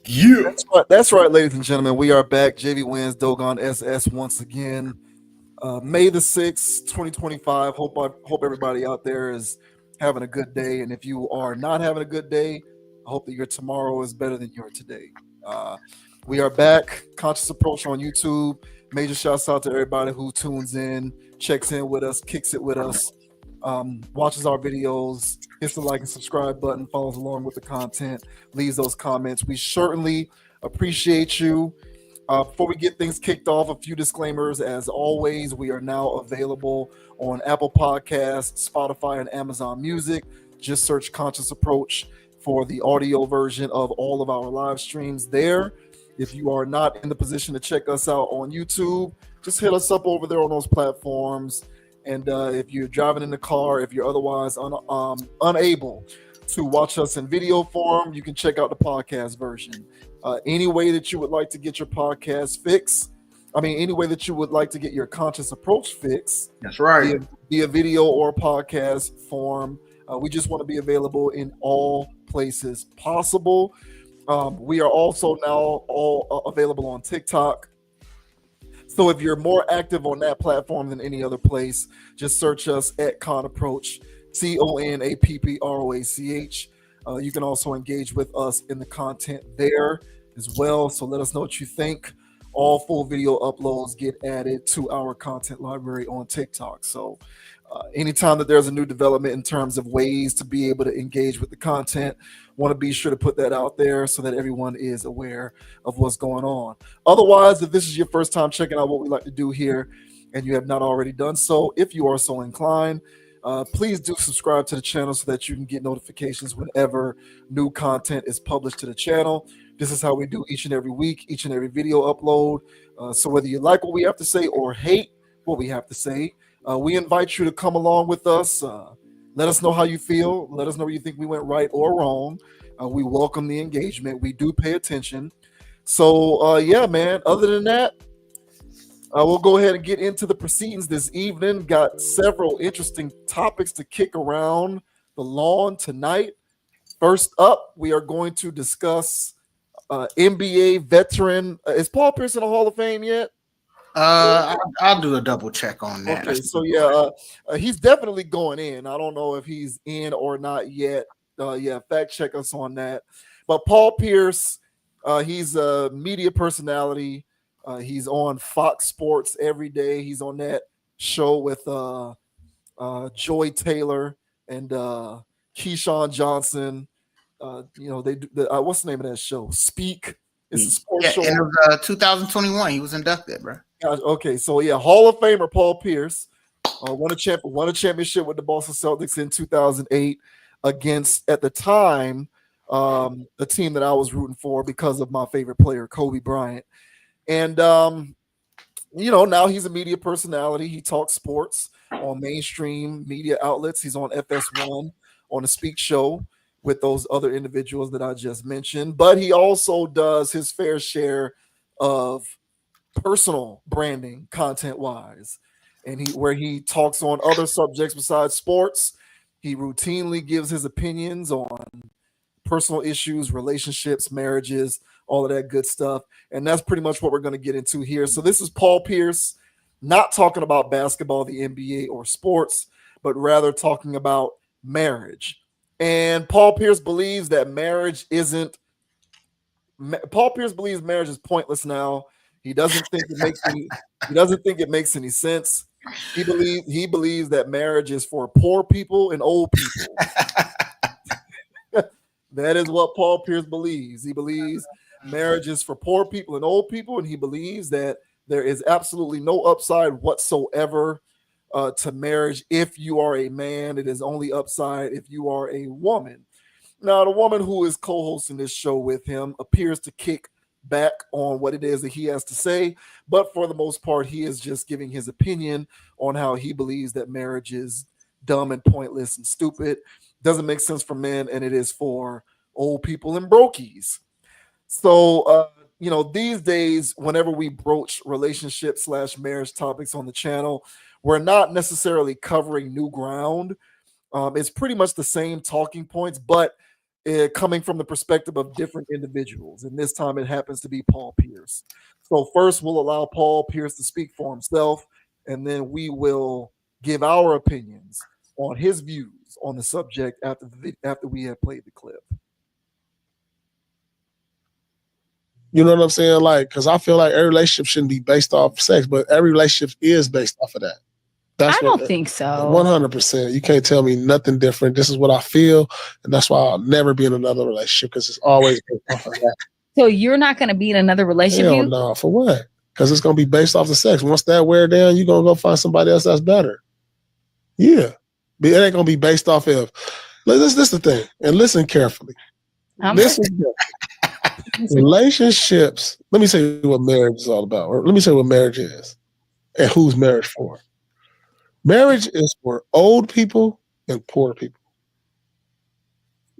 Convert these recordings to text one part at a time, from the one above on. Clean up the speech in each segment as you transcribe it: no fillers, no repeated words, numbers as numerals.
Yeah. That's right, ladies and gentlemen. We are back. JV Wins, Dogon SS once again. May the 6th, 2025. Hope everybody out there is having a good day. And if you are not having a good day, I hope that your tomorrow is better than your today. Uh, we are back. Conscious Approach on YouTube. Major shouts out to everybody who tunes in, checks in with us, kicks it with us, watches our videos, hits the like and subscribe button, follows along with the content, leaves those comments. We certainly appreciate you. Before we get things kicked off, a few disclaimers. As always, we are now available on Apple Podcasts, Spotify, and Amazon Music. Just search Conscious Approach for the audio version of all of our live streams there. If you are not in the position to check us out on YouTube, just hit us up over there on those platforms. And if you're driving in the car, if you're otherwise unable to watch us in video form, you can check out the podcast version. Any way that you would like to get your podcast fix, any way that you would like to get your conscious approach fix, That's right. be a video or podcast form, we just want to be available in all places possible. We are also now all available on TikTok. So if you're more active on that platform than any other place, just search us at Con Approach, CONAPPROACH. You can also engage with us in the content there as well. So let us know what you think. All full video uploads get added to our content library on TikTok. So anytime that there's a new development in terms of ways to be able to engage with the content, want to be sure to put that out there so that everyone is aware of what's going on. Otherwise, if this is your first time checking out what we like to do here and you have not already done so, if you are so inclined, please do subscribe to the channel so that you can get notifications whenever new content is published to the channel. This is how we do each and every week, each and every video upload. So whether you like what we have to say or hate what we have to say, we invite you to come along with us. Let us know how you feel. Let us know where you think we went right or wrong. We welcome the engagement. We do pay attention. So, yeah, man, other than that, we'll go ahead and get into the proceedings this evening. Got several interesting topics to kick around the lawn tonight. First up, we are going to discuss NBA veteran. Is Paul Pierce in the Hall of Fame yet? I'll do a double check on that. Okay, so yeah, he's definitely going in. I don't know if he's in or not yet. Yeah, fact check us on that. But Paul Pierce, he's a media personality. He's on Fox Sports every day. He's on that show with Joy Taylor and Keyshawn Johnson. They do what's the name of that show? Speak. It's a sports show. And it was 2021. He was inducted, bro. Okay, so yeah, Hall of Famer Paul Pierce won a championship with the Boston Celtics in 2008 against, at the time, the team that I was rooting for because of my favorite player, Kobe Bryant. And now he's a media personality. He talks sports on mainstream media outlets. He's on FS1 on the Speak Show with those other individuals that I just mentioned. But he also does his fair share of personal branding content wise, and where he talks on other subjects besides sports. He routinely gives his opinions on personal issues, relationships, marriages, all of that good stuff. And that's pretty much what we're going to get into here. So this is Paul Pierce, not talking about basketball, the NBA, or sports, but rather talking about marriage. And Paul Pierce believes that marriage is pointless now. He doesn't think it makes any sense. He believes that marriage is for poor people and old people. That is what Paul Pierce believes. He believes marriage is for poor people and old people, and he believes that there is absolutely no upside whatsoever to marriage if you are a man. It is only upside if you are a woman. Now, the woman who is co-hosting this show with him appears to kick back on what it is that he has to say, but for the most part, he is just giving his opinion on how he believes that marriage is dumb and pointless and stupid, doesn't make sense for men, and it is for old people and brokies. So, these days, whenever we broach relationship / marriage topics on the channel, we're not necessarily covering new ground. It's pretty much the same talking points, but coming from the perspective of different individuals. And this time it happens to be Paul Pierce. So first we'll allow Paul Pierce to speak for himself, and then we will give our opinions on his views on the subject after we have played the clip. You know what I'm saying? Like, because I feel like every relationship shouldn't be based off sex, but every relationship is based off of that. I don't think so. 100%. You can't tell me nothing different. This is what I feel, and that's why I'll never be in another relationship, because it's always based off of that. So you're not going to be in another relationship? Hell no. For what? Because it's going to be based off the sex. Once that wear down, you're going to go find somebody else that's better. Yeah. It ain't going to be based off of. This is the thing, and listen carefully. Relationships. Let me tell you what marriage is all about. Or let me tell you what marriage is and who's marriage for. Marriage is for old people and poor people.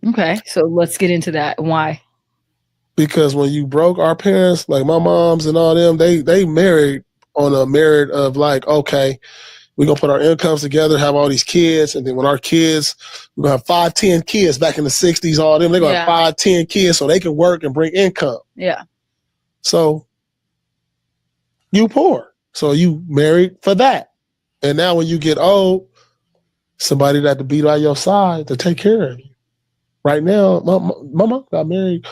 Okay, so let's get into that. Why? Because when you broke, our parents, like my moms and all them, they married on a merit of like, okay, we're going to put our incomes together, have all these kids, and then when our kids, we're going to have 5, 10 kids back in the 60s, all them, they're going to have 5, 10 kids so they can work and bring income. Yeah. So you poor. So you married for that. And now when you get old, somebody that to be by your side to take care of you. Right now, my mom got married.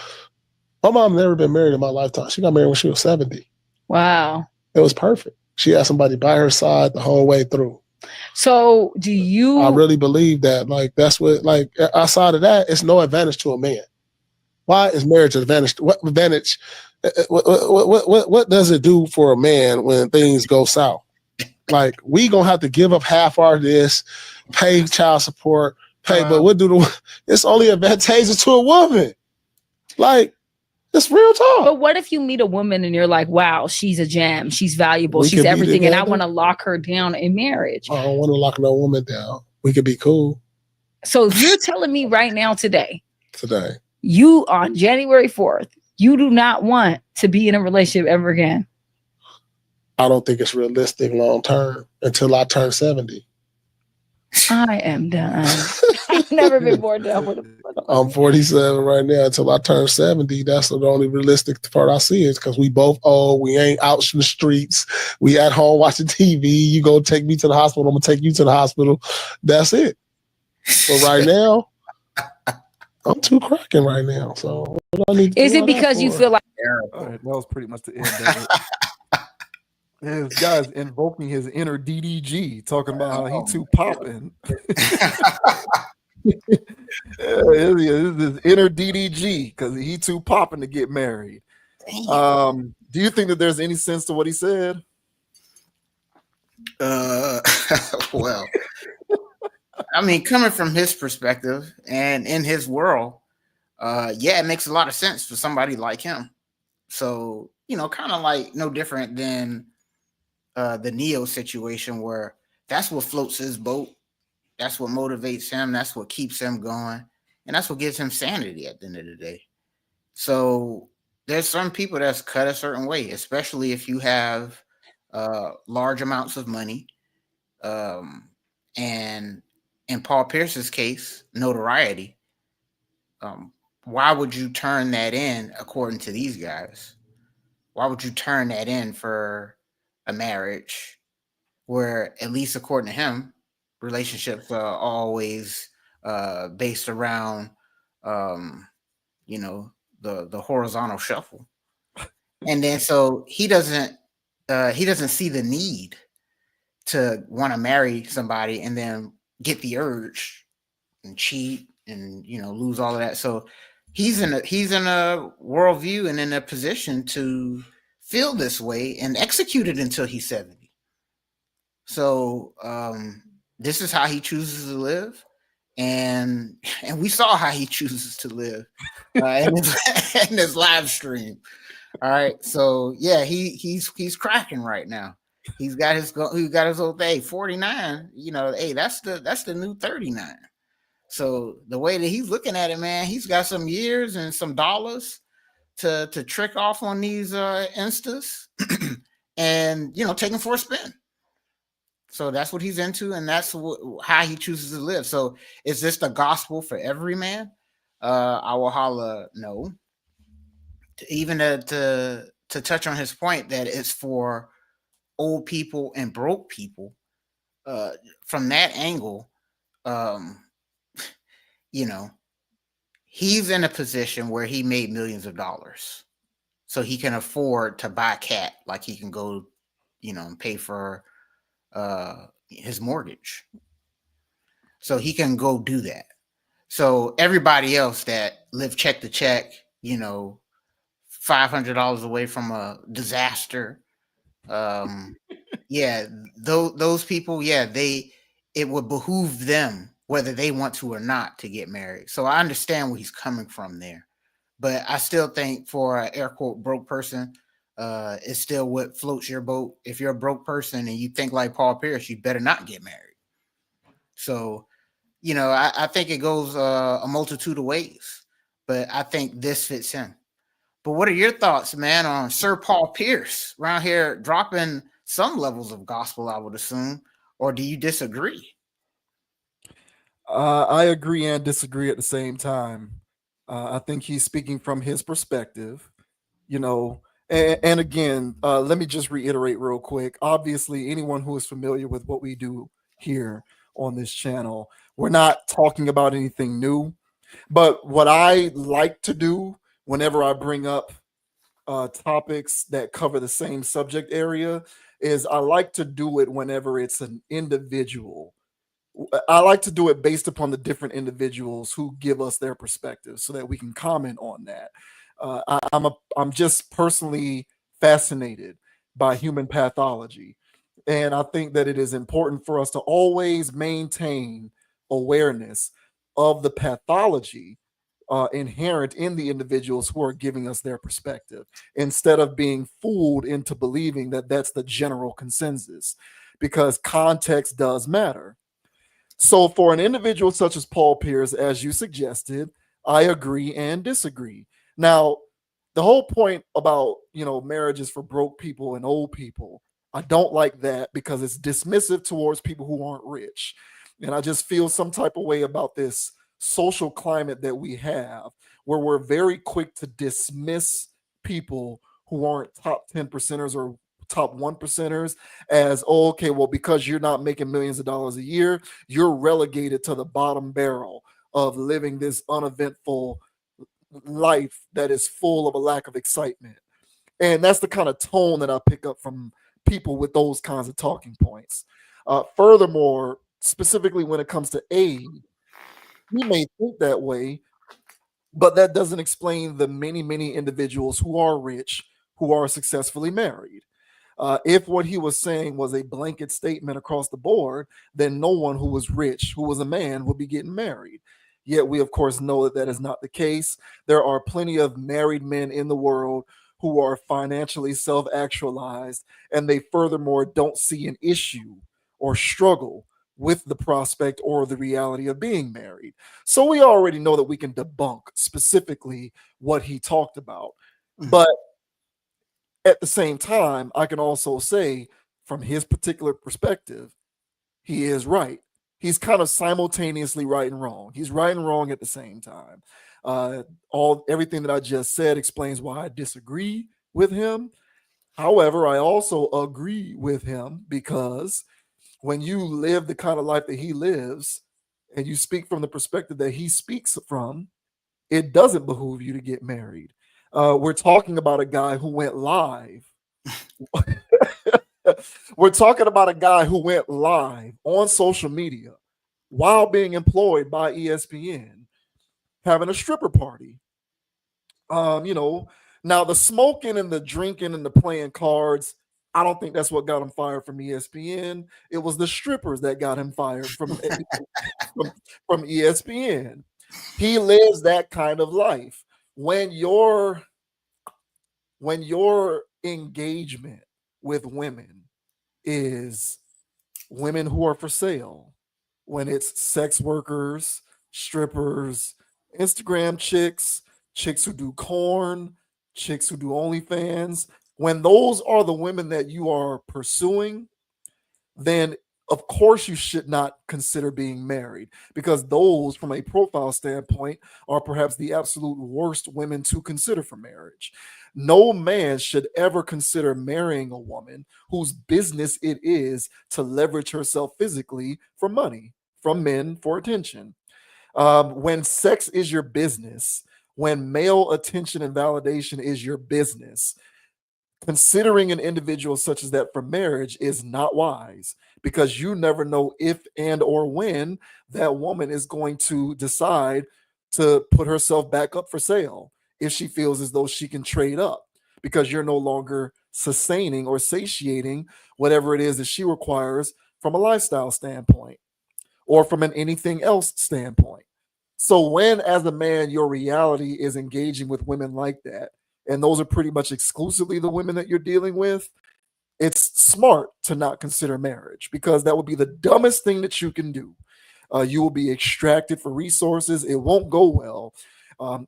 My mom never been married in my lifetime. She got married when she was 70. Wow. It was perfect. She had somebody by her side the whole way through. So do you... I really believe that. Like, that's what, like, outside of that, it's no advantage to a man. Why is marriage an advantage? What advantage? What does it do for a man when things go south? Like, we gonna have to give up half our this, pay child support, but what do it's only advantageous to a woman. Like, it's real talk. But what if you meet a woman and you're like, wow, she's a gem, she's valuable, she's everything, and I want to lock her down in marriage? I don't want to lock no woman down. We could be cool. So you're telling me right now today, you on January 4th, you do not want to be in a relationship ever again? I don't think it's realistic long term until I turn 70. I am done. I've never been more done with a I'm 47 right now. Until I turn 70, that's the only realistic part I see is because we both old. We ain't out in the streets. We at home watching TV. You go take me to the hospital. I'm going to take you to the hospital. That's it. But right now, I'm too cracking right now. So what I need to is it because you feel like... All right, that was pretty much the end of it. This guy's invoking his inner DDG, talking about how he too popping. This is inner DDG because he too popping to get married. Do you think that there's any sense to what he said? Well, I mean, coming from his perspective and in his world, yeah, it makes a lot of sense for somebody like him. So, you know, kind of like no different than the Neo situation, where that's what floats his boat. That's what motivates him. That's what keeps him going. And that's what gives him sanity at the end of the day. So there's some people that's cut a certain way, especially if you have large amounts of money. And in Paul Pierce's case, notoriety. Why would you turn that in according to these guys? Why would you turn that in for a marriage where, at least according to him, relationships are always based around, you know, the horizontal shuffle, and then so he doesn't see the need to want to marry somebody and then get the urge and cheat and, you know, lose all of that. So he's in a worldview and in a position to feel this way and execute it until he's 70. So this is how he chooses to live, and we saw how he chooses to live in his live stream. All right, so yeah, he's cracking right now. He's got his old day 49. You know, hey, that's the new 39. So the way that he's looking at it, man, he's got some years and some dollars to trick off on these instas and, you know, take them for a spin. So that's what he's into, and that's how he chooses to live. So is this the gospel for every man? I will holla no. Even to touch on his point that it's for old people and broke people. Uh, from that angle, um, you know, he's in a position where he made millions of dollars, so he can afford to buy a cat. Like he can go, and pay for his mortgage, so he can go do that. So everybody else that live check to check, $500 away from a disaster, um, yeah, those people, yeah, it would behoove them whether they want to or not to get married. So I understand where he's coming from there, but I still think for an air quote broke person, it's still what floats your boat. If you're a broke person and you think like Paul Pierce, you better not get married. So I think it goes a multitude of ways, but I think this fits him. But what are your thoughts, man, on Sir Paul Pierce around here dropping some levels of gospel, I would assume, or do you disagree? I agree and disagree at the same time. I think he's speaking from his perspective, you know. And again, let me just reiterate real quick. Obviously, anyone who is familiar with what we do here on this channel, we're not talking about anything new. But what I like to do whenever I bring up topics that cover the same subject area is I like to do it whenever it's an individual. I like to do it based upon the different individuals who give us their perspective so that we can comment on that. I'm just personally fascinated by human pathology, and I think that it is important for us to always maintain awareness of the pathology inherent in the individuals who are giving us their perspective, instead of being fooled into believing that that's the general consensus, because context does matter. So, for an individual such as Paul Pierce, as you suggested, I agree and disagree. Now, the whole point about marriages for broke people and old people, I don't like that because it's dismissive towards people who aren't rich, and I just feel some type of way about this social climate that we have, where we're very quick to dismiss people who aren't top 10 percenters or top 1 percenters as, oh, okay, well, because you're not making millions of dollars a year, you're relegated to the bottom barrel of living this uneventful life that is full of a lack of excitement. And that's the kind of tone that I pick up from people with those kinds of talking points. Furthermore, specifically when it comes to age, you may think that way, but that doesn't explain the many, many individuals who are rich, who are successfully married. If what he was saying was a blanket statement across the board, then no one who was rich, who was a man, would be getting married. Yet we, of course, know that that is not the case. There are plenty of married men in the world who are financially self actualized, and they furthermore don't see an issue or struggle with the prospect or the reality of being married. So we already know that we can debunk specifically what he talked about. But at the same time, I can also say from his particular perspective, he is right. He's kind of simultaneously right and wrong. He's right and wrong at the same time. Everything that I just said explains why I disagree with him. However, I also agree with him because when you live the kind of life that he lives and you speak from the perspective that he speaks from, it doesn't behoove you to get married. We're talking about a guy who went live. We're talking about a guy who went live on social media while being employed by ESPN, having a stripper party. Now the smoking and the drinking and the playing cards, I don't think that's what got him fired from ESPN. It was the strippers that got him fired from, from ESPN. He lives that kind of life. When your engagement with women is women who are for sale, when it's sex workers, strippers, Instagram chicks, chicks who do corn, chicks who do OnlyFans, when those are the women that you are pursuing, then of course you should not consider being married, because those, from a profile standpoint, are perhaps the absolute worst women to consider for marriage. No man should ever consider marrying a woman whose business it is to leverage herself physically for money, from men, for attention. When sex is your business, when male attention and validation is your business, considering an individual such as that for marriage is not wise, because you never know if and or when that woman is going to decide to put herself back up for sale, if she feels as though she can trade up, because you're no longer sustaining or satiating whatever it is that she requires from a lifestyle standpoint or from an anything else standpoint. So when, as a man, your reality is engaging with women like that, and those are pretty much exclusively the women that you're dealing with, it's smart to not consider marriage, because that would be the dumbest thing that you can do. You will be extracted for resources. It won't go well.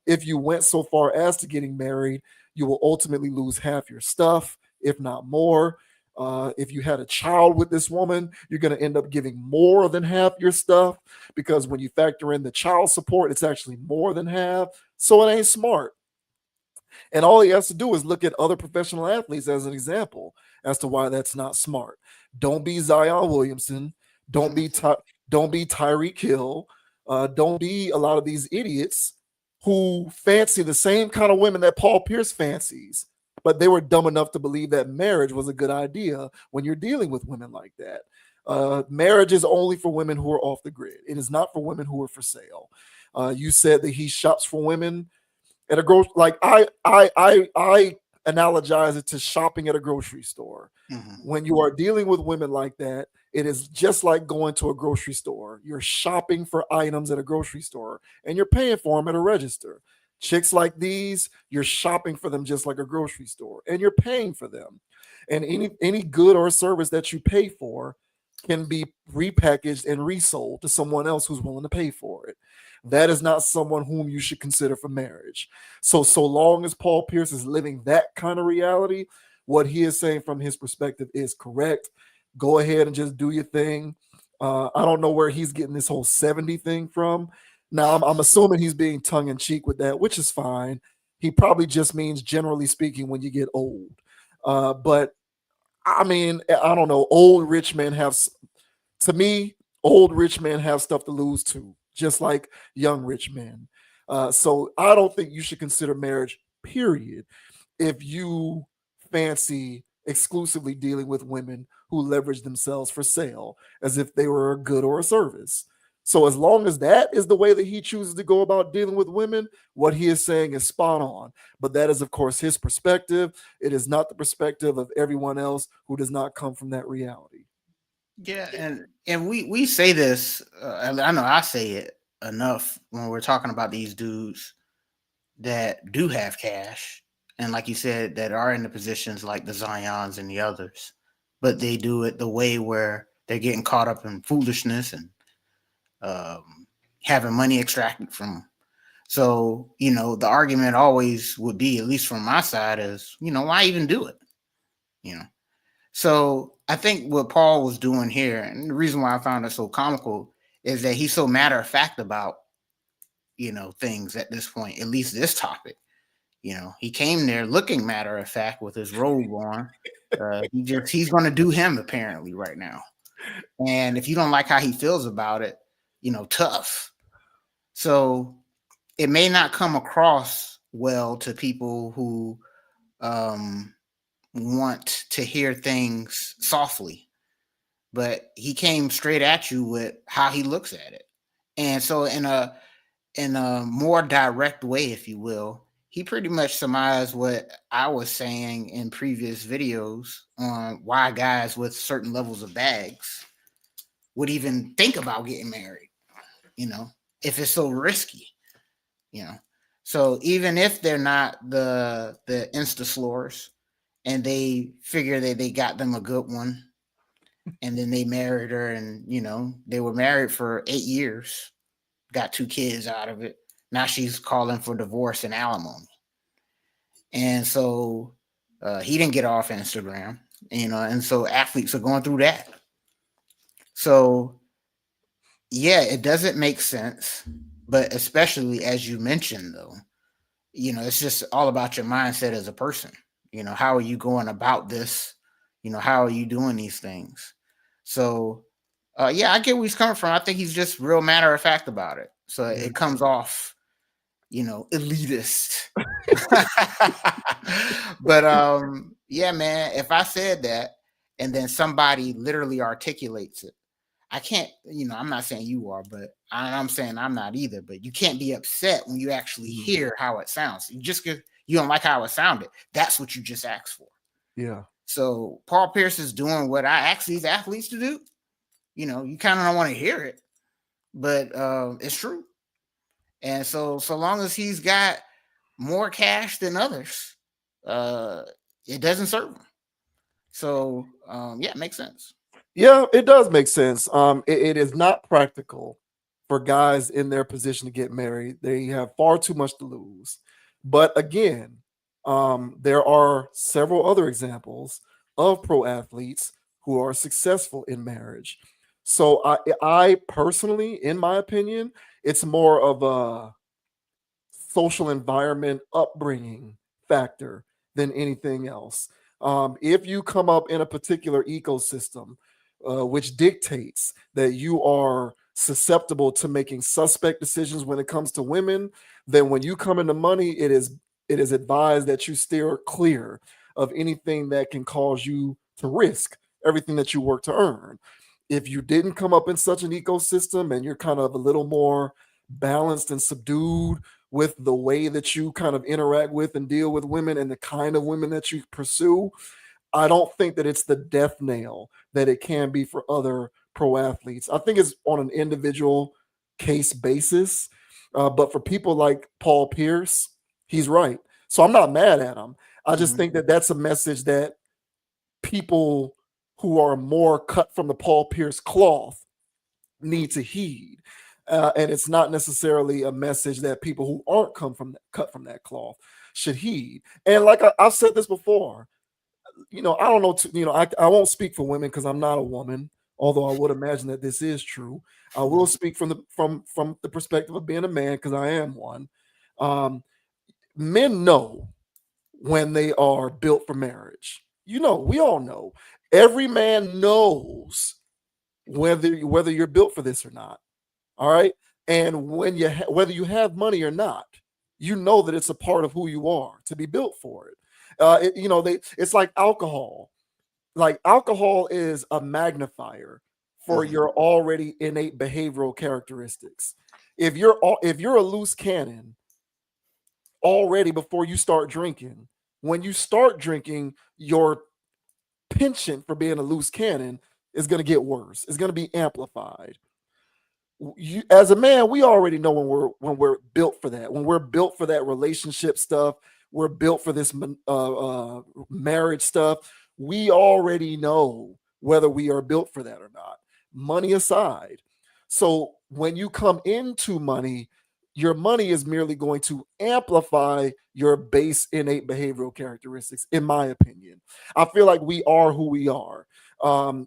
If you went so far as to getting married, you will ultimately lose half your stuff, if not more. If you had a child with this woman, you're going to end up giving more than half your stuff, because when you factor in the child support, it's actually more than half. So it ain't smart. And all he has to do is look at other professional athletes as an example as to why that's not smart. Don't be Zion Williamson. Don't be don't be Tyreek Hill. Don't be a lot of these idiots who fancy the same kind of women that Paul Pierce fancies, but they were dumb enough to believe that marriage was a good idea when you're dealing with women like that. Marriage is only for women who are off the grid. It is not for women who are for sale. You said that he shops for women at a grocery, like I analogize it to shopping at a grocery store. Mm-hmm. When you are dealing with women like that, it is just like going to a grocery store. You're shopping for items at a grocery store and you're paying for them at a register. Chicks like these, you're shopping for them just like a grocery store and you're paying for them. And any good or service that you pay for can be repackaged and resold to someone else who's willing to pay for it. That is not someone whom you should consider for marriage. So long as Paul Pierce is living that kind of reality, what he is saying from his perspective is correct. Go ahead and just do your thing. I don't know where he's getting this whole 70 thing from. Now, I'm assuming he's being tongue in cheek with that, which is fine. He probably just means, generally speaking, when you get old. But I mean, I don't know. Old rich men have, to me, old rich men have stuff to lose too, just like young rich men. So I don't think you should consider marriage, period, if you fancy exclusively dealing with women who leverage themselves for sale as if they were a good or a service. So as long as that is the way that he chooses to go about dealing with women, what he is saying is spot on. But that is, of course, his perspective. It is not the perspective of everyone else who does not come from that reality. Yeah, and we say this. I know I say it enough when we're talking about these dudes that do have cash, and like you said, that are in the positions like the Zions and the others, but they do it the way where they're getting caught up in foolishness and having money extracted from them. So the argument always would be, at least from my side, is why even do it? So I think what Paul was doing here, and the reason why I found it so comical, is that he's so matter of fact about things at this point, at least this topic. He came there looking matter of fact with his robe on. He's going to do him apparently right now. And if you don't like how he feels about it, tough. So it may not come across well to people who want to hear things softly, but he came straight at you with how he looks at it. And so in a more direct way, if you will, he pretty much surmised what I was saying in previous videos on why guys with certain levels of bags would even think about getting married, if it's so risky, So even if they're not the Insta slores and they figure that they got them a good one, and then they married her, and they were married for 8 years, got 2 kids out of it. Now she's calling for divorce and alimony. And so he didn't get off Instagram, and so athletes are going through that. So yeah, it doesn't make sense, but especially as you mentioned though, it's just all about your mindset as a person. How are you going about this? How are you doing these things? So yeah, I get where he's coming from. I think he's just real matter of fact about it. So it comes off, elitist. But yeah, man, if I said that and then somebody literally articulates it, I can't, I'm not saying you are, but I'm saying I'm not either. But you can't be upset when you actually hear how it sounds. You don't like how it sounded. That's what you just asked for. Yeah. So Paul Pierce is doing what I ask these athletes to do. You kind of don't want to hear it, but it's true. And so long as he's got more cash than others, it doesn't serve him. So yeah, it makes sense. Yeah, it does make sense. It is not practical for guys in their position to get married. They have far too much to lose. But again, there are several other examples of pro athletes who are successful in marriage. So I personally, in my opinion, it's more of a social environment, upbringing factor than anything else. If you come up in a particular ecosystem, which dictates that you are susceptible to making suspect decisions when it comes to women, then when you come into money, it is advised that you steer clear of anything that can cause you to risk everything that you work to earn. If you didn't come up in such an ecosystem and you're kind of a little more balanced and subdued with the way that you kind of interact with and deal with women and the kind of women that you pursue, I don't think that it's the death nail that it can be for other pro athletes. I think it's on an individual case basis. But for people like Paul Pierce, he's right. So I'm not mad at him. I just think that that's a message that people who are more cut from the Paul Pierce cloth need to heed. And it's not necessarily a message that people who aren't cut from that cloth should heed. And like I've said this before, I don't know. I won't speak for women because I'm not a woman. Although I would imagine that this is true. I will speak from the perspective of being a man because I am one. Men know when they are built for marriage. We all know. Every man knows whether you're built for this or not. All right. And whether you have money or not, you know that it's a part of who you are to be built for it. It's like alcohol. Like alcohol is a magnifier for your already innate behavioral characteristics. If you're a loose cannon already before you start drinking, when you start drinking, your penchant for being a loose cannon is going to get worse. It's going to be amplified. As a man, we already know when we're built for that. When we're built for that relationship stuff, we're built for this marriage stuff. We already know whether we are built for that or not. Money aside. So when you come into money, your money is merely going to amplify your base innate behavioral characteristics, in my opinion. I feel like we are who we are.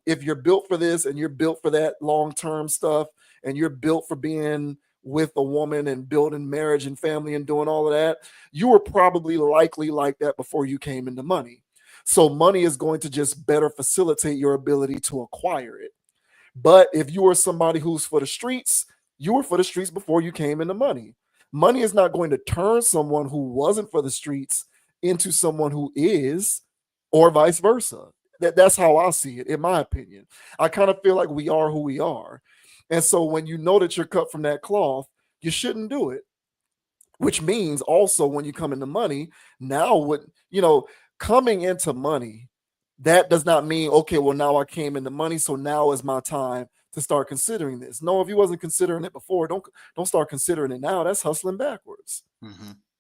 If you're built for this and you're built for that long-term stuff, and you're built for being with a woman and building marriage and family and doing all of that, you were probably likely like that before you came into money. So money is going to just better facilitate your ability to acquire it. But if you are somebody who's for the streets, you were for the streets before you came into money. Money is not going to turn someone who wasn't for the streets into someone who is, or vice versa. That's how I see it, in my opinion. I kind of feel like we are who we are. And so when you know that you're cut from that cloth, you shouldn't do it. Which means also when you come into money, now coming into money, that does not mean, okay, well, now I came into money, so now is my time to start considering this. No, if you wasn't considering it before, don't start considering it now. That's hustling backwards.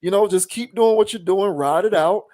Just keep doing what you're doing, ride it out.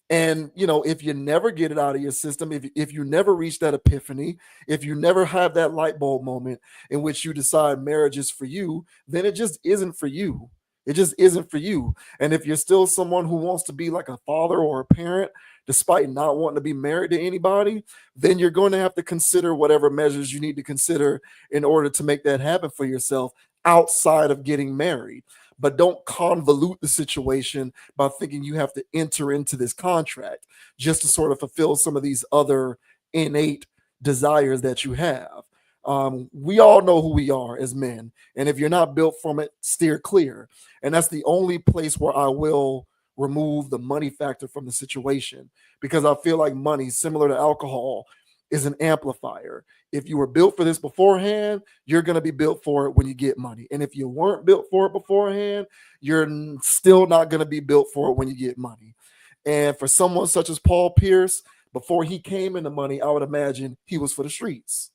And, if you never get it out of your system, if you never reach that epiphany, if you never have that light bulb moment in which you decide marriage is for you, then it just isn't for you. It just isn't for you. And if you're still someone who wants to be like a father or a parent, despite not wanting to be married to anybody, then you're going to have to consider whatever measures you need to consider in order to make that happen for yourself outside of getting married. But don't convolute the situation by thinking you have to enter into this contract just to sort of fulfill some of these other innate desires that you have. We all know who we are as men. And if you're not built from it, steer clear. And that's the only place where I will remove the money factor from the situation, because I feel like money, similar to alcohol, is an amplifier. If you were built for this beforehand, you're going to be built for it when you get money. And if you weren't built for it beforehand, you're still not going to be built for it when you get money. And for someone such as Paul Pierce, before he came into money, I would imagine he was for the streets.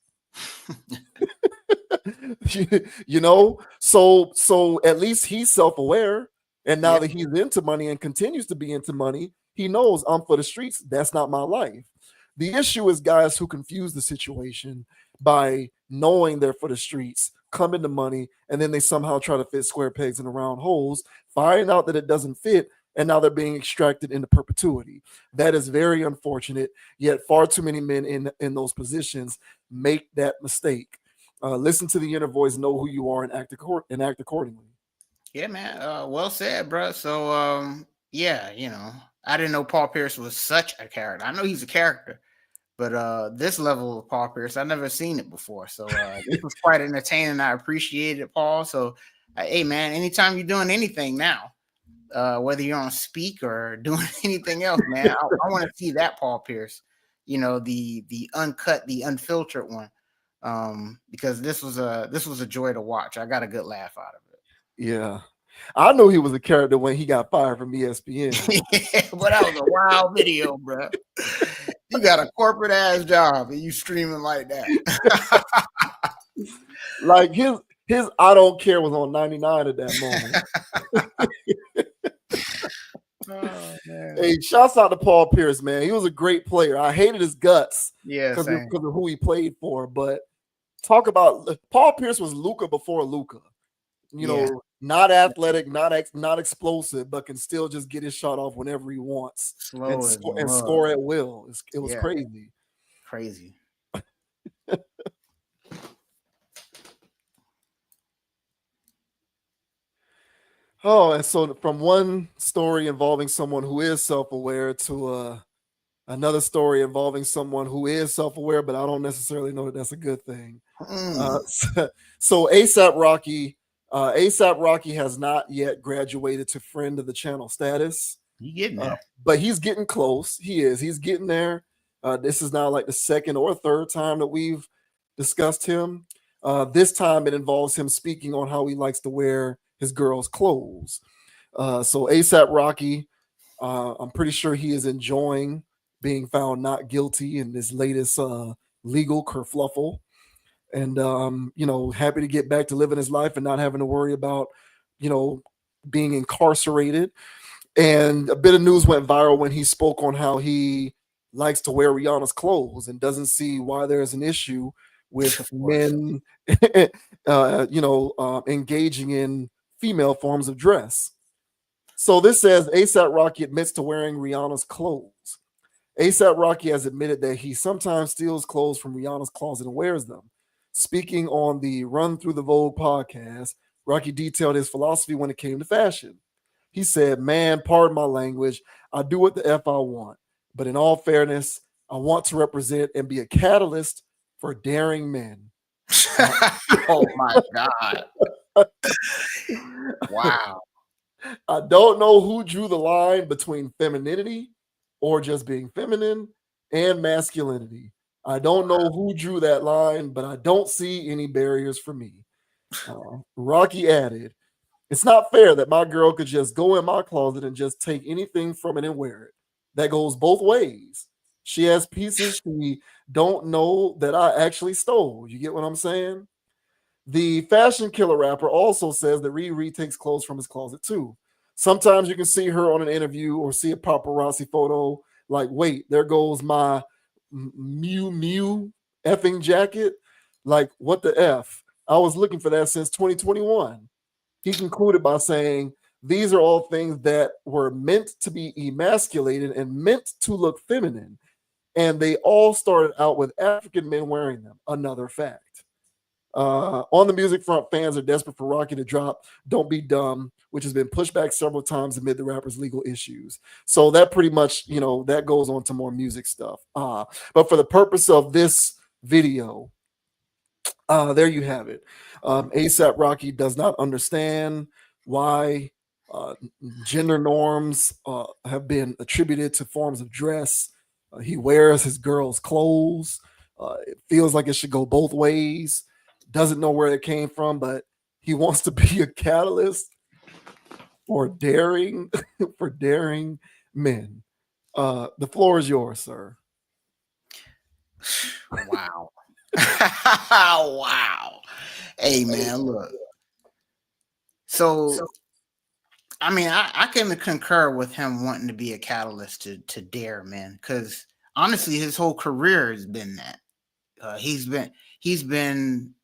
You know, so at least he's self-aware. And now that he's into money and continues to be into money, he knows I'm for the streets. That's not my life. The issue is guys who confuse the situation by knowing they're for the streets, come into money, and then they somehow try to fit square pegs in round holes, find out that it doesn't fit, and now they're being extracted into perpetuity. That is very unfortunate, yet far too many men in those positions make that mistake. Listen to the inner voice, know who you are, and act accordingly. Yeah, man. Well said, bro. So, yeah, you know, I didn't know Paul Pierce was such a character. I know he's a character, but this level of Paul Pierce, I've never seen it before. So this was quite entertaining. I appreciate it, Paul. So, hey, man, anytime you're doing anything now, whether you're on speak or doing anything else, man, I want to see that Paul Pierce. You know, the uncut, the unfiltered one, because this was a joy to watch. I got a good laugh out of it. Yeah. I knew he was a character when he got fired from ESPN. Yeah, but that was a wild video, bro. You got a corporate ass job and you streaming like that. Like his I don't care was on 99 at that moment. Oh, man. Hey, shouts out to Paul Pierce, man. He was a great player. I hated his guts because of who he played for. But talk about Paul Pierce was Luka before Luka. You know, not athletic, not explosive, but can still just get his shot off whenever he wants and score at will. It was crazy. Crazy. Oh, and so from one story involving someone who is self-aware to another story involving someone who is self-aware, but I don't necessarily know that that's a good thing. So ASAP Rocky has not yet graduated to friend of the channel status. He's getting there. But he's getting close. He's getting there. This is now like the second or third time that we've discussed him. This time it involves him speaking on how he likes to wear his girls' clothes. So ASAP Rocky, I'm pretty sure he is enjoying being found not guilty in this latest legal kerfluffle. And, you know, happy to get back to living his life and not having to worry about, you know, being incarcerated. And a bit of news went viral when he spoke on how he likes to wear Rihanna's clothes and doesn't see why there's an issue with men, engaging in female forms of dress. So this says ASAP Rocky admits to wearing Rihanna's clothes. ASAP Rocky has admitted that he sometimes steals clothes from Rihanna's closet and wears them. Speaking on the Run Through the Vogue podcast, Rocky detailed his philosophy when it came to fashion. He said, "Man, pardon my language, I do what the F I want. But in all fairness, I want to represent and be a catalyst for daring men." Oh my God. Wow. I don't know who drew the line between femininity or just being feminine and masculinity. I don't know who drew that line, but I don't see any barriers for me. Rocky added, "It's not fair that my girl could just go in my closet and just take anything from it and wear it. That goes both ways. She has pieces she don't know that I actually stole." You get what I'm saying? The fashion killer rapper also says that Riri takes clothes from his closet too. Sometimes you can see her on an interview or see a paparazzi photo like, wait, there goes my Mew Mew effing jacket. Like, what the F? I was looking for that since 2021. He concluded by saying, These are all things that were meant to be emasculated and meant to look feminine. And they all started out with African men wearing them. Another fact. On the music front, fans are desperate for Rocky to drop Don't Be Dumb, which has been pushed back several times amid the rapper's legal issues. So that pretty much, that goes on to more music stuff. But for the purpose of this video, there you have it. ASAP Rocky does not understand why gender norms have been attributed to forms of dress. He wears his girl's clothes. It feels like it should go both ways. Doesn't know where it came from, but he wants to be a catalyst for daring men. The floor is yours, sir. Wow. Wow. Hey man, look. So I mean, I can concur with him wanting to be a catalyst to dare men, because honestly, his whole career has been that. He's been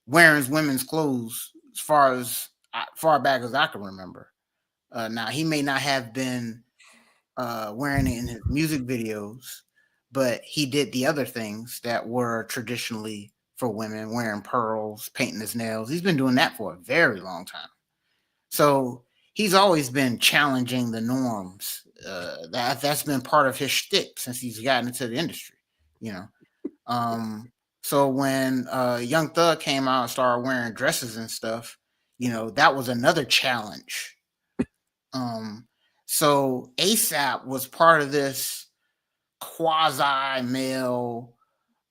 wearing women's clothes as far back as I can remember. Now he may not have been wearing it in his music videos, but he did the other things that were traditionally for women, wearing pearls, painting his nails. He's been doing that for a very long time. So he's always been challenging the norms. That's been part of his shtick since he's gotten into the industry, So when Young Thug came out and started wearing dresses and stuff, that was another challenge. So ASAP was part of this quasi male,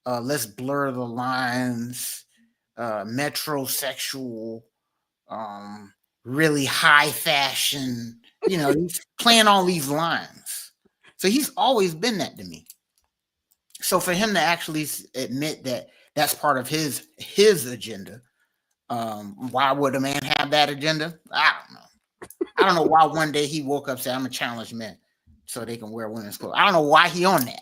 let's blur the lines, metrosexual, really high fashion, he's playing all these lines. So he's always been that to me. So for him to actually admit that that's part of his agenda, why would a man have that agenda? I don't know. I don't know why one day he woke up and said, I'm gonna challenge men so they can wear women's clothes. I don't know why he on that.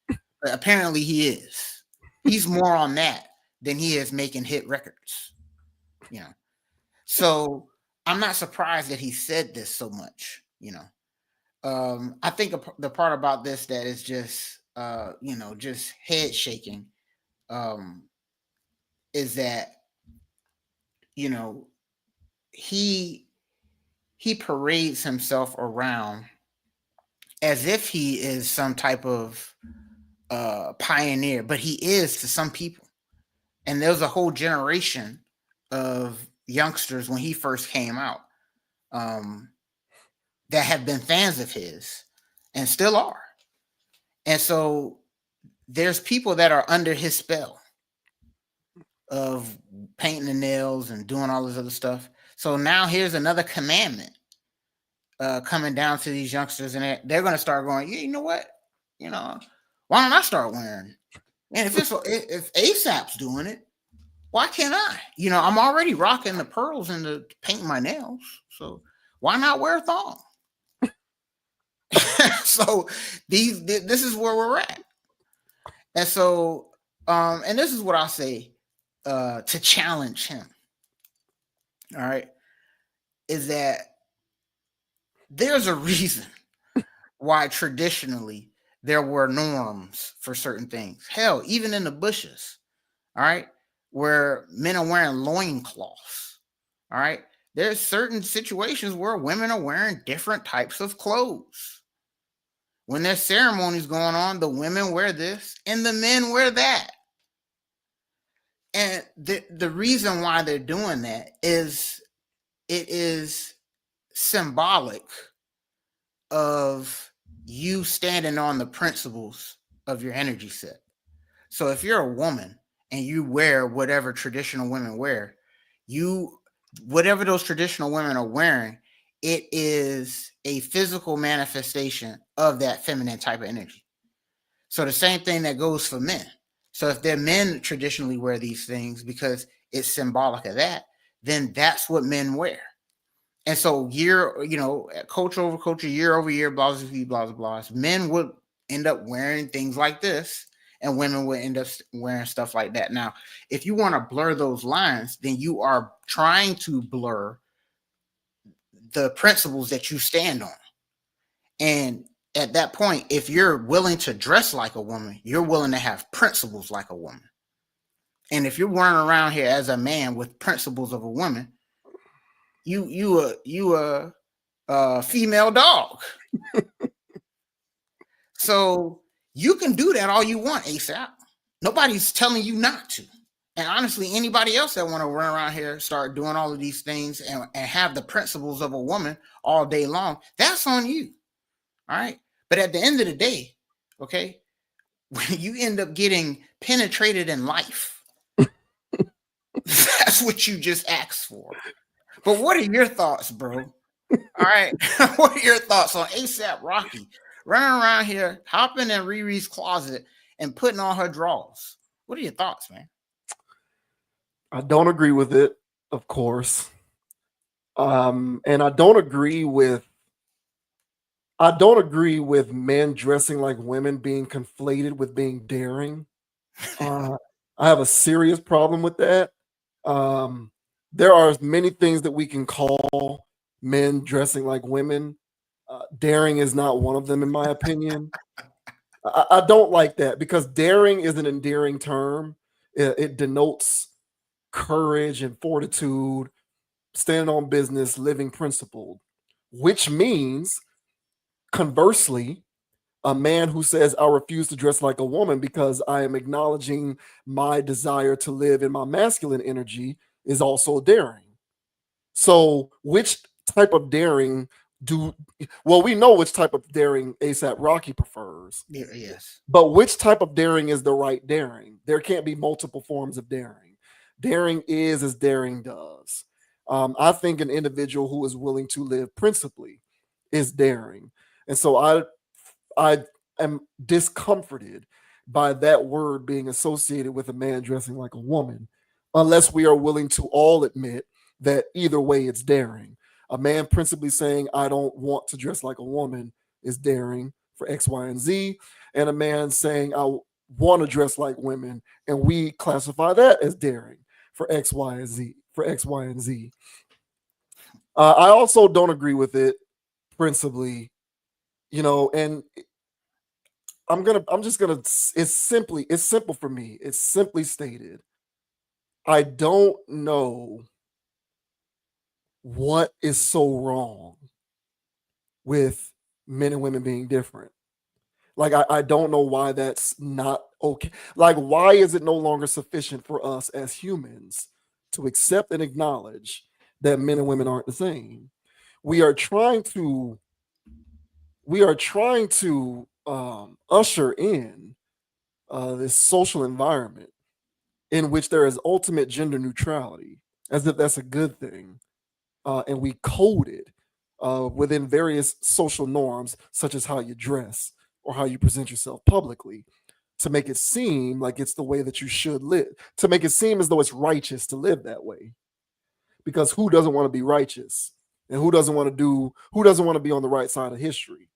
But apparently he is. He's more on that than he is making hit records. So I'm not surprised that he said this so much. I think the part about this that is just just head shaking, is that he parades himself around as if he is some type of pioneer, but he is to some people. And there was a whole generation of youngsters when he first came out that have been fans of his and still are. And so there's people that are under his spell of painting the nails and doing all this other stuff. So now here's another commandment coming down to these youngsters, and they're going to start going, yeah, you know what? Why don't I start wearing? And if ASAP's doing it, why can't I? I'm already rocking the pearls and the painting my nails, so why not wear a thong? So this is where we're at. And so and this is what I'll say to challenge him, all right, is that there's a reason why traditionally there were norms for certain things. Hell, even in the bushes, all right, where men are wearing loincloths, all right, there's certain situations where women are wearing different types of clothes. When there's ceremonies going on, the women wear this and the men wear that. And the reason why they're doing that is it is symbolic of you standing on the principles of your energy set. So if you're a woman and you wear whatever traditional women wear, whatever those traditional women are wearing, it is a physical manifestation of that feminine type of energy. So the same thing that goes for men. So if their men traditionally wear these things because it's symbolic of that, then that's what men wear. And so culture over culture, year over year, blah, blah, blah, blah, blah, men would end up wearing things like this and women would end up wearing stuff like that. Now, if you want to blur those lines, then you are trying to blur the principles that you stand on. And at that point, if you're willing to dress like a woman, you're willing to have principles like a woman. And if you're running around here as a man with principles of a woman, you a female dog. So you can do that all you want, ASAP. Nobody's telling you not to. And honestly, anybody else that want to run around here, start doing all of these things and have the principles of a woman all day long, that's on you. All right. But at the end of the day, okay, when you end up getting penetrated in life, that's what you just asked for. But what are your thoughts, bro? All right. What are your thoughts on ASAP Rocky running around here, hopping in Riri's closet and putting on her drawers? What are your thoughts, man? I don't agree with it, of course. And I don't agree with men dressing like women being conflated with being daring. I have a serious problem with that. There are many things that we can call men dressing like women. Daring is not one of them, in my opinion. I don't like that because daring is an endearing term. It denotes courage and fortitude, standing on business, living principled, which means, conversely, a man who says, I refuse to dress like a woman because I am acknowledging my desire to live in my masculine energy is also daring. So which type of daring we know which type of daring ASAP Rocky prefers. Yes. But which type of daring is the right daring? There can't be multiple forms of daring. Daring is as daring does. I think an individual who is willing to live principally is daring. And so I am discomforted by that word being associated with a man dressing like a woman, unless we are willing to all admit that either way it's daring. A man principally saying, I don't want to dress like a woman is daring for X, Y, and Z. And a man saying, I want to dress like women, and we classify that as daring for X, Y, and Z. I also don't agree with it principally, and it's simple for me. It's simply stated. I don't know what is so wrong with men and women being different. Like, I don't know why that's not okay. Like, why is it no longer sufficient for us as humans to accept and acknowledge that men and women aren't the same? We are trying to usher in this social environment in which there is ultimate gender neutrality, as if that's a good thing. And we code it within various social norms, such as how you dress or how you present yourself publicly, to make it seem like it's the way that you should live, to make it seem as though it's righteous to live that way. Because who doesn't want to be righteous? And who doesn't want to be on the right side of history?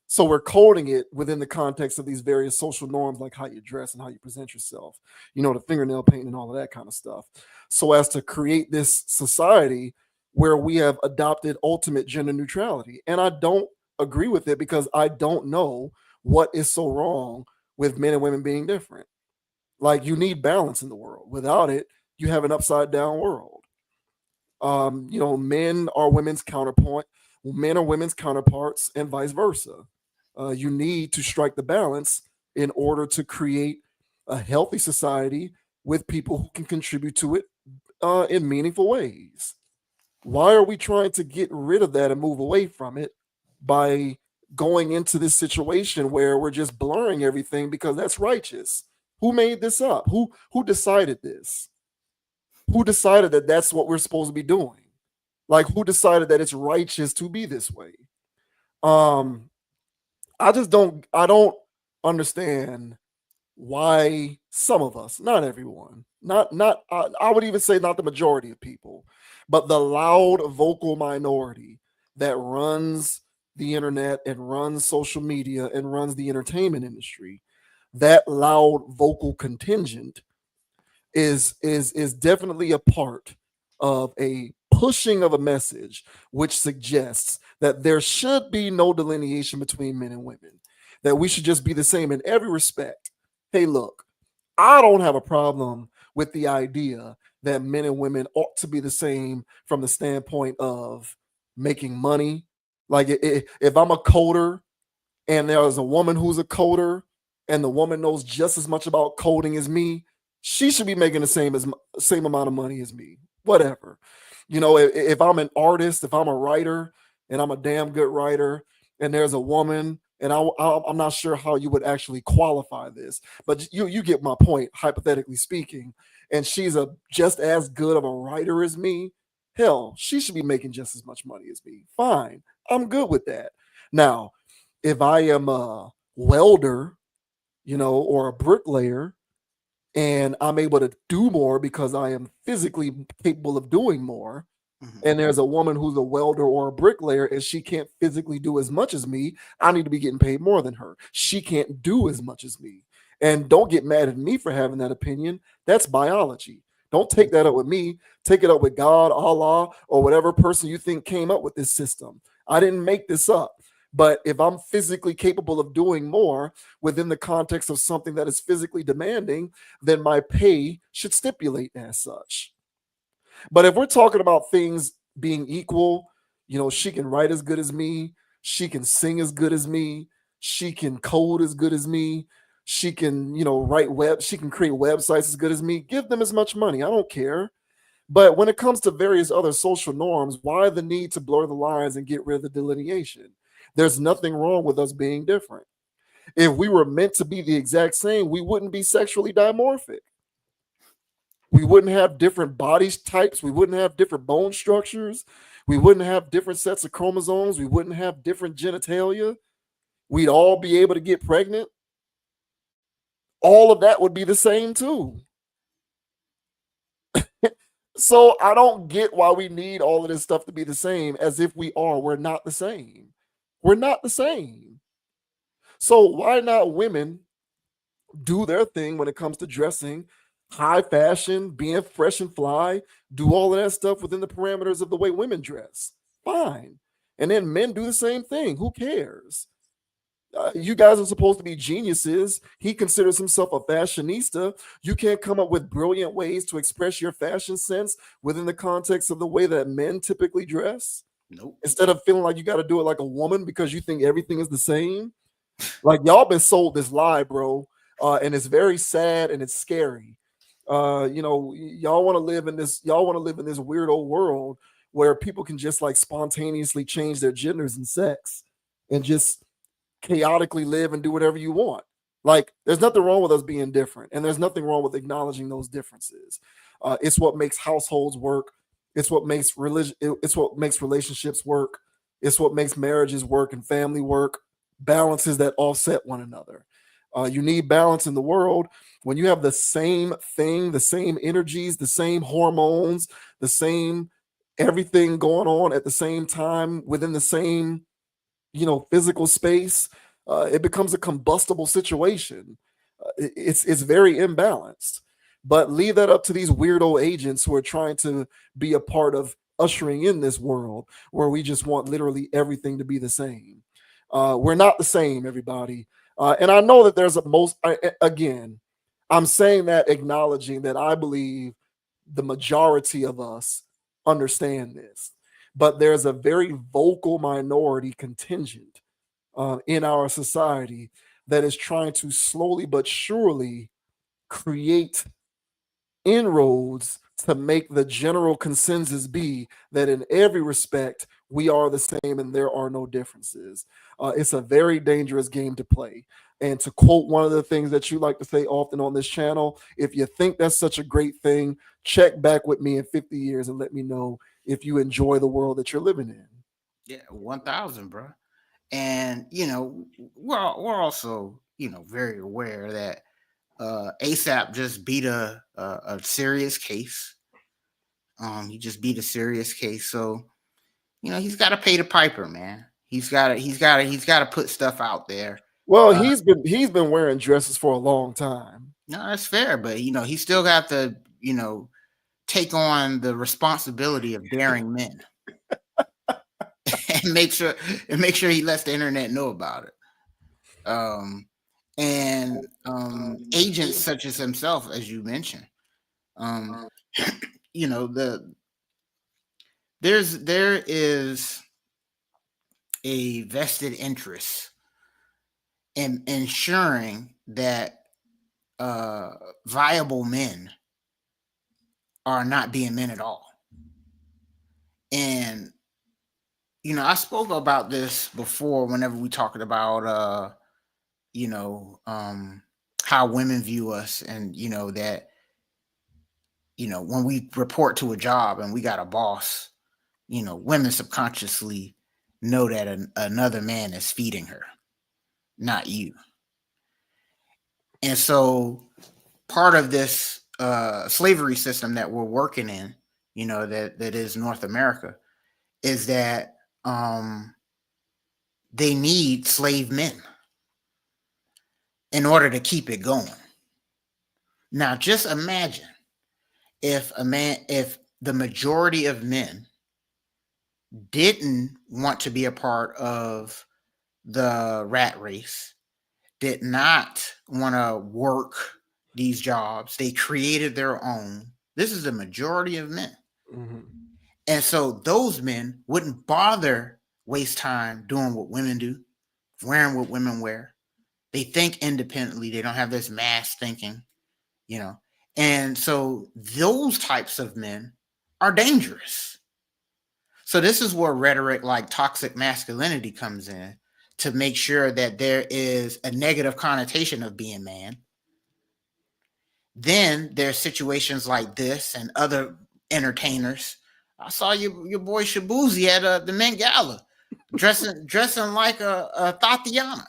So we're coding it within the context of these various social norms, like how you dress and how you present yourself, the fingernail paint and all of that kind of stuff, so as to create this society where we have adopted ultimate gender neutrality. And I don't agree with it because I don't know what is so wrong with men and women being different. Like, you need balance in the world. Without it, you have an upside down world. Men are women's counterpoint, men are women's counterparts, and vice versa. You need to strike the balance in order to create a healthy society with people who can contribute to it in meaningful ways. Why are we trying to get rid of that and move away from it by going into this situation where we're just blurring everything because that's righteous? Who made this up? Who decided this? Who decided that that's what we're supposed to be doing? Like, who decided that it's righteous to be this way? I don't understand why some of us, not everyone, I would even say not the majority of people, but the loud vocal minority that runs the internet and runs social media and runs the entertainment industry, that loud vocal contingent is definitely a part of a pushing of a message which suggests that there should be no delineation between men and women, that we should just be the same in every respect. Hey, look, I don't have a problem with the idea that men and women ought to be the same from the standpoint of making money. Like if I'm a coder and there's a woman who's a coder and the woman knows just as much about coding as me, she should be making the same amount of money as me. Whatever. You know, if I'm an artist, if I'm a writer and I'm a damn good writer and there's a woman, and I'm not sure how you would actually qualify this, but you get my point, hypothetically speaking, and she's just as good of a writer as me, hell, she should be making just as much money as me. Fine. I'm good with that. Now, if I am a welder, you know, or a bricklayer, and I'm able to do more because I am physically capable of doing more, and there's a woman who's a welder or a bricklayer and she can't physically do as much as me, I need to be getting paid more than her. She can't do as much as me. And don't get mad at me for having that opinion. That's biology. Don't take that up with me. Take it up with God, Allah, or whatever person you think came up with this system. I didn't make this up. But if I'm physically capable of doing more within the context of something that is physically demanding, then my pay should stipulate as such. But if we're talking about things being equal, you know, she can write as good as me, she can sing as good as me, she can code as good as me, she can, you know, she can create websites as good as me. Give them as much money. I don't care. But when it comes to various other social norms, why the need to blur the lines and get rid of the delineation? There's nothing wrong with us being different. If we were meant to be the exact same, we wouldn't be sexually dimorphic. We wouldn't have different body types. We wouldn't have different bone structures. We wouldn't have different sets of chromosomes. We wouldn't have different genitalia. We'd all be able to get pregnant. All of that would be the same too. So I don't get why we need all of this stuff to be the same, as if we are. We're not the same. We're not the same. So why not women do their thing when it comes to dressing, high fashion, being fresh and fly, do all of that stuff within the parameters of the way women dress? Fine. And then men do the same thing. Who cares? You guys are supposed to be geniuses. He considers himself a fashionista. You can't come up with brilliant ways to express your fashion sense within the context of the way that men typically dress. Nope. Instead of feeling like you got to do it like a woman because you think everything is the same. Like, y'all been sold this lie, bro. And it's very sad and it's scary. You know, y'all want to live in this weird old world where people can just like spontaneously change their genders and sex and just chaotically live and do whatever you want. Like, there's nothing wrong with us being different, and there's nothing wrong with acknowledging those differences. It's what makes households work. It's what makes religion. It's what makes relationships work. It's what makes marriages work and family work. Balances that offset one another. You need balance in the world. When you have the same thing, the same energies, the same hormones, the same everything going on at the same time within the same, you know, physical space, it becomes a combustible situation. It's very imbalanced. But leave that up to these weirdo agents who are trying to be a part of ushering in this world where we just want literally everything to be the same. We're not the same, everybody. And I know that there's again, I'm saying that acknowledging that I believe the majority of us understand this. But there's a very vocal minority contingent in our society that is trying to slowly but surely create inroads to make the general consensus be that in every respect we are the same and there are no differences. It's a very dangerous game to play. And to quote one of the things that you like to say often on this channel, if you think that's such a great thing, check back with me in 50 years and let me know if you enjoy the world that you're living in. Yeah, 1,000, bro. And you know, we're also, you know, very aware that ASAP just beat a serious case. He just beat a serious case, so you know he's got to pay the piper, man. He's got to put stuff out there. Well, he's been wearing dresses for a long time. No, that's fair, but you know he still got to, you know, take on the responsibility of daring men and make sure he lets the internet know about it. And agents such as himself, as you mentioned, you know, there is a vested interest in ensuring that viable men are not being men at all. And you know, I spoke about this before whenever we talked about you know, how women view us, and you know that, you know, when we report to a job and we got a boss, you know, women subconsciously know that another man is feeding her, not you. And so part of this slavery system that we're working in, you know, that is North America, is that they need slave men in order to keep it going. Now, just imagine if the majority of men didn't want to be a part of the rat race, did not want to work these jobs, they created their own. This is the majority of men. Mm-hmm. And so those men wouldn't bother waste time doing what women do, wearing what women wear. They think independently. They don't have this mass thinking, you know. And so those types of men are dangerous. So this is where rhetoric like toxic masculinity comes in, to make sure that there is a negative connotation of being man. Then there's situations like this and other entertainers. I saw your boy Shabuzi at the Met Gala, dressing like a Tatiana.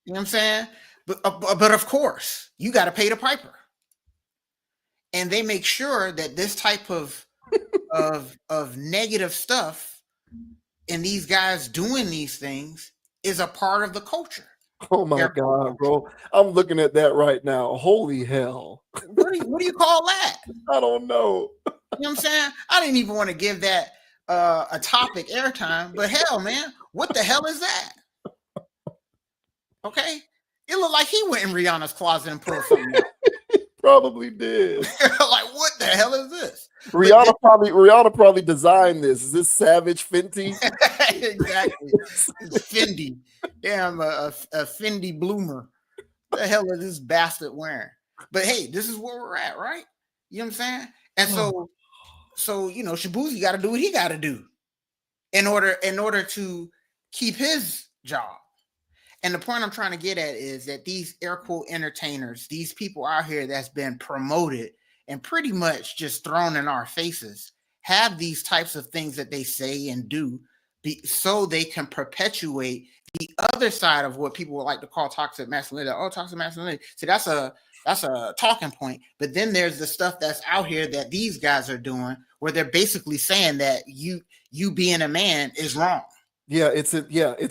You know what I'm saying? But of course, you got to pay the piper. And they make sure that this type of negative stuff and these guys doing these things is a part of the culture. Oh my God, bro. I'm looking at that right now. Holy hell. What do you call that? I don't know. You know what I'm saying? I didn't even want to give that a topic airtime, but hell, man, what the hell is that? Okay. It looked like he went in Rihanna's closet and pulled something out. Probably did. Like, what the hell is this? Rihanna probably designed this. Is this Savage Fenty? Exactly. It's Fendi. Damn, a Fendi bloomer. What the hell is this bastard wearing? But hey, this is where we're at, right? You know what I'm saying? And so you know, Shabuzi got to do what he got to do in order to keep his job. And the point I'm trying to get at is that these air quote entertainers, these people out here that's been promoted and pretty much just thrown in our faces, have these types of things that they say and do so they can perpetuate the other side of what people would like to call toxic masculinity. Oh, toxic masculinity. See, that's a talking point. But then there's the stuff that's out here that these guys are doing, where they're basically saying that you being a man is wrong. Yeah, it's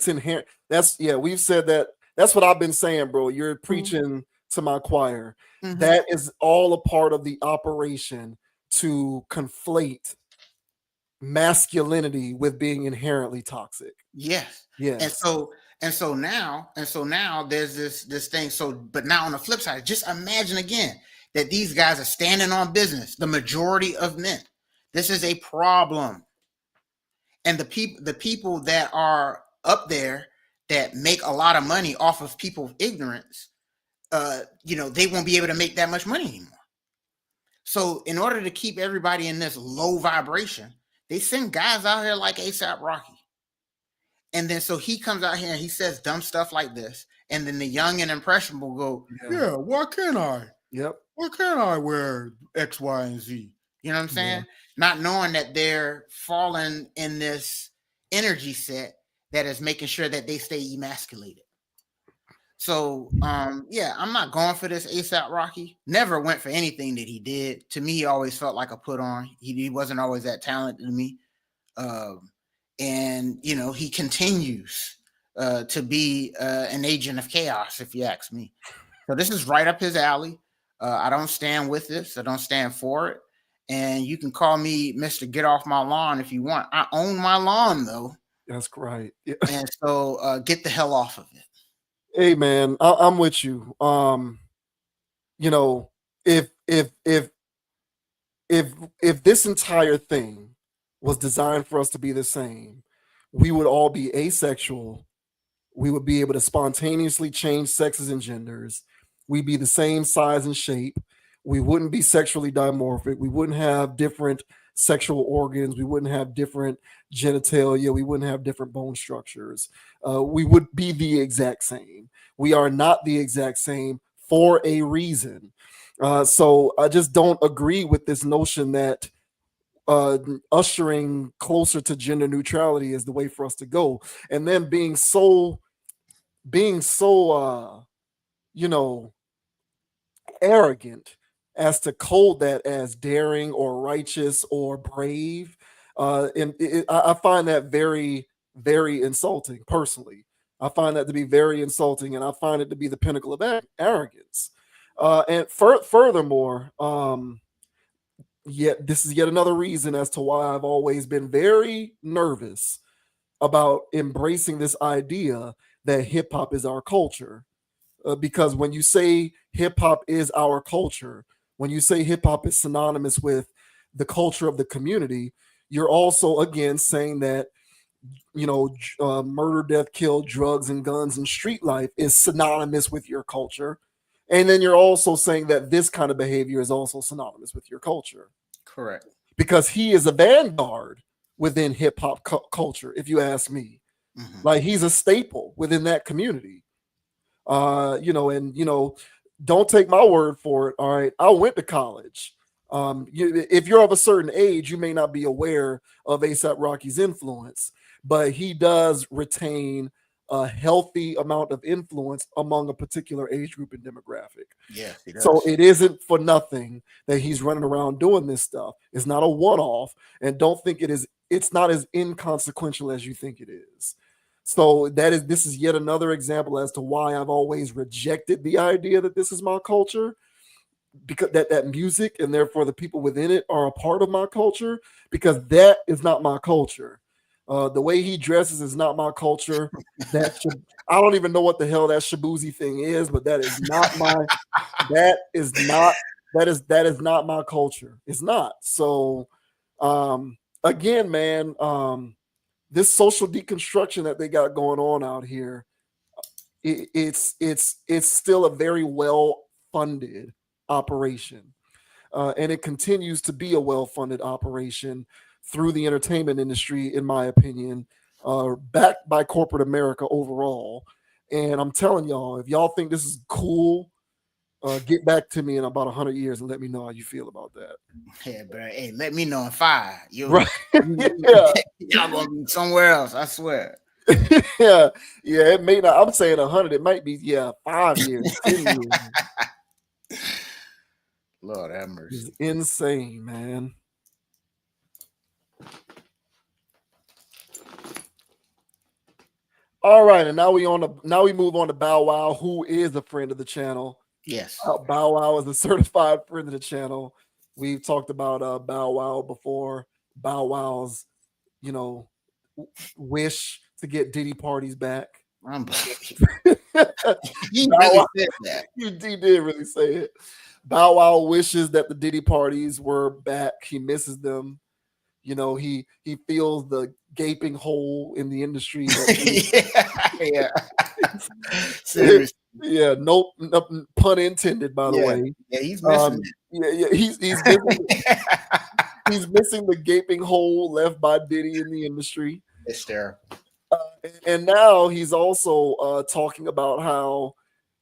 inherent. We've said that. That's what I've been saying, bro. You're preaching to my choir. Mm-hmm. That is all a part of the operation to conflate masculinity with being inherently toxic. Yes. Yes. And so now there's this thing. So, but now on the flip side, just imagine again that these guys are standing on business. The majority of men. This is a problem. And the people that are up there that make a lot of money off of people's ignorance, you know, they won't be able to make that much money anymore. So in order to keep everybody in this low vibration, they send guys out here like A$AP Rocky. And then so he comes out here and he says dumb stuff like this. And then the young and impressionable go, yeah, why can't I? Yep. Why can't I wear X, Y, and Z? You know what I'm saying? Yeah. Not knowing that they're falling in this energy set that is making sure that they stay emasculated. So, yeah, I'm not going for this A$AP Rocky. Never went for anything that he did. To me, he always felt like a put on. He wasn't always that talented to me. And, you know, he continues to be an agent of chaos, if you ask me. So this is right up his alley. I don't stand with this. I don't stand for it. And you can call me Mr. Get Off My Lawn if you want. I own my lawn though. That's right. Yeah. And so get the hell off of it. Hey man, I'm with you. You know, if if if if this entire thing was designed for us to be the same, we would all be asexual. We would be able to spontaneously change sexes and genders. We'd be the same size and shape. We wouldn't be sexually dimorphic. We wouldn't have different sexual organs. We wouldn't have different genitalia. We wouldn't have different bone structures. We would be the exact same. We are not the exact same for a reason. So I just don't agree with this notion that ushering closer to gender neutrality is the way for us to go. And then being so you know, arrogant as to code that as daring or righteous or brave. I find that very, very insulting personally. I find that to be very insulting, and I find it to be the pinnacle of arrogance. Furthermore, yet this is yet another reason as to why I've always been very nervous about embracing this idea that hip hop is our culture. Because when you say hip hop is our culture, when you say hip hop is synonymous with the culture of the community, you're also again saying that murder, death, kill, drugs, and guns and street life is synonymous with your culture. And then you're also saying that this kind of behavior is also synonymous with your culture. Correct. Because he is a vanguard within hip hop culture, if you ask me. Mm-hmm. Like he's a staple within that community. Don't take my word for it. All right. I went to college. If you're of a certain age, you may not be aware of A$AP Rocky's influence, but he does retain a healthy amount of influence among a particular age group and demographic. Yeah, he does. So it isn't for nothing that he's running around doing this stuff. It's not a one-off, and don't think it's not as inconsequential as you think it is. So this is yet another example as to why I've always rejected the idea that this is my culture, because that music and therefore the people within it are a part of my culture, because that is not my culture. The way he dresses is not my culture. I don't even know what the hell that Shabuzi thing is, but that is not my culture. It's not. So again, man, this social deconstruction that they got going on out here, it's still a very well funded operation, and it continues to be a well funded operation through the entertainment industry, in my opinion, backed by corporate America overall. And I'm telling y'all, if y'all think this is cool, get back to me in about 100 years and let me know how you feel about that. Yeah, bro. Hey, let me know in 5. Right. Y'all gonna be somewhere else, I swear. yeah, it may not. I'm saying 100. It might be 5 years, 10 years. Lord have mercy. It's insane, man. All right, and now we move on to Bow Wow, who is a friend of the channel. Yes. Bow Wow is a certified friend of the channel. We've talked about Bow Wow before. Bow Wow's, wish to get Diddy parties back. He really said that. He did really say it. Bow Wow wishes that the Diddy parties were back. He misses them. He feels the gaping hole in the industry. Yeah. Seriously. Yeah, no pun intended, by the way. Yeah, he's missing it. He's missing he's missing the gaping hole left by Diddy in the industry. It's terrible. And now he's also talking about how,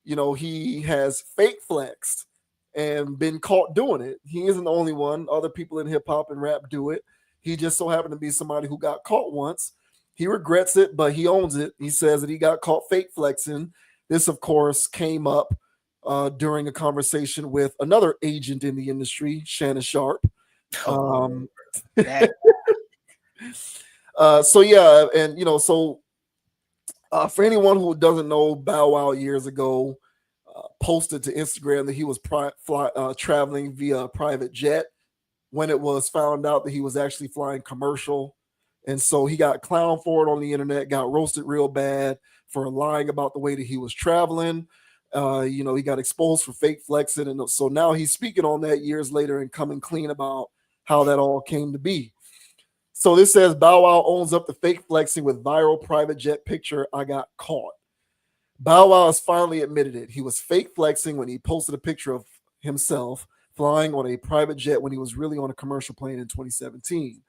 he has fake flexed and been caught doing it. He isn't the only one. Other people in hip hop and rap do it. He just so happened to be somebody who got caught once. He regrets it, but he owns it. He says that he got caught fake flexing. This, of course, came up during a conversation with another agent in the industry, Shannon Sharpe. So yeah, and for anyone who doesn't know Bow Wow years ago, posted to Instagram that he was traveling via private jet when it was found out that he was actually flying commercial. And so he got clowned for it on the internet, got roasted real bad for lying about the way that he was traveling. He got exposed for fake flexing. And so now he's speaking on that years later and coming clean about how that all came to be. So this says Bow Wow owns up to fake flexing with viral private jet picture. I got caught. Bow Wow has finally admitted it. He was fake flexing when he posted a picture of himself flying on a private jet when he was really on a commercial plane in 2017.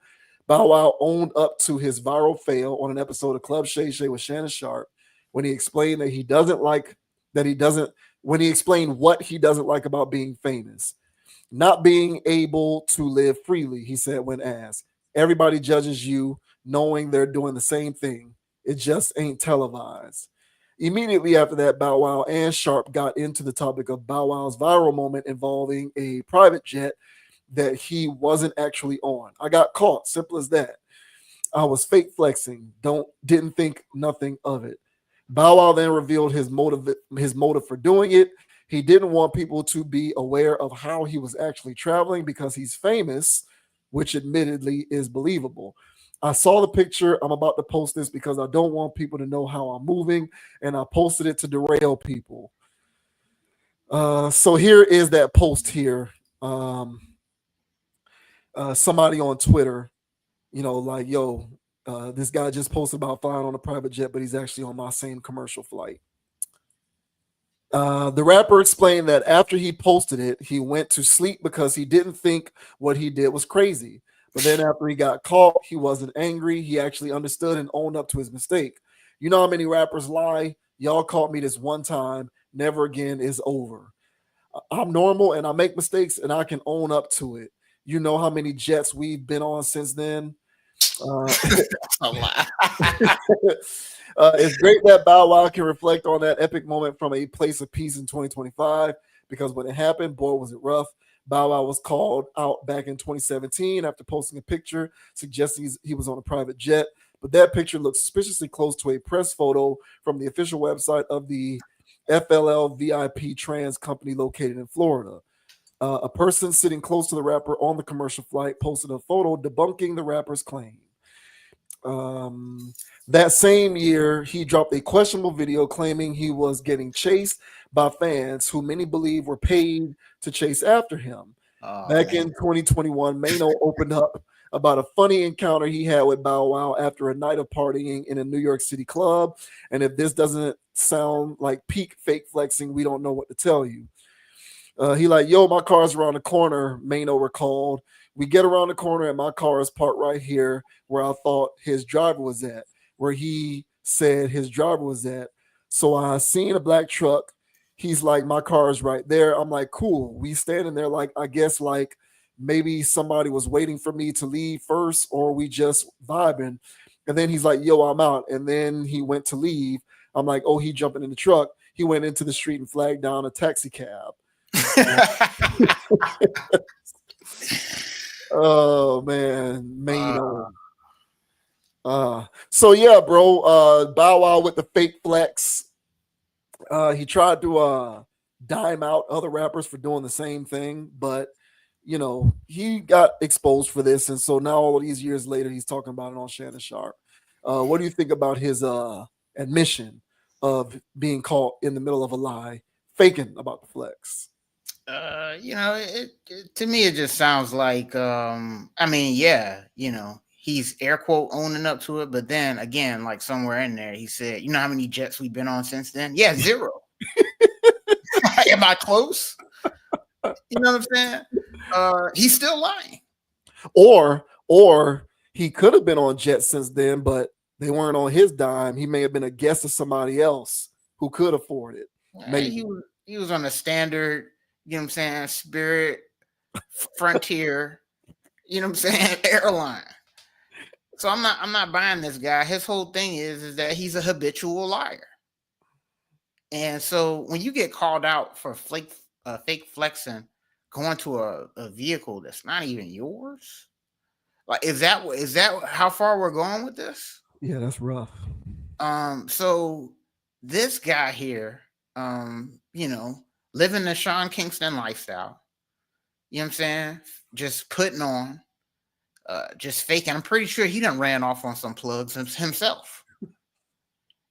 Bow Wow owned up to his viral fail on an episode of Club Shay Shay with Shannon Sharpe when he explained that when he explained what he doesn't like about being famous. Not being able to live freely, he said when asked. Everybody judges you knowing they're doing the same thing. It just ain't televised. Immediately after that, Bow Wow and Sharpe got into the topic of Bow Wow's viral moment involving a private jet that he wasn't actually on. I got caught, simple as that. I was fake flexing, didn't think nothing of it. Bow Wow then revealed his motive for doing it. He didn't want people to be aware of how he was actually traveling because he's famous, which admittedly is believable. I saw the picture. I'm about to post this because I don't want people to know how I'm moving, and I posted it to derail people. So here is that post here. Somebody on Twitter, this guy just posted about flying on a private jet, but he's actually on my same commercial flight. The rapper explained that after he posted it, he went to sleep because he didn't think what he did was crazy. But then after he got caught, he wasn't angry. He actually understood and owned up to his mistake. You know how many rappers lie? Y'all caught me this one time. Never again is over. I'm normal and I make mistakes and I can own up to it. You know how many jets we've been on since then? A lot. It's great that Bow Wow can reflect on that epic moment from a place of peace in 2025 because when it happened, boy, was it rough. Bow Wow was called out back in 2017 after posting a picture suggesting he was on a private jet, but that picture looked suspiciously close to a press photo from the official website of the FLL VIP Trans company located in Florida. A person sitting close to the rapper on the commercial flight posted a photo debunking the rapper's claim. That same year, he dropped a questionable video claiming he was getting chased by fans who many believe were paid to chase after him. Back in 2021, Mano opened up about a funny encounter he had with Bow Wow after a night of partying in a New York City club. And if this doesn't sound like peak fake flexing, we don't know what to tell you. He like, yo, my car's around the corner, Mano recalled. We get around the corner and my car is parked right here where I thought his driver was at, where he said his driver was at. So I seen a black truck. He's like, my car is right there. I'm like, cool. We standing there like, I guess like maybe somebody was waiting for me to leave first or we just vibing. And then he's like, yo, I'm out. And then he went to leave. I'm like, oh, he jumping in the truck. He went into the street and flagged down a taxi cab. Oh man, Mano. So yeah, bro. Bow Wow with the fake flex. He tried to dime out other rappers for doing the same thing, but he got exposed for this, and so now all these years later, he's talking about it on Shannon Sharpe. What do you think about his admission of being caught in the middle of a lie, faking about the flex? To me, it just sounds like, he's air quote owning up to it. But then again, like somewhere in there, he said, you know how many jets we've been on since then? Yeah, 0. Am I close? You know what I'm saying? He's still lying. Or he could have been on jets since then, but they weren't on his dime. He may have been a guest of somebody else who could afford it. Maybe he was on a standard, you know what I'm saying, Spirit, Frontier, you know what I'm saying, airline. So I'm not buying this guy. His whole thing is that he's a habitual liar. And so when you get called out for fake flexing, going to a vehicle that's not even yours, like is that how far we're going with this? Yeah, that's rough. So this guy here, living the Sean Kingston lifestyle. You know what I'm saying? Just putting on, just faking. I'm pretty sure he done ran off on some plugs himself.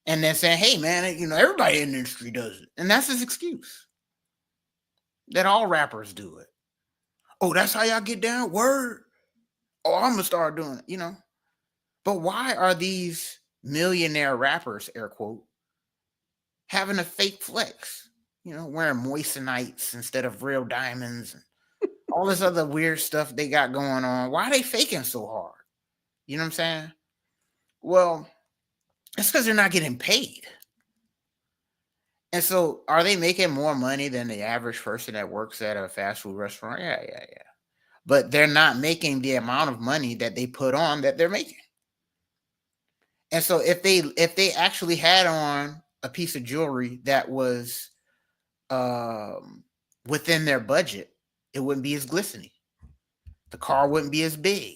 And then saying, hey, man, everybody in the industry does it. And that's his excuse. That all rappers do it. Oh, that's how y'all get down? Word. Oh, I'm going to start doing it, But why are these millionaire rappers, air quote, having a fake flex? Wearing moistenites instead of real diamonds and all this other weird stuff they got going on. Why are they faking so hard? You know what I'm saying? Well, it's because they're not getting paid. And so are they making more money than the average person that works at a fast food restaurant? Yeah. But they're not making the amount of money that they put on that they're making. And so if they actually had on a piece of jewelry that was within their budget, it wouldn't be as glistening. The car wouldn't be as big.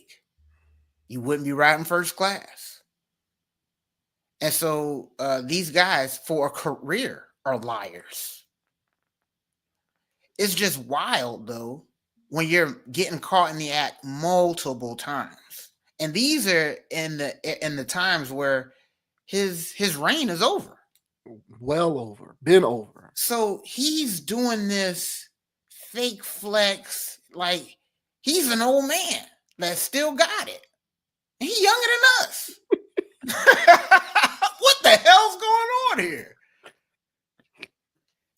You wouldn't be riding first class. And so these guys, for a career, are liars. It's just wild, though, when you're getting caught in the act multiple times. And these are in the times where his reign is over. Well over. Been over. So he's doing this fake flex like he's an old man that still got it. And he's younger than us. What the hell's going on here?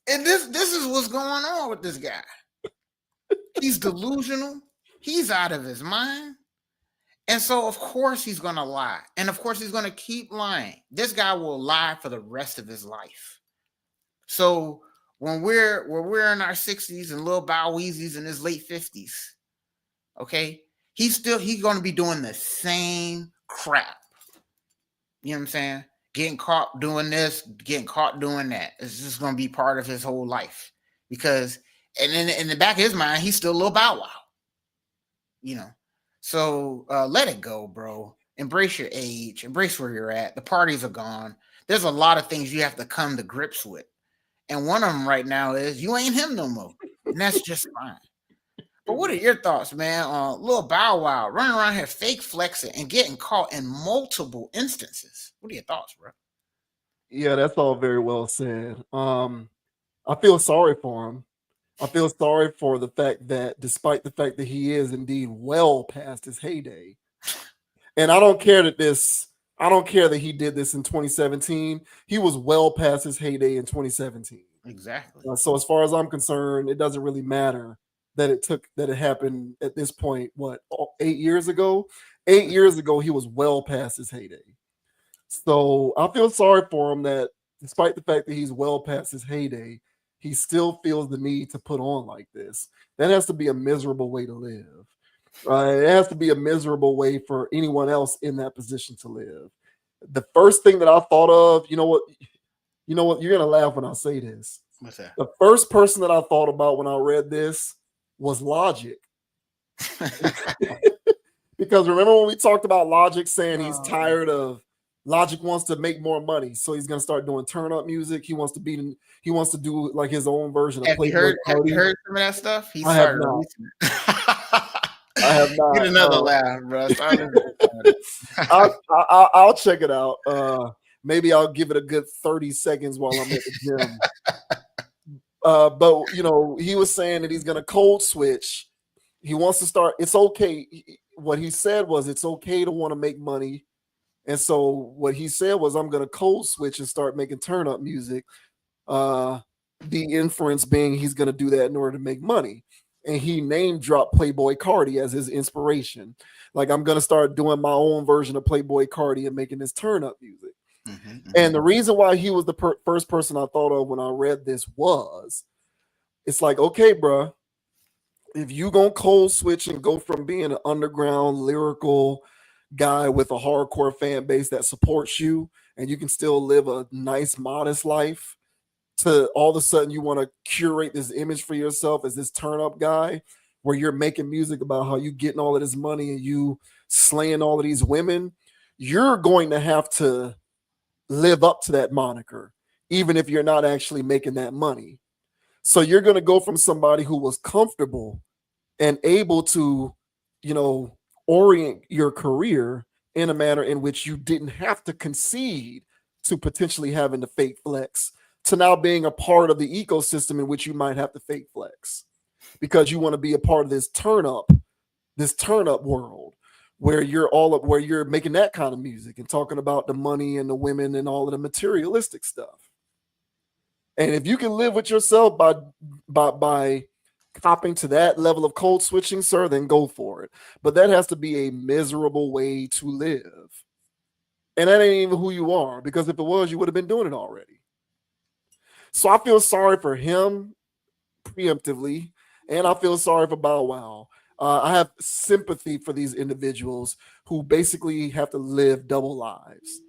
And this is what's going on with this guy. He's delusional. He's out of his mind. And so, of course, he's going to lie. And, of course, he's going to keep lying. This guy will lie for the rest of his life. So when we're in our 60s and Lil Bow Weezy's in his late 50s, okay, he's going to be doing the same crap. You know what I'm saying? Getting caught doing this, getting caught doing that. It's just going to be part of his whole life. Because, and in the back of his mind, he's still Lil Bow Wow. So let it go, bro. Embrace your age. Embrace where you're at. The parties are gone. There's a lot of things you have to come to grips with. And one of them right now is you ain't him no more. And that's just fine. But what are your thoughts, man, on Lil Bow Wow running around here fake flexing and getting caught in multiple instances? What are your thoughts, bro? Yeah, that's all very well said. I feel sorry for him. I feel sorry for the fact that despite the fact that he is indeed well past his heyday, and I don't care that he did this in 2017. He was well past his heyday in 2017. Exactly. So as far as I'm concerned, it doesn't really matter that it happened at this point. What, 8 years ago? 8 years ago, he was well past his heyday. So I feel sorry for him that despite the fact that he's well past his heyday, he still feels the need to put on like this. That has to be a miserable way to live. It has to be a miserable way for anyone else in that position to live. The first thing that I thought of, you know what, you're gonna laugh when I say this. What's that? The first person that I thought about when I read this was Logic. Because remember when we talked about Logic saying he's tired of Logic wants to make more money, so he's gonna start doing turn up music. He wants to do like his own version of Have you heard some of that stuff? I have not. I have not. Get another laugh, bro. I'll check it out. Maybe I'll give it a good 30 seconds while I'm at the gym. But he was saying that he's gonna code switch. He wants to start. It's okay. What he said was it's okay to want to make money. And so what he said was, I'm going to code switch and start making turn up music. The inference being he's going to do that in order to make money. And he name dropped Playboy Cardi as his inspiration. Like, I'm going to start doing my own version of Playboy Cardi and making this turn up music. Mm-hmm. And the reason why he was the first person I thought of when I read this was, it's like, okay, bro, if you going to code switch and go from being an underground lyrical guy with a hardcore fan base that supports you and you can still live a nice modest life, to all of a sudden you want to curate this image for yourself as this turn up guy where you're making music about how you getting all of this money and you slaying all of these women, you're going to have to live up to that moniker even if you're not actually making that money. So you're going to go from somebody who was comfortable and able to, you know, orient your career in a manner in which you didn't have to concede to potentially having to fake flex, to now being a part of the ecosystem in which you might have to fake flex because you want to be a part of this turn up world where you're all up, where you're making that kind of music and talking about the money and the women and all of the materialistic stuff. And if you can live with yourself by copping to that level of code switching, sir, then go for it. But that has to be a miserable way to live. And that ain't even who you are, because if it was, you would have been doing it already. So I feel sorry for him preemptively, and I feel sorry for Bow Wow. I have sympathy for these individuals who basically have to live double lives,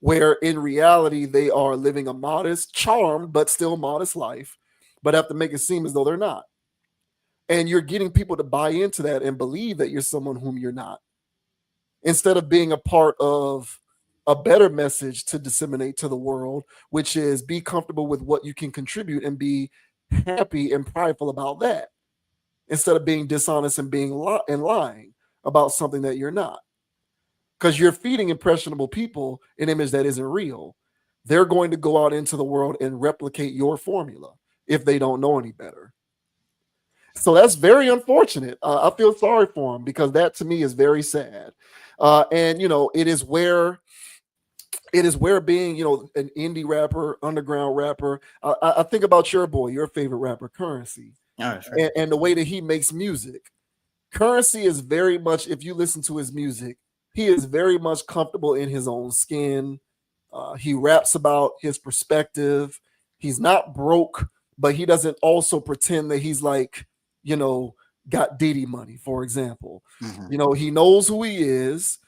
where in reality they are living a modest, charmed, but still modest life, but have to make it seem as though they're not. And you're getting people to buy into that and believe that you're someone whom you're not, instead of being a part of a better message to disseminate to the world, which is be comfortable with what you can contribute and be happy and prideful about that, instead of being dishonest and being and lying about something that you're not. Because you're feeding impressionable people an image that isn't real. They're going to go out into the world and replicate your formula if they don't know any better. So that's very unfortunate. I feel sorry for him because that to me is very sad. And you know, it is where being, you know, an indie rapper, underground rapper. I think about your boy, your favorite rapper, Currency, Oh, sure. and the way that he makes music. Currency is very much, if you listen to his music, he is very much comfortable in his own skin. He raps about his perspective. He's not broke, but he doesn't also pretend that he's like, you know, got Diddy money, for example. Mhm. You know, he knows who he is.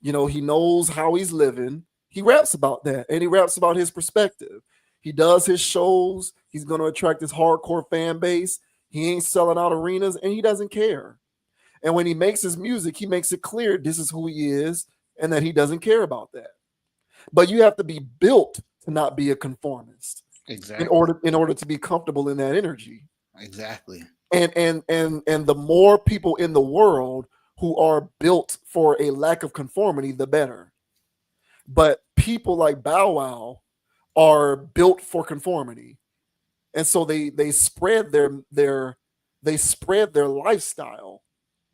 You know, he knows how he's living. He raps about that, and he raps about his perspective. He does his shows. He's going to attract his hardcore fan base. He ain't selling out arenas, and he doesn't care. And when he makes his music, he makes it clear this is who he is and that he doesn't care about that. But you have to be built to not be a conformist in Exactly. order to be comfortable in that energy. Exactly. And the more people in the world who are built for a lack of conformity, the better. But people like Bow Wow are built for conformity, and so they spread their lifestyle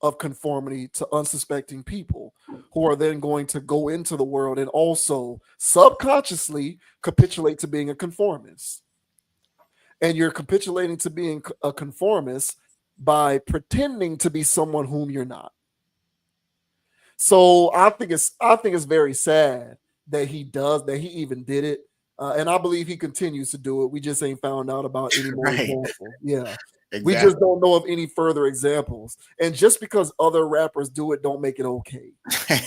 of conformity to unsuspecting people who are then going to go into the world and also subconsciously capitulate to being a conformist. And you're capitulating to being a conformist by pretending to be someone whom you're not. So I think it's very sad that he even did it, and I believe he continues to do it. We just ain't found out about any more Right. examples. Yeah, we just Exactly. don't know of any further examples. And just because other rappers do it, don't make it okay.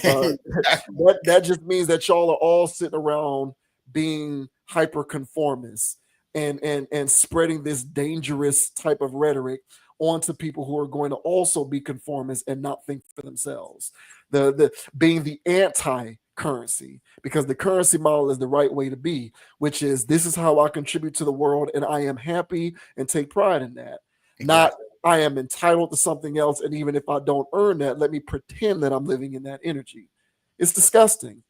Uh, Exactly. that just means that y'all are all sitting around being hyper conformists and spreading this dangerous type of rhetoric onto people who are going to also be conformists and not think for themselves. The being the anti currency, because the currency model is the right way to be, which is this is how I contribute to the world and I am happy and take pride in that. Not Exactly. I am entitled to something else, and even if I don't earn that, let me pretend that I'm living in that energy. It's disgusting.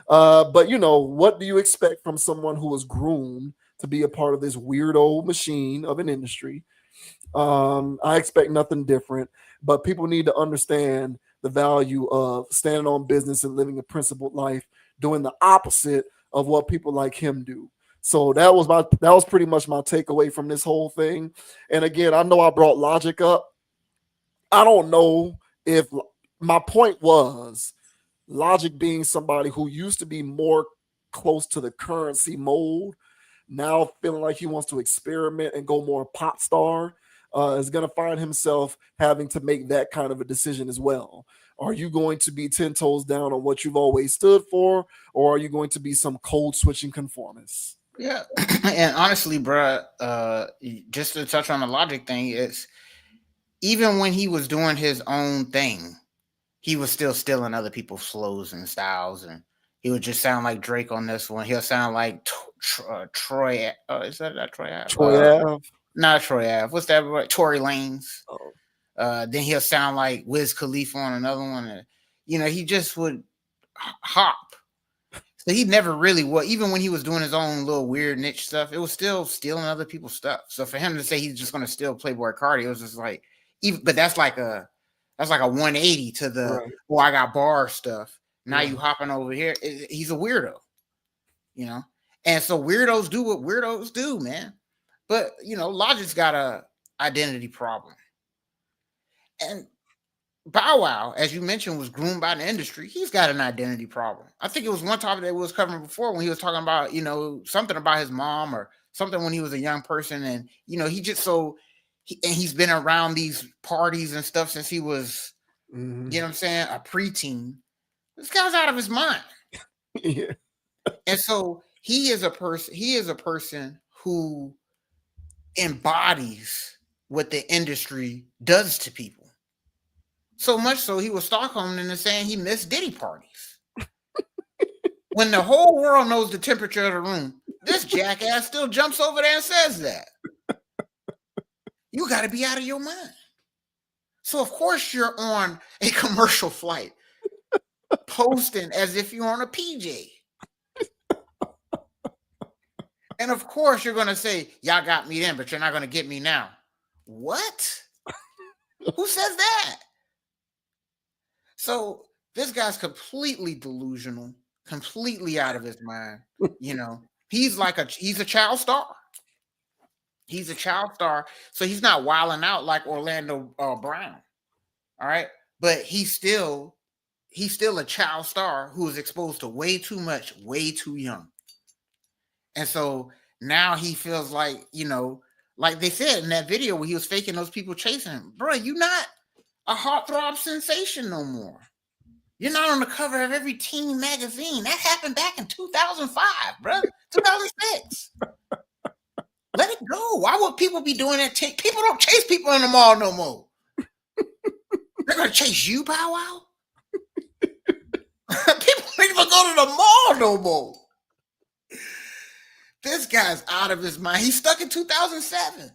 But you know, what do you expect from someone who was groomed to be a part of this weirdo machine of an industry? I expect nothing different, but people need to understand the value of standing on business and living a principled life, doing the opposite of what people like him do. So that was pretty much my takeaway from this whole thing. And again, I know I brought logic up. I don't know if my point was Logic being somebody who used to be more close to the currency mold, now feeling like he wants to experiment and go more pop star, is going to find himself having to make that kind of a decision as well. Are you going to be 10 toes down on what you've always stood for, or are you going to be some code switching conformist? Yeah. And honestly, bruh, just to touch on the logic thing, it's even when he was doing his own thing, he was still stealing other people's flows and styles, and he would just sound like Drake on this one. He'll sound like Troy. Is that Troy? Troy Ave. Not Troy Ave. What's that? Tory Lanez. Oh. Then he'll sound like Wiz Khalifa on another one. He just would hop. So he never really was. Even when he was doing his own little weird niche stuff, it was still stealing other people's stuff. So for him to say he's just going to steal Playboy Cardi, it was just like, but that's like a 180 to the I got bar stuff. Now you hopping over here. He's a weirdo, And so weirdos do what weirdos do, man. But Logic's got a identity problem. And Bow Wow, as you mentioned, was groomed by the industry. He's got an identity problem. I think it was one topic that we was covering before when he was talking about, something about his mom or something when he was a young person. And, he just he's been around these parties and stuff since he was, a preteen. This guy's out of his mind. Yeah. And so he is a person who embodies what the industry does to people. So much so he was Stockholming and saying he missed Diddy parties. When the whole world knows the temperature of the room, this jackass still jumps over there and says that. You got to be out of your mind. So of course you're on a commercial flight, posting as if you're on a PJ. And of course you're going to say, y'all got me then, but you're not going to get me now. What? Who says that? So this guy's completely delusional, completely out of his mind. He's a child star. He's a child star. So he's not wilding out like Orlando Brown. All right. But he's still a child star who was exposed to way too much, way too young. And so now he feels like, like they said in that video where he was faking those people chasing him, bro, you're not a heartthrob sensation no more. You're not on the cover of every teen magazine. That happened back in 2005, bro. 2006. Let it go. Why would people be doing that? People don't chase people in the mall no more. They're going to chase you, Bow Wow? People don't even go to the mall no more. This guy's out of his mind. He's stuck in 2007.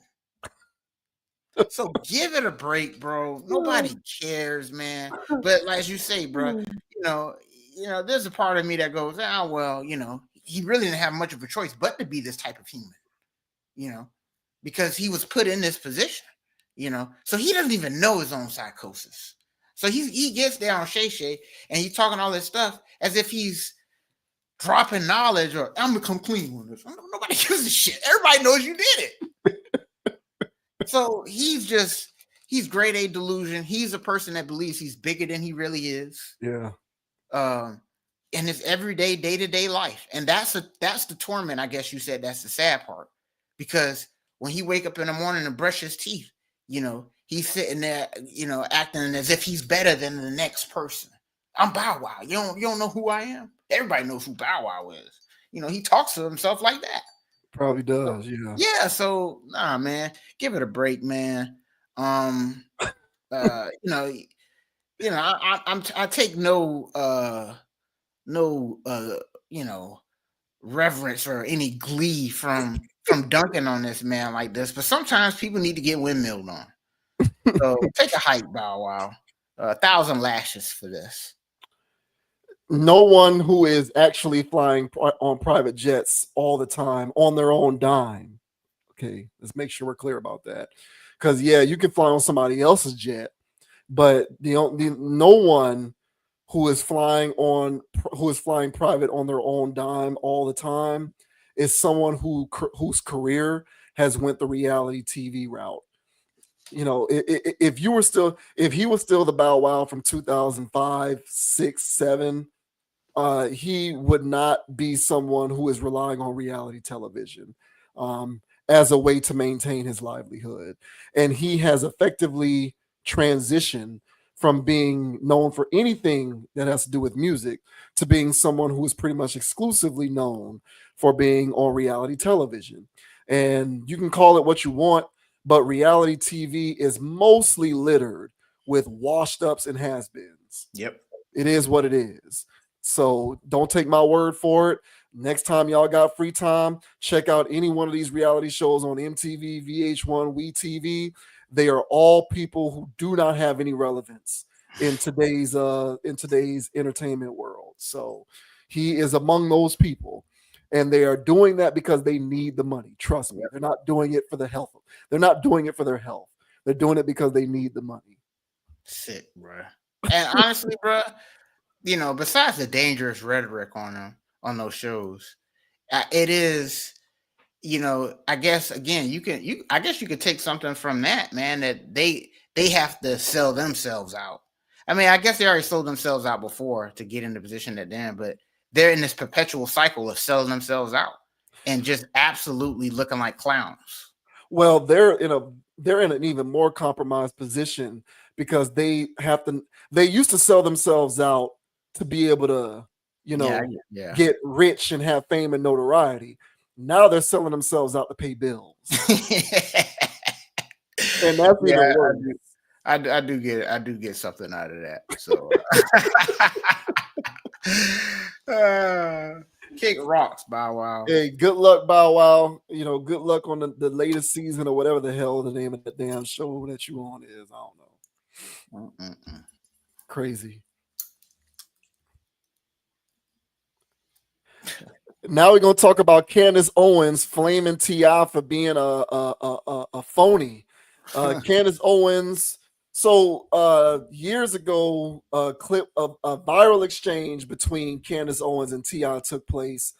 So give it a break, bro. Nobody cares, man. But like you say, bro, there's a part of me that goes, he really didn't have much of a choice but to be this type of human, because he was put in this position, so he doesn't even know his own psychosis. So he gets there on Shay Shay and he's talking all this stuff as if he's dropping knowledge or I'm gonna come clean with this. Nobody gives a shit. Everybody knows you did it. So he's grade A delusion. He's a person that believes he's bigger than he really is. Yeah. In his everyday, day-to-day life. And that's the torment, I guess you said. That's the sad part. Because when he wake up in the morning and brush his teeth, he's sitting there, acting as if he's better than the next person. I'm Bow Wow. You don't know who I am? Everybody knows who Bow Wow is. He talks to himself like that. Probably does, yeah. Yeah, so nah, man, give it a break, man. I take no reverence or any glee from dunking on this man like this, but sometimes people need to get windmilled on. So take a hike, Bow Wow. 1,000 lashes for this. No one who is actually flying on private jets all the time on their own dime. Okay, let's make sure we're clear about that. Because you can fly on somebody else's jet, but no one who is flying private on their own dime all the time is someone whose career has went the reality TV route. If he was still the Bow Wow from 2005, 6, 7. He would not be someone who is relying on reality television as a way to maintain his livelihood. And he has effectively transitioned from being known for anything that has to do with music to being someone who is pretty much exclusively known for being on reality television. And you can call it what you want, but reality TV is mostly littered with washed ups and has-beens. Yep. It is what it is. So don't take my word for it. Next time y'all got free time, check out any one of these reality shows on MTV, VH1, WeTV. They are all people who do not have any relevance in today's entertainment world. So he is among those people. And they are doing that because they need the money. Trust me. They're not doing it for the health. They're not doing it for their health. They're doing it because they need the money. Sick, bro. And honestly, bro, you know, besides the dangerous rhetoric on those shows, it is, you know, I guess again, I guess you could take something from that, man, that they have to sell themselves out. I mean, I guess they already sold themselves out before to get in the position that they're in, but they're in this perpetual cycle of selling themselves out and just absolutely looking like clowns. Well, they're in an even more compromised position because they used to sell themselves out to be able to, you know, get rich and have fame and notoriety. Now they're selling themselves out to pay bills. And that's even worse. I do get something out of that. So kick rocks, Bow Wow. Hey, good luck, Bow Wow. You know, good luck on the latest season or whatever the hell the name of the damn show that you on is. I don't know. Crazy. Now we're gonna talk about Candace Owens flaming T.I. for being a phony. Candace Owens. So years ago, a clip of a viral exchange between Candace Owens and T.I. took place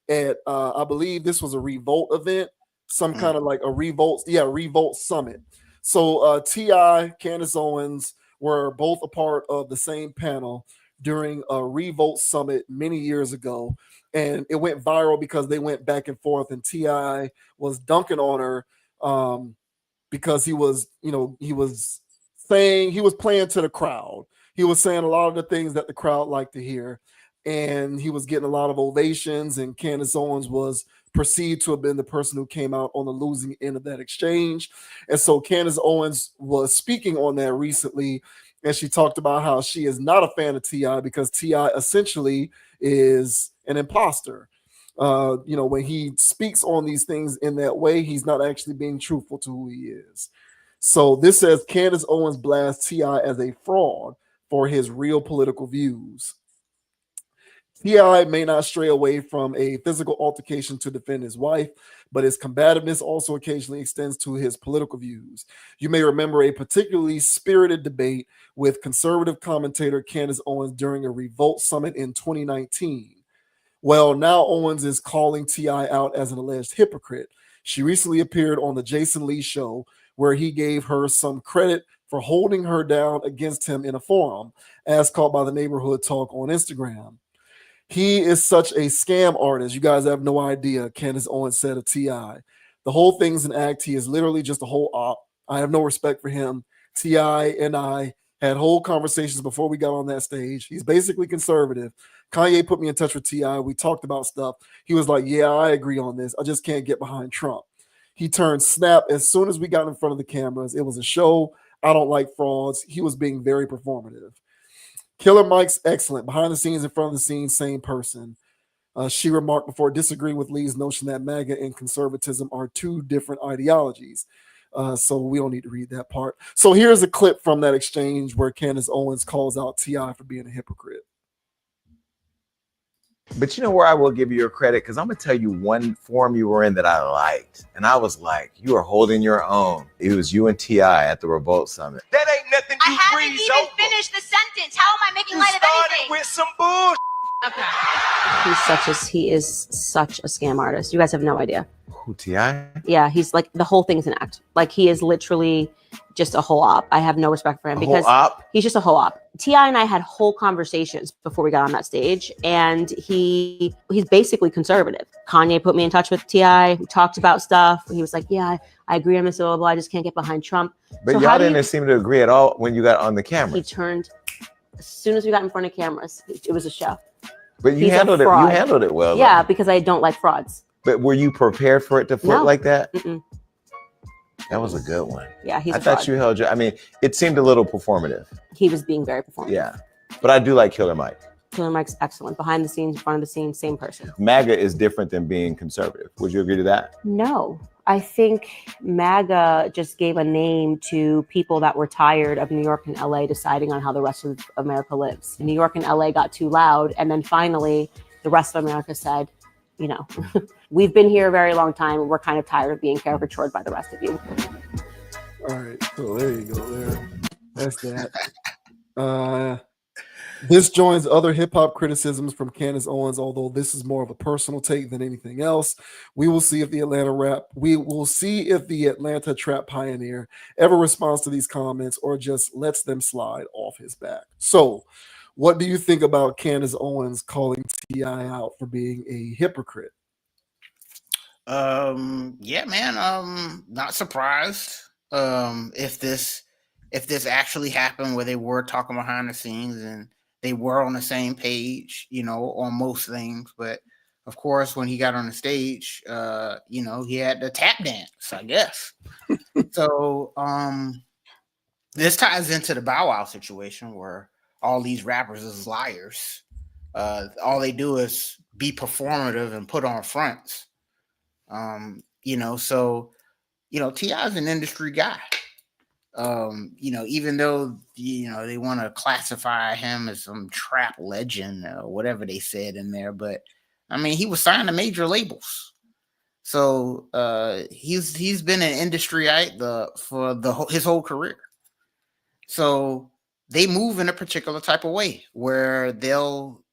at I believe this was a Revolt event, some kind of like a Revolt Summit. So T.I., Candace Owens were both a part of the same panel during a Revolt Summit many years ago. And it went viral because they went back and forth, and T.I. was dunking on her because he was saying, he was playing to the crowd. He was saying a lot of the things that the crowd liked to hear, and he was getting a lot of ovations, and Candace Owens was perceived to have been the person who came out on the losing end of that exchange. And so Candace Owens was speaking on that recently, and she talked about how she is not a fan of T.I. because T.I. essentially is an imposter. When he speaks on these things in that way, he's not actually being truthful to who he is. So this says Candace Owens blasts T.I. as a fraud for his real political views. T.I. may not stray away from a physical altercation to defend his wife, but his combativeness also occasionally extends to his political views. You may remember a particularly spirited debate with conservative commentator Candace Owens during a Revolt Summit in 2019. Well, now Owens is calling T.I. out as an alleged hypocrite. She recently appeared on the Jason Lee show, where he gave her some credit for holding her down against him in a forum, as called by the Neighborhood Talk on Instagram. He is such a scam artist. You guys have no idea, Candace Owens said of T.I. The whole thing's an act. He is literally just a whole op. I have no respect for him. T.I. and I had whole conversations before we got on that stage. He's basically conservative. Kanye put me in touch with T.I. We talked about stuff. He was like, yeah, I agree on this. I just can't get behind Trump. He turned snap as soon as we got in front of the cameras. It was a show. I don't like frauds. He was being very performative. Killer Mike's excellent. Behind the scenes, in front of the scenes, same person. She remarked before disagreeing with Lee's notion that MAGA and conservatism are two different ideologies. So we don't need to read that part. So here's a clip from that exchange where Candace Owens calls out T.I. for being a hypocrite. But you know where I will give you your credit? Because I'm going to tell you one forum you were in that I liked. And I was like, you are holding your own. It was you and T.I. at the Revolt Summit. That ain't nothing you I haven't breeze even over. finished the sentence. How am I making You light of started anything? with some bullshit. Okay. He is such a scam artist. You guys have no idea. Who, T.I.? Yeah, he's like, the whole thing's an act. Like, he is literally just a whole op. I have no respect for him because he's just a whole op. T.I. and I had whole conversations before we got on that stage, and he's basically conservative. Kanye put me in touch with T.I. We talked about stuff. He was like, yeah, I agree on this, blah, blah, blah. I just can't get behind Trump. But So y'all didn't seem to agree at all when you got on the camera. He turned, as soon as we got in front of cameras, it was a show. But you handled it well. Yeah, though. because I don't like frauds. But were you prepared for it to flip like that? Mm-mm. That was a good one. Yeah, he's I a thought fraud. you held your, I mean, it seemed a little performative. He was being very performative. Yeah. But I do like Killer Mike. Killer Mike's excellent. Behind the scenes, in front of the scenes, same person. MAGA is different than being conservative. Would you agree to that? No. I think MAGA just gave a name to people that were tired of New York and LA deciding on how the rest of America lives. New York and LA got too loud. And then finally, the rest of America said, you know, we've been here a very long time. We're kind of tired of being caricatured by the rest of you. All right. So there you go. There. That's that. This joins other hip-hop criticisms from Candace Owens, although this is more of a personal take than anything else. We will see if the Atlanta trap pioneer ever responds to these comments or just lets them slide off his back. So, what do you think about Candace Owens calling T.I. out for being a hypocrite? Yeah, man. Not surprised. If this actually happened where they were talking behind the scenes and they were on the same page, you know, on most things. But of course, when he got on the stage, you know, he had the tap dance, I guess. So this ties into the Bow Wow situation where all these rappers is liars. All they do is be performative and put on fronts. You know, so, you know, T.I. is an industry guy. You know, even though, you know, they want to classify him as some trap legend or whatever they said in there, but I mean, he was signed to major labels. So he's been an industryite for his whole career. So they move in a particular type of way where they'll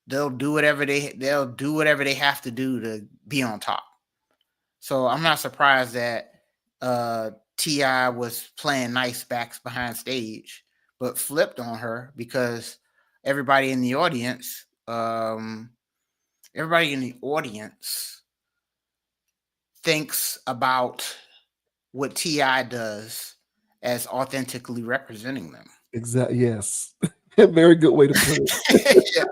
do whatever they have to do to be on top. So I'm not surprised that T.I. was playing nice backs behind stage, but flipped on her because everybody in the audience thinks about what T.I. does as authentically representing them. Exactly. Yes. Very good way to put it. Yeah.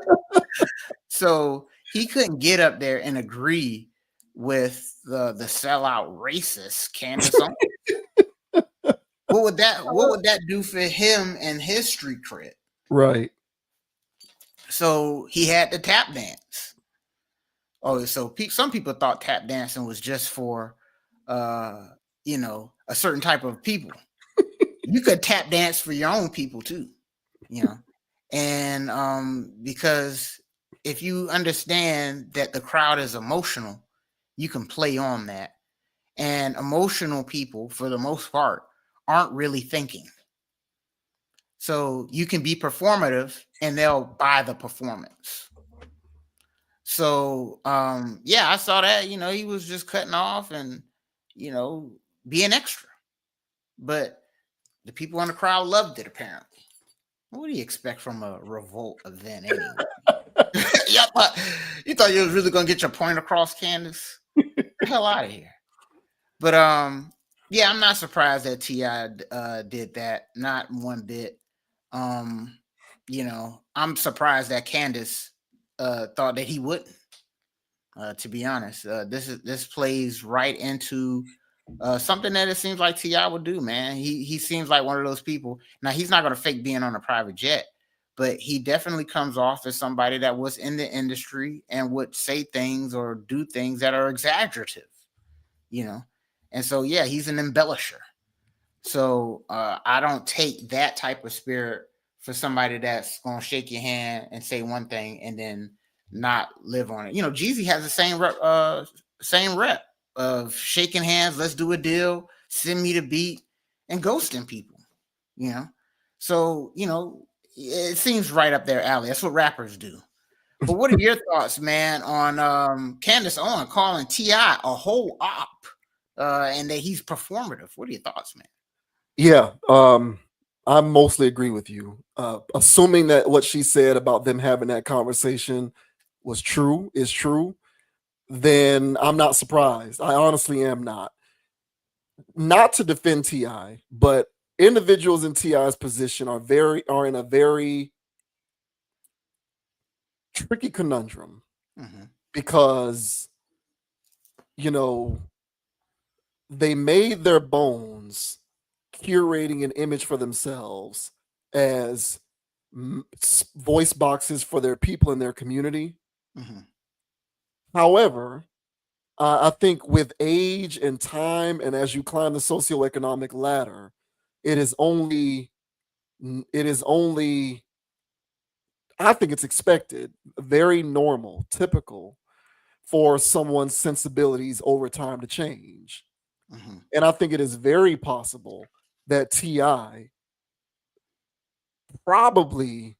So he couldn't get up there and agree with the sellout racist Candace Owens. What would that do for him and his street cred? Right. So he had to tap dance. Oh, so some people thought tap dancing was just for you know, a certain type of people. You could tap dance for your own people too, you know. And because if you understand that the crowd is emotional, you can play on that. And emotional people, for the most part, aren't really thinking. So you can be performative and they'll buy the performance. So yeah, I saw that, you know, he was just cutting off and, you know, being extra. But the people in the crowd loved it, apparently. What do you expect from a revolt event anyway? You thought you was really gonna get your point across, Candace? Get the hell out of here. But yeah, I'm not surprised that T.I. did that. Not one bit. You know, I'm surprised that Candace thought that he wouldn't. To be honest, this plays right into something that it seems like T.I. would do, man. He seems like one of those people. Now, he's not going to fake being on a private jet, but he definitely comes off as somebody that was in the industry and would say things or do things that are exaggerative, you know. And so, yeah, he's an embellisher. So I don't take that type of spirit for somebody that's going to shake your hand and say one thing and then not live on it. You know, Jeezy has the same rep of shaking hands, let's do a deal, send me the beat, and ghosting people, you know. So, you know, it seems right up their alley. That's what rappers do. But what are your thoughts, man, on Candace Owens calling T.I. a whole op and that he's performative? What are your thoughts, man? Yeah, I mostly agree with you. Assuming that what she said about them having that conversation is true, then I'm not surprised. I honestly am not. Not to defend T.I., but individuals in T.I.'s position are in a very tricky conundrum because, you know, they made their bones curating an image for themselves as voice boxes for their people in their community. Mm-hmm. However, I think with age and time, and as you climb the socioeconomic ladder, it is only, I think it's expected, very normal, typical for someone's sensibilities over time to change. Mm-hmm. And I think it is very possible that T.I. probably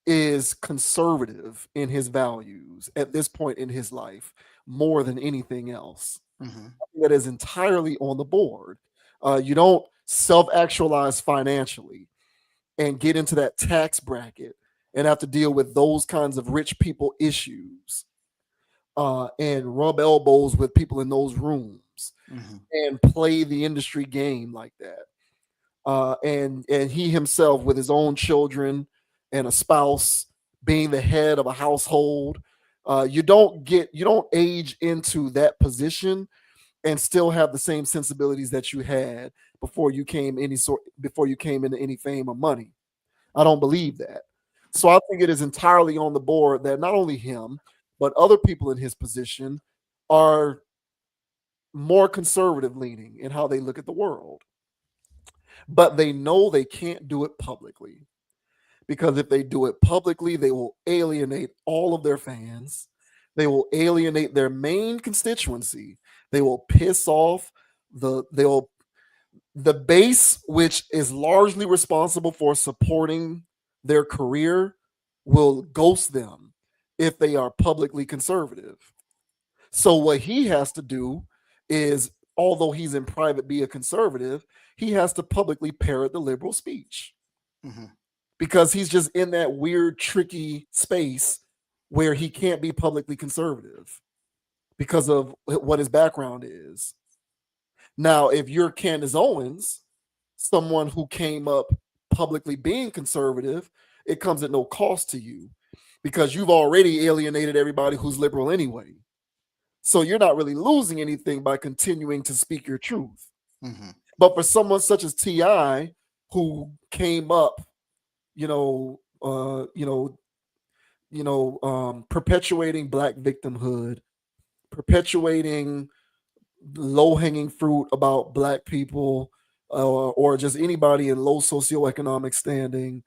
is conservative in his values at this point in his life more than anything else. Mm-hmm. That is entirely on the board. You don't self-actualize financially and get into that tax bracket and have to deal with those kinds of rich people issues and rub elbows with people in those rooms Mm-hmm. and play the industry game like that. And he himself with his own children and a spouse being the head of a household, you don't age into that position and still have the same sensibilities that you had before you came into any fame or money. I don't believe that. So I think it is entirely on the board that not only him, but other people in his position are more conservative leaning in how they look at the world. But they know they can't do it publicly, because if they do it publicly, they will alienate all of their fans. They will alienate their main constituency. They will piss off the base, which is largely responsible for supporting their career, will ghost them if they are publicly conservative. So what he has to do is, although he's in private be a conservative, he has to publicly parrot the liberal speech. Mm-hmm. Because he's just in that weird, tricky space where he can't be publicly conservative because of what his background is. Now, if you're Candace Owens, someone who came up publicly being conservative, it comes at no cost to you because you've already alienated everybody who's liberal anyway. So you're not really losing anything by continuing to speak your truth. Mm-hmm. But for someone such as T.I., who came up, perpetuating Black victimhood, perpetuating low-hanging fruit about Black people, or just anybody in low socioeconomic standing,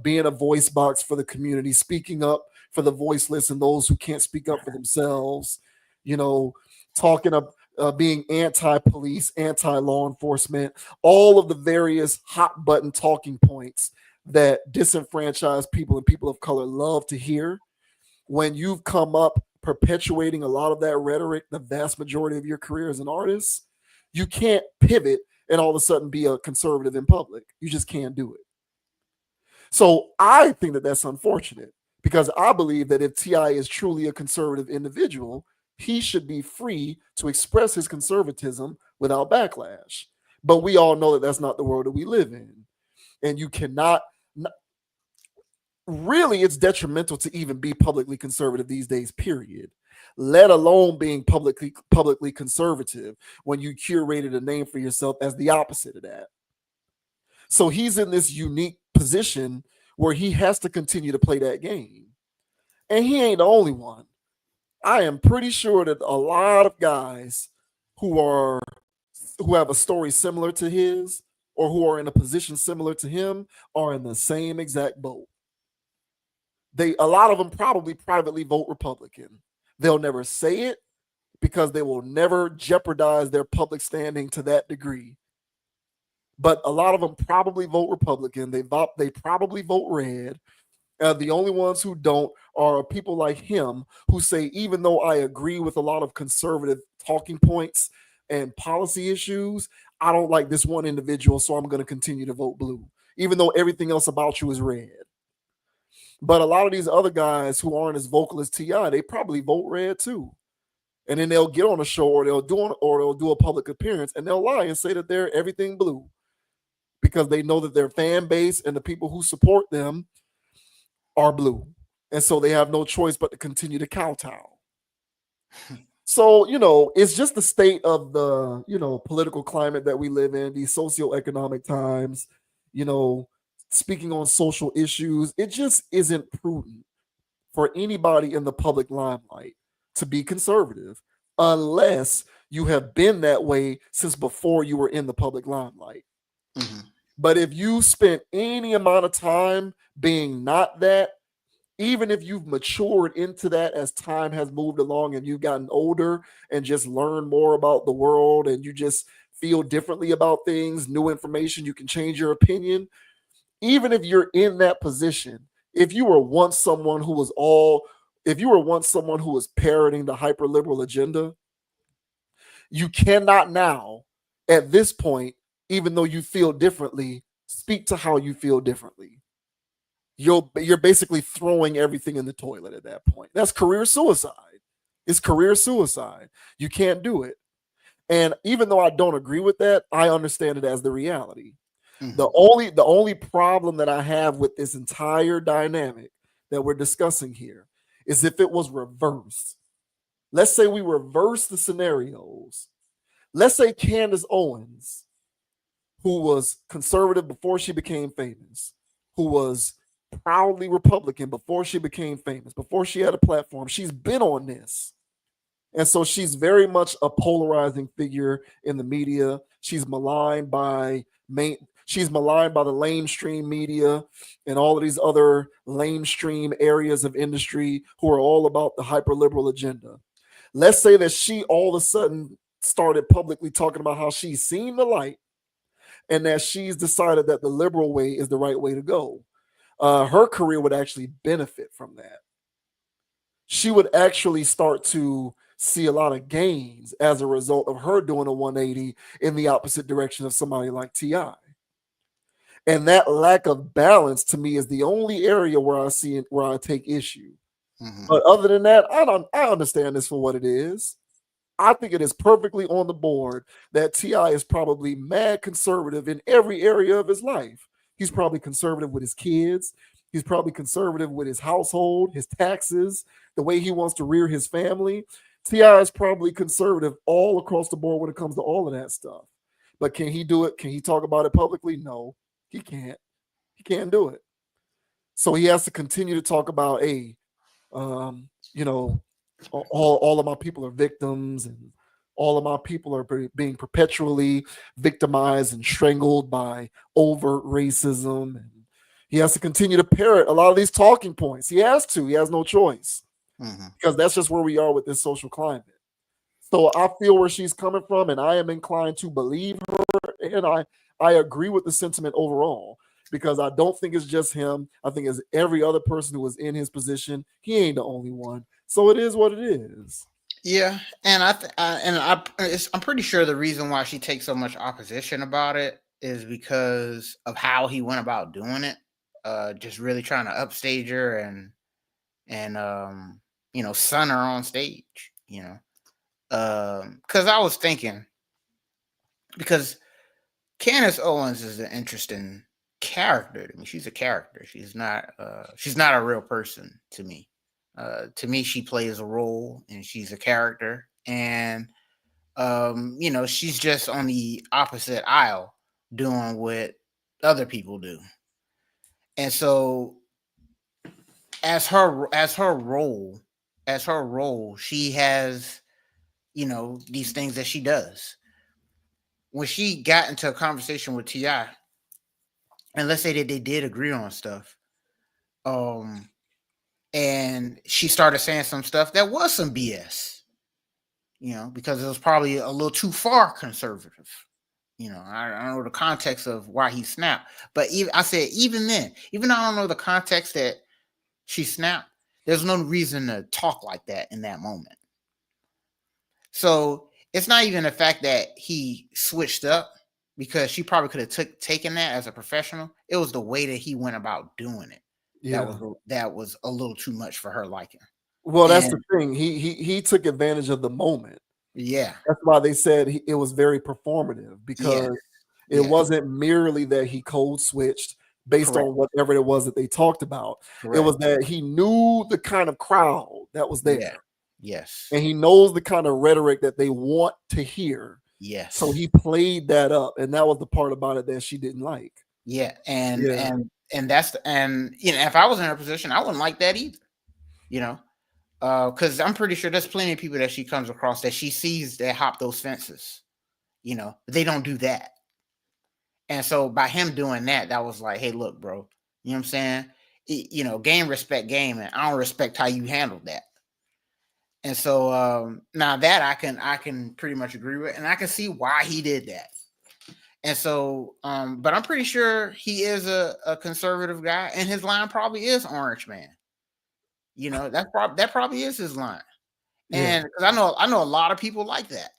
being a voice box for the community, speaking up for the voiceless and those who can't speak up for themselves, talking up, being anti-police, anti-law enforcement, all of the various hot button talking points that disenfranchised people and people of color love to hear. When you've come up perpetuating a lot of that rhetoric, the vast majority of your career as an artist, you can't pivot and all of a sudden be a conservative in public. You just can't do it. So I think that that's unfortunate, because I believe that if T.I. is truly a conservative individual, he should be free to express his conservatism without backlash. But we all know that that's not the world that we live in. And you cannot, really, it's detrimental to even be publicly conservative these days, period. Let alone being publicly conservative when you curated a name for yourself as the opposite of that. So he's in this unique position where he has to continue to play that game. And he ain't the only one. I am pretty sure that a lot of guys who have a story similar to his, or who are in a position similar to him, are in the same exact boat. A lot of them probably privately vote Republican. They'll never say it because they will never jeopardize their public standing to that degree. But a lot of them probably vote Republican. They probably vote red. The only ones who don't are people like him, who say, even though I agree with a lot of conservative talking points and policy issues, I don't like this one individual, so I'm going to continue to vote blue, even though everything else about you is red. But a lot of these other guys who aren't as vocal as T.I., they probably vote red too. And then they'll get on a show, or they'll do a public appearance, and they'll lie and say that they're everything blue, because they know that their fan base and the people who support them are blue. And so they have no choice but to continue to kowtow. So, it's just the state of the, political climate that we live in, these socioeconomic times. speaking on social issues. It just isn't prudent for anybody in the public limelight to be conservative unless you have been that way since before you were in the public limelight. Mm-hmm. But if you spent any amount of time being not that, even if you've matured into that as time has moved along and you've gotten older and just learned more about the world and you just feel differently about things, new information, you can change your opinion. Even if you're in that position, if you were once someone who was parroting the hyper-liberal agenda, you cannot now, at this point, even though you feel differently, speak to how you feel differently. You're basically throwing everything in the toilet at that point. That's career suicide. It's career suicide. You can't do it. And even though I don't agree with that, I understand it as the reality. Mm-hmm. The only problem that I have with this entire dynamic that we're discussing here is if it was reversed. Let's say we reverse the scenarios. Let's say Candace Owens, who was conservative before she became famous, who was proudly Republican before she became famous, before she had a platform. She's been on this. And so she's very much a polarizing figure in the media. She's maligned by the lamestream media and all of these other lamestream areas of industry who are all about the hyper-liberal agenda. Let's say that she all of a sudden started publicly talking about how she's seen the light and that she's decided that the liberal way is the right way to go. Her career would actually benefit from that. She would actually start to see a lot of gains as a result of her doing a 180 in the opposite direction of somebody like T.I. And that lack of balance to me is the only area where I see it, where I take issue. Mm-hmm. But other than that, I understand this for what it is. I think it is perfectly on the board that T.I. is probably mad conservative in every area of his life. He's probably conservative with his kids. He's probably conservative with his household, his taxes, the way he wants to rear his family. T.I. is probably conservative all across the board when it comes to all of that stuff. But can he do it? Can he talk about it publicly? No, he can't. He can't do it. So he has to continue to talk about, all of my people are victims and all of my people are being perpetually victimized and strangled by overt racism. And he has to continue to parrot a lot of these talking points. He has to. He has no choice. Mm-hmm. Because that's just where we are with this social climate. So I feel where she's coming from, and I am inclined to believe her, and I agree with the sentiment overall, because I don't think it's just him. I think it's every other person who was in his position. He ain't the only one. So it is what it is. Yeah, and I'm pretty sure the reason why she takes so much opposition about it is because of how he went about doing it. Just really trying to upstage her and sun her on stage. Because I was thinking, because Candace Owens is an interesting character to me. She's a character. She's not a real person to me. To me, she plays a role and she's a character. And, she's just on the opposite aisle doing what other people do. And so as her role, she has, these things that she does. When she got into a conversation with T.I., and let's say that they did agree on stuff, and she started saying some stuff that was some BS, because it was probably a little too far conservative. I don't know the context of why he snapped, but even then, even though I don't know the context that she snapped, there's no reason to talk like that in that moment. So it's not even the fact that he switched up, because she probably could have taken that as a professional. It was the way that he went about doing it. Yeah. That was a little too much for her liking. Well, that's the thing. He took advantage of the moment. Yeah. That's why they said it was very performative, because it wasn't merely that he code switched based on whatever it was that they talked about. Correct. It was that he knew the kind of crowd that was there. Yeah. Yes. And he knows the kind of rhetoric that they want to hear. Yes. So he played that up. And that was the part about it that she didn't like. Yeah. And and if I was in her position, I wouldn't like that either. Because I'm pretty sure there's plenty of people that she comes across that she sees that hop those fences. They don't do that. And so by him doing that, that was like, hey, look, bro, you know what I'm saying? Game respect game, and I don't respect how you handled that. And so now that I can pretty much agree with, and I can see why he did that. And so, but I'm pretty sure he is a conservative guy, and his line probably is Orange Man. That probably is his line. And because I know a lot of people like that.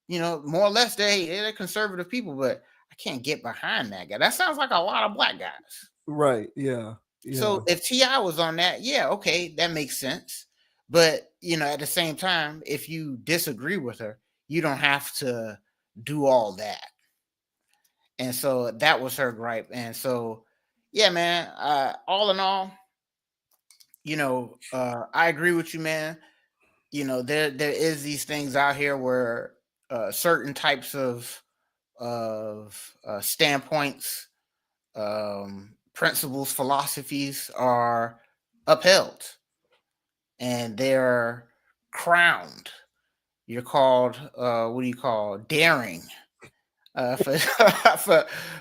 More or less they're conservative people, but I can't get behind that guy. That sounds like a lot of black guys. Right. Yeah. So if T.I. was on that, yeah, okay, that makes sense. But at the same time, if you disagree with her, you don't have to do all that. And so that was her gripe. And so, yeah, man, all in all, I agree with you, man. There is these things out here where certain types of standpoints, principles, philosophies are upheld, and they're crowned. You're called what do you call daring for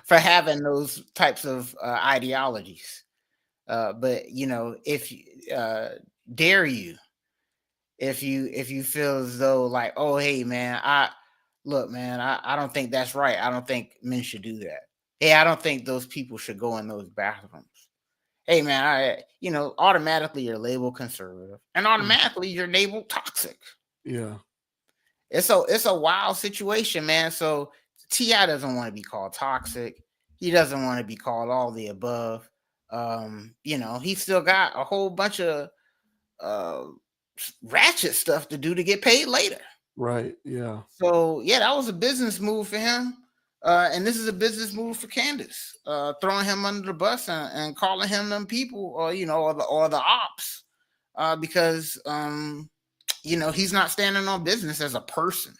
for having those types of ideologies. But if dare you, if you feel as though like, oh, hey man, I don't think that's right. I don't think men should do that. Hey, I don't think those people should go in those bathrooms. Hey man, automatically you're labeled conservative, and automatically you're labeled toxic. Yeah. It's a wild situation, man. So T.I. doesn't want to be called toxic. He doesn't want to be called all the above. He's still got a whole bunch of ratchet stuff to do to get paid later. Right. Yeah. So yeah, that was a business move for him. And this is a business move for Candace, throwing him under the bus and calling him them people, or the ops, because he's not standing on business as a person.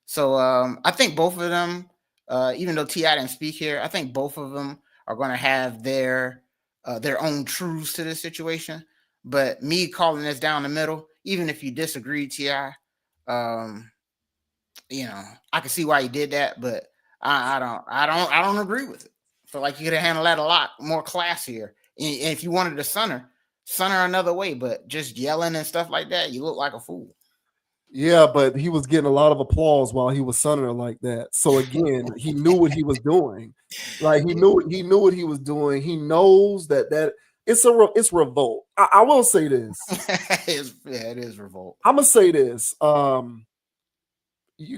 So I think both of them, even though T.I. didn't speak here, I think both of them are going to have their own truths to this situation. But me calling this down the middle, even if you disagree, T.I., I can see why you did that, but I don't agree with it. I feel like you could have handled that a lot more classier. And if you wanted to sun her another way, but just yelling and stuff like that, you look like a fool. Yeah, but he was getting a lot of applause while he was sunning her like that. So again, he knew what he was doing. Like he knew what he was doing. He knows that it's revolt. I will say this. It is revolt. I'm gonna say this. You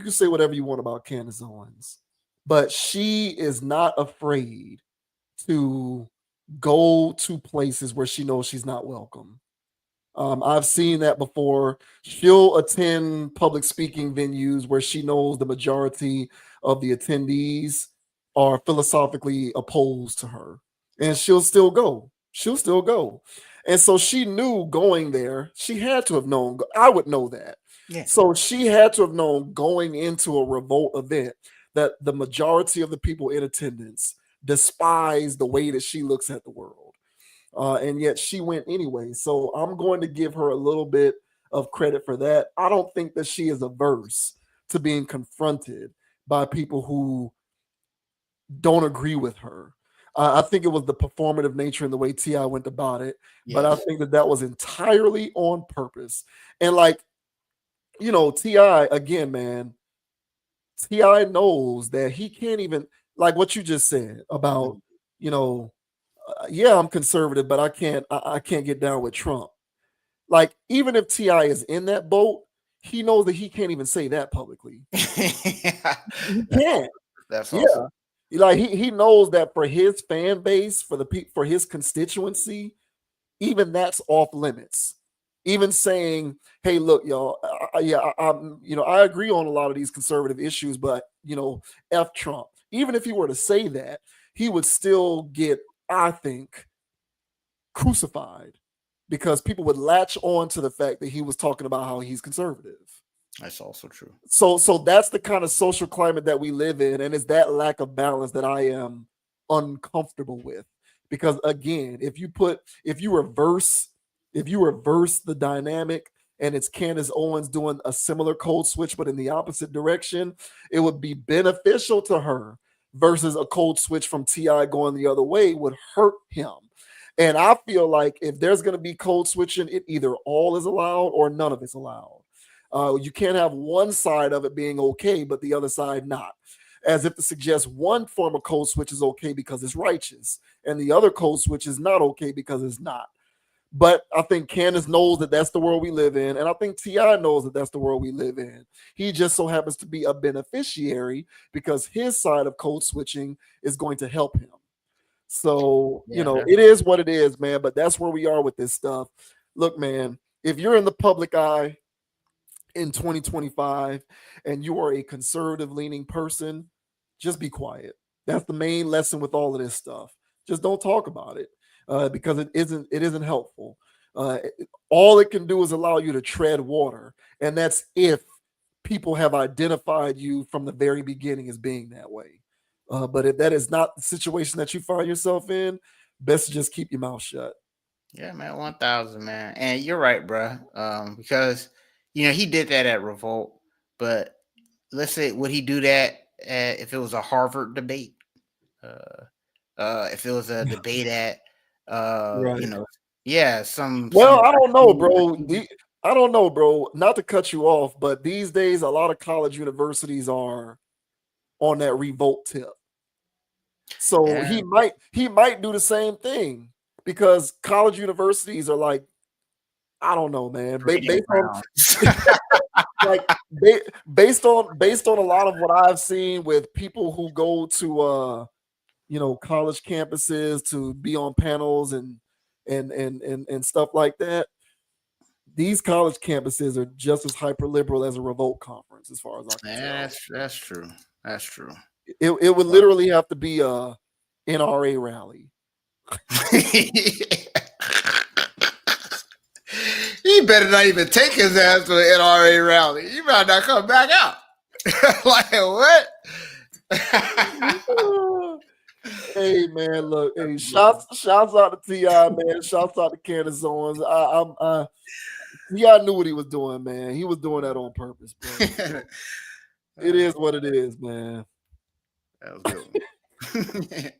can say whatever you want about Candace Owens, but she is not afraid to go to places where she knows she's not welcome. I've seen that before. She'll attend public speaking venues where she knows the majority of the attendees are philosophically opposed to her, and she'll still go. And so she knew going there, she had to have known. I would know that. Yeah. So she had to have known going into a revolt event that the majority of the people in attendance despise the way that she looks at the world. And yet she went anyway. So I'm going to give her a little bit of credit for that. I don't think that she is averse to being confronted by people who don't agree with her. I think it was the performative nature and the way T.I. went about it. Yes. But I think that was entirely on purpose. And T.I., again, man, T.I. knows that he can't even, like what you just said about, yeah, I'm conservative, but I can't get down with Trump. Like, even if T.I. is in that boat, he knows that he can't even say that publicly. He can't. That's awesome. Yeah. Like he knows that for his fan base, for his constituency, even that's off limits. Even saying, "Hey, look, y'all, I agree on a lot of these conservative issues, but F Trump." Even if he were to say that, he would still get, I think, crucified because people would latch on to the fact that he was talking about how he's conservative. That's also true. So that's the kind of social climate that we live in, and it's that lack of balance that I am uncomfortable with, Because again, if you reverse the dynamic and it's Candace Owens doing a similar code switch but in the opposite direction, it would be beneficial to her versus a code switch from T.I. going the other way would hurt him. And I feel like if there's going to be code switching, it either all is allowed or none of it's allowed. You can't have one side of it being okay, but the other side not. As if to suggest one form of code switch is okay because it's righteous, and the other code switch is not okay because it's not. But I think Candace knows that that's the world we live in, and I think T.I. knows that that's the world we live in. He just so happens to be a beneficiary because his side of code switching is going to help him. So, it is what it is, man, but that's where we are with this stuff. Look, man, if you're in the public eye in 2025 and you are a conservative leaning person, just be quiet. That's the main lesson with all of this stuff. Just don't talk about it because it isn't helpful. All it can do is allow you to tread water, and that's if people have identified you from the very beginning as being that way. But if that is not the situation that you find yourself in, best to just keep your mouth shut. Yeah, man, 1,000, man. And you're right, bro. Because, he did that at Revolt. But let's say, would he do that if it was a Harvard debate? If it was a debate at, Right. some. I don't know, bro. I don't know, bro. Not to cut you off, but these days, a lot of college universities are on that Revolt tip. So he might do the same thing because college universities are like, I don't know, man. Based on a lot of what I've seen with people who go to college campuses to be on panels and stuff like that. These college campuses are just as hyper liberal as a Revolt conference, as far as I can tell. That's true. That's true. It would literally have to be a NRA rally. He better not even take his ass to an NRA rally. He better not come back out. Like what? Hey man, look, hey, shouts out to T.I., man. Shouts out to Candace Owens. T.I. knew what he was doing, man. He was doing that on purpose, bro. It is what it is, man. That was good.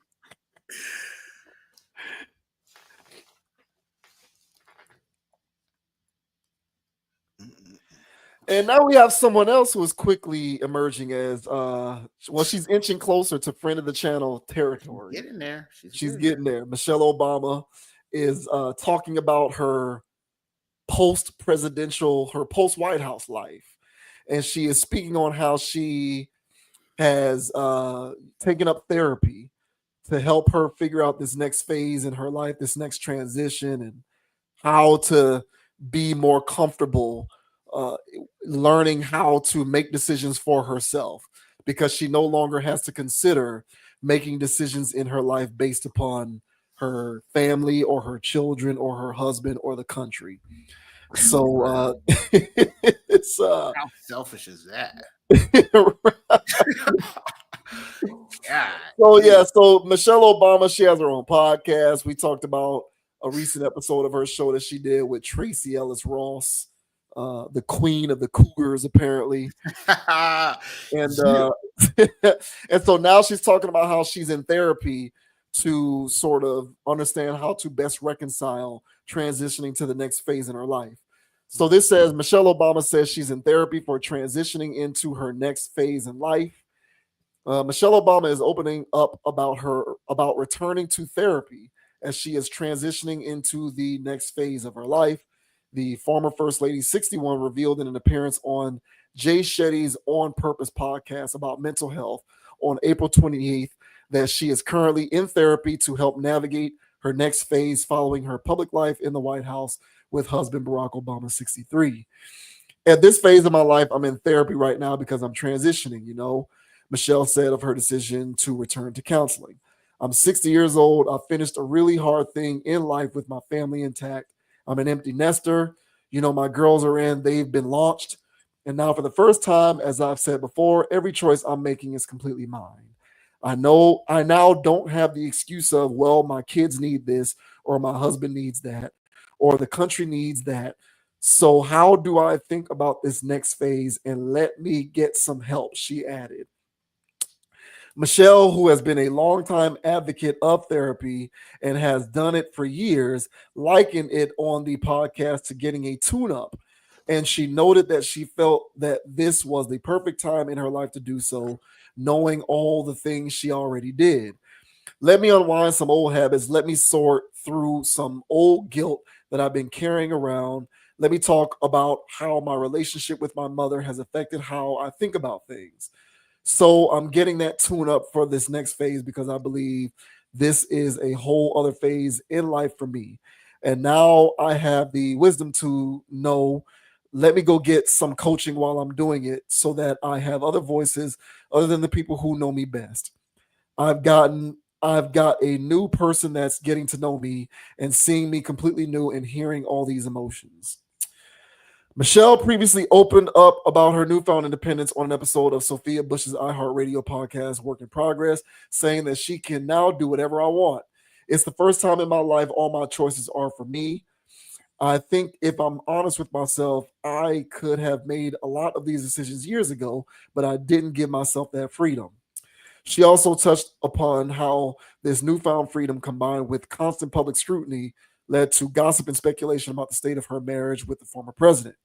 And now we have someone else who is quickly emerging as she's inching closer to friend of the channel territory. Getting there. She's getting there. Michelle Obama is talking about her post-White House life. And she is speaking on how she has taken up therapy to help her figure out this next phase in her life, this next transition, and how to be more comfortable learning how to make decisions for herself, because she no longer has to consider making decisions in her life based upon her family or her children or her husband or the country. So it's how selfish is that? God. So Michelle Obama, she has her own podcast. We talked about a recent episode of her show that she did with Tracy Ellis Ross, the queen of the Cougars, apparently. And and so now she's talking about how she's in therapy to sort of understand how to best reconcile transitioning to the next phase in her life. So this says Michelle Obama says she's in therapy for transitioning into her next phase in life. Michelle Obama is opening up about returning to therapy as she is transitioning into the next phase of her life. The former First Lady 61 revealed in an appearance on Jay Shetty's On Purpose podcast about mental health on April 28th that she is currently in therapy to help navigate her next phase following her public life in the White House with husband Barack Obama, 63. At this phase of my life, I'm in therapy right now because I'm transitioning, Michelle said of her decision to return to counseling. I'm 60 years old. I finished a really hard thing in life with my family intact. I'm an empty nester. My girls are in. They've been launched. And now for the first time, as I've said before, every choice I'm making is completely mine. I know I now don't have the excuse of, well, my kids need this, or my husband needs that, or the country needs that. So how do I think about this next phase, and let me get some help, she added. Michelle, who has been a longtime advocate of therapy and has done it for years, likened it on the podcast to getting a tune-up. And she noted that she felt that this was the perfect time in her life to do so, knowing all the things she already did. Let me unwind some old habits. Let me sort through some old guilt that I've been carrying around. Let me talk about how my relationship with my mother has affected how I think about things. So I'm getting that tune up for this next phase because I believe this is a whole other phase in life for me. And now I have the wisdom to know, let me go get some coaching while I'm doing it so that I have other voices other than the people who know me best. I've got a new person that's getting to know me and seeing me completely new and hearing all these emotions. Michelle previously opened up about her newfound independence on an episode of Sophia Bush's iHeartRadio podcast, Work in Progress, saying that she can now do whatever I want. It's the first time in my life all my choices are for me. I think if I'm honest with myself, I could have made a lot of these decisions years ago, but I didn't give myself that freedom. She also touched upon how this newfound freedom combined with constant public scrutiny led to gossip and speculation about the state of her marriage with the former president.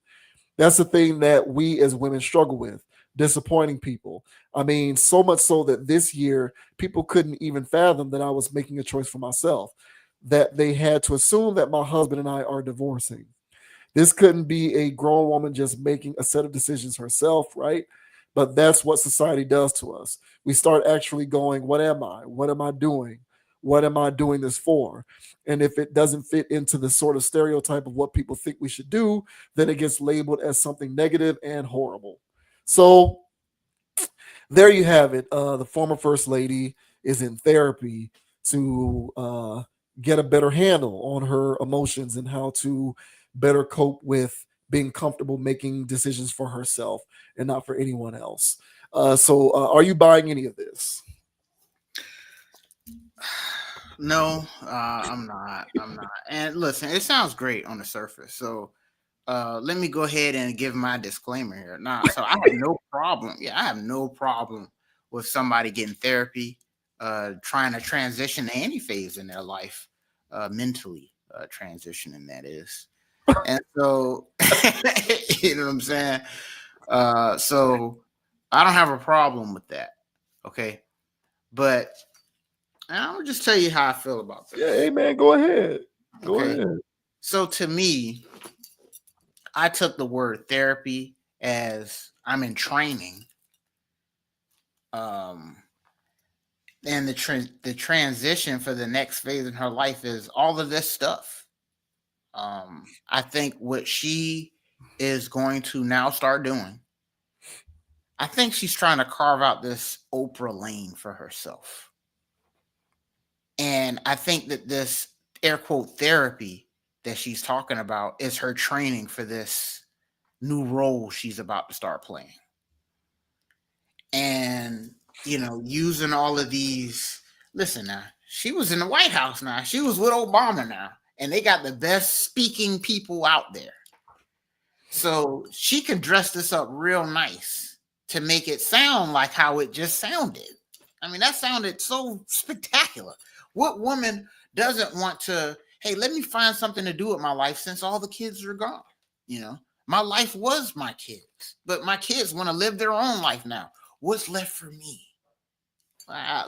That's the thing that we as women struggle with, disappointing people. I mean, so much so that this year, people couldn't even fathom that I was making a choice for myself, that they had to assume that my husband and I are divorcing. This couldn't be a grown woman just making a set of decisions herself, right? But that's what society does to us. We start actually going, what am I? What am I doing? What am I doing this for? And if it doesn't fit into the sort of stereotype of what people think we should do, then it gets labeled as something negative and horrible. So there you have it. The former first lady is in therapy to get a better handle on her emotions and how to better cope with being comfortable making decisions for herself and not for anyone else. So are you buying any of this? No, I'm not. And listen, it sounds great on the surface. So let me go ahead and give my disclaimer here. Now, so I have no problem. Yeah, I have no problem with somebody getting therapy, trying to transition to any phase in their life, mentally transitioning, that is. And so, you know what I'm saying? So I don't have a problem with that. Okay. But I'm gonna just tell you how I feel about this. Yeah, hey man, go ahead. Go ahead. So to me, I took the word therapy as I'm in training. And the transition for the next phase in her life is all of this stuff. I think what she is going to now start doing, I think she's trying to carve out this Oprah lane for herself. And I think that this air quote therapy that she's talking about is her training for this new role she's about to start playing. And, you know, using all of these, listen now, she was in the White House now. She was with Obama now. And they got the best speaking people out there. So she can dress this up real nice to make it sound like how it just sounded. I mean, that sounded so spectacular. What woman doesn't want to, hey, let me find something to do with my life since all the kids are gone? You know, my life was my kids, but my kids want to live their own life now. What's left for me?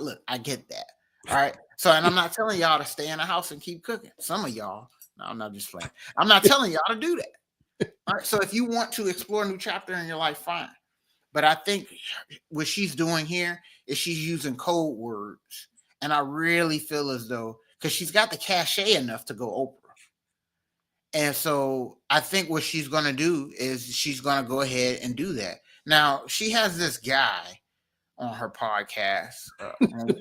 Look, I get that. All right. So, and I'm not telling y'all to stay in the house and keep cooking. Some of y'all, no, I'm not just playing. I'm not telling y'all to do that. All right. So if you want to explore a new chapter in your life, fine. But I think what she's doing here is she's using code words. And I really feel as though, because she's got the cachet enough to go Oprah. And so I think what she's going to do is she's going to go ahead and do that. Now, she has this guy on her podcast.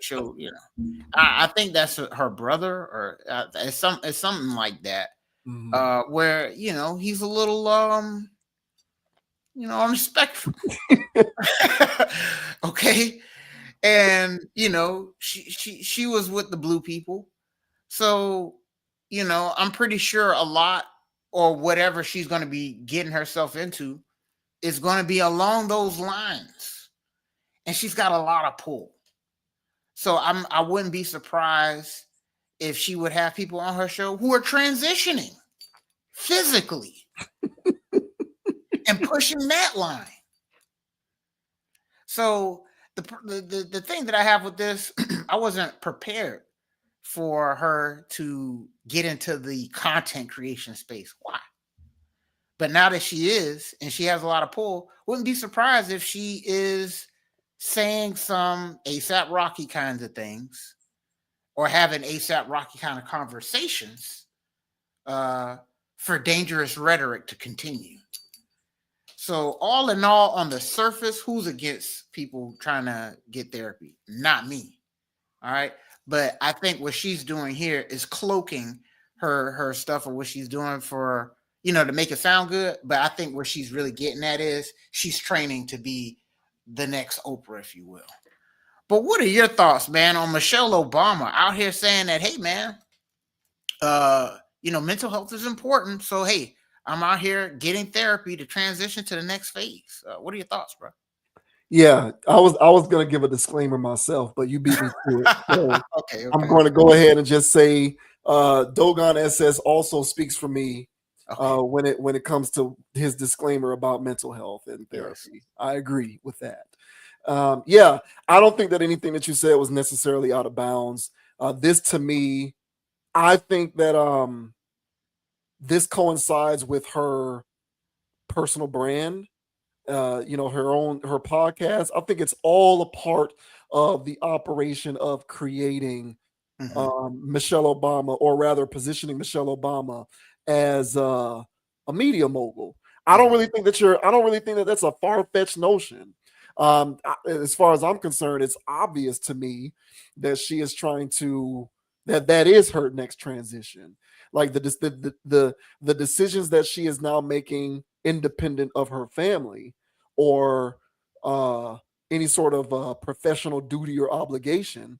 She'll, you know, I think that's her brother, or it's something like that. Mm-hmm. Where, you know, he's a little, you know, on the spectrum. Okay. And you know, she was with the blue people. So, you know, I'm pretty sure a lot or whatever she's going to be getting herself into is going to be along those lines. And she's got a lot of pull. So I wouldn't be surprised if she would have people on her show who are transitioning physically and pushing that line. So the thing that I have with this, I wasn't prepared for her to get into the content creation space. Why? But now that she is, and she has a lot of pull, wouldn't be surprised if she is saying some ASAP Rocky kinds of things or having ASAP Rocky kind of conversations for dangerous rhetoric to continue. So all in all, on the surface, who's against people trying to get therapy? Not me. All right. But I think what she's doing here is cloaking her stuff or what she's doing for, you know, to make it sound good. But I think where she's really getting at is she's training to be the next Oprah, if you will. But what are your thoughts, man, on Michelle Obama out here saying that, hey, man, you know, mental health is important. So, hey, I'm out here getting therapy to transition to the next phase. What are your thoughts, bro? Yeah, I was gonna give a disclaimer myself, but you beat me to it. So okay. I'm going to go ahead and just say Dogon SS also speaks for me when it comes to his disclaimer about mental health and therapy. Yes. I agree with that. Yeah, I don't think that anything that you said was necessarily out of bounds. This to me, I think that this coincides with her personal brand. You know, her podcast. I think it's all a part of the operation of creating Michelle Obama, or rather positioning Michelle Obama as a media mogul. I don't really think that that's a far-fetched notion. As far as I'm concerned, it's obvious to me that she is trying to that is her next transition. Like the decisions that she is now making independent of her family or any sort of professional duty or obligation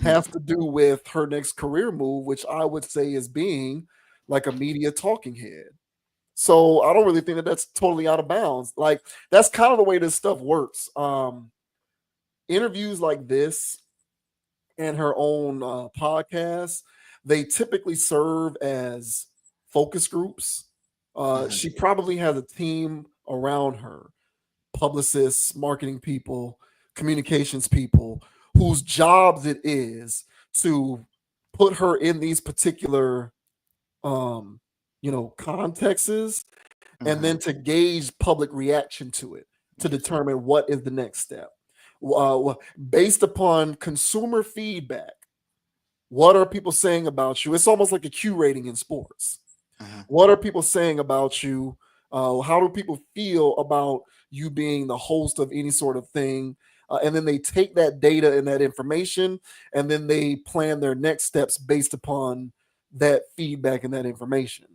has to do with her next career move, which I would say is being like a media talking head. So I don't really think that that's totally out of bounds. Like that's kind of the way this stuff works. Interviews like this and her own podcast, they typically serve as focus groups. She probably has a team around her, publicists, marketing people, communications people, whose jobs it is to put her in these particular contexts and then to gauge public reaction to it to determine what is the next step. Based upon consumer feedback, what are people saying about you? It's almost like a Q rating in sports. What are people saying about you? How do people feel about you being the host of any sort of thing? And then they take that data and that information, and then they plan their next steps based upon that feedback and that information.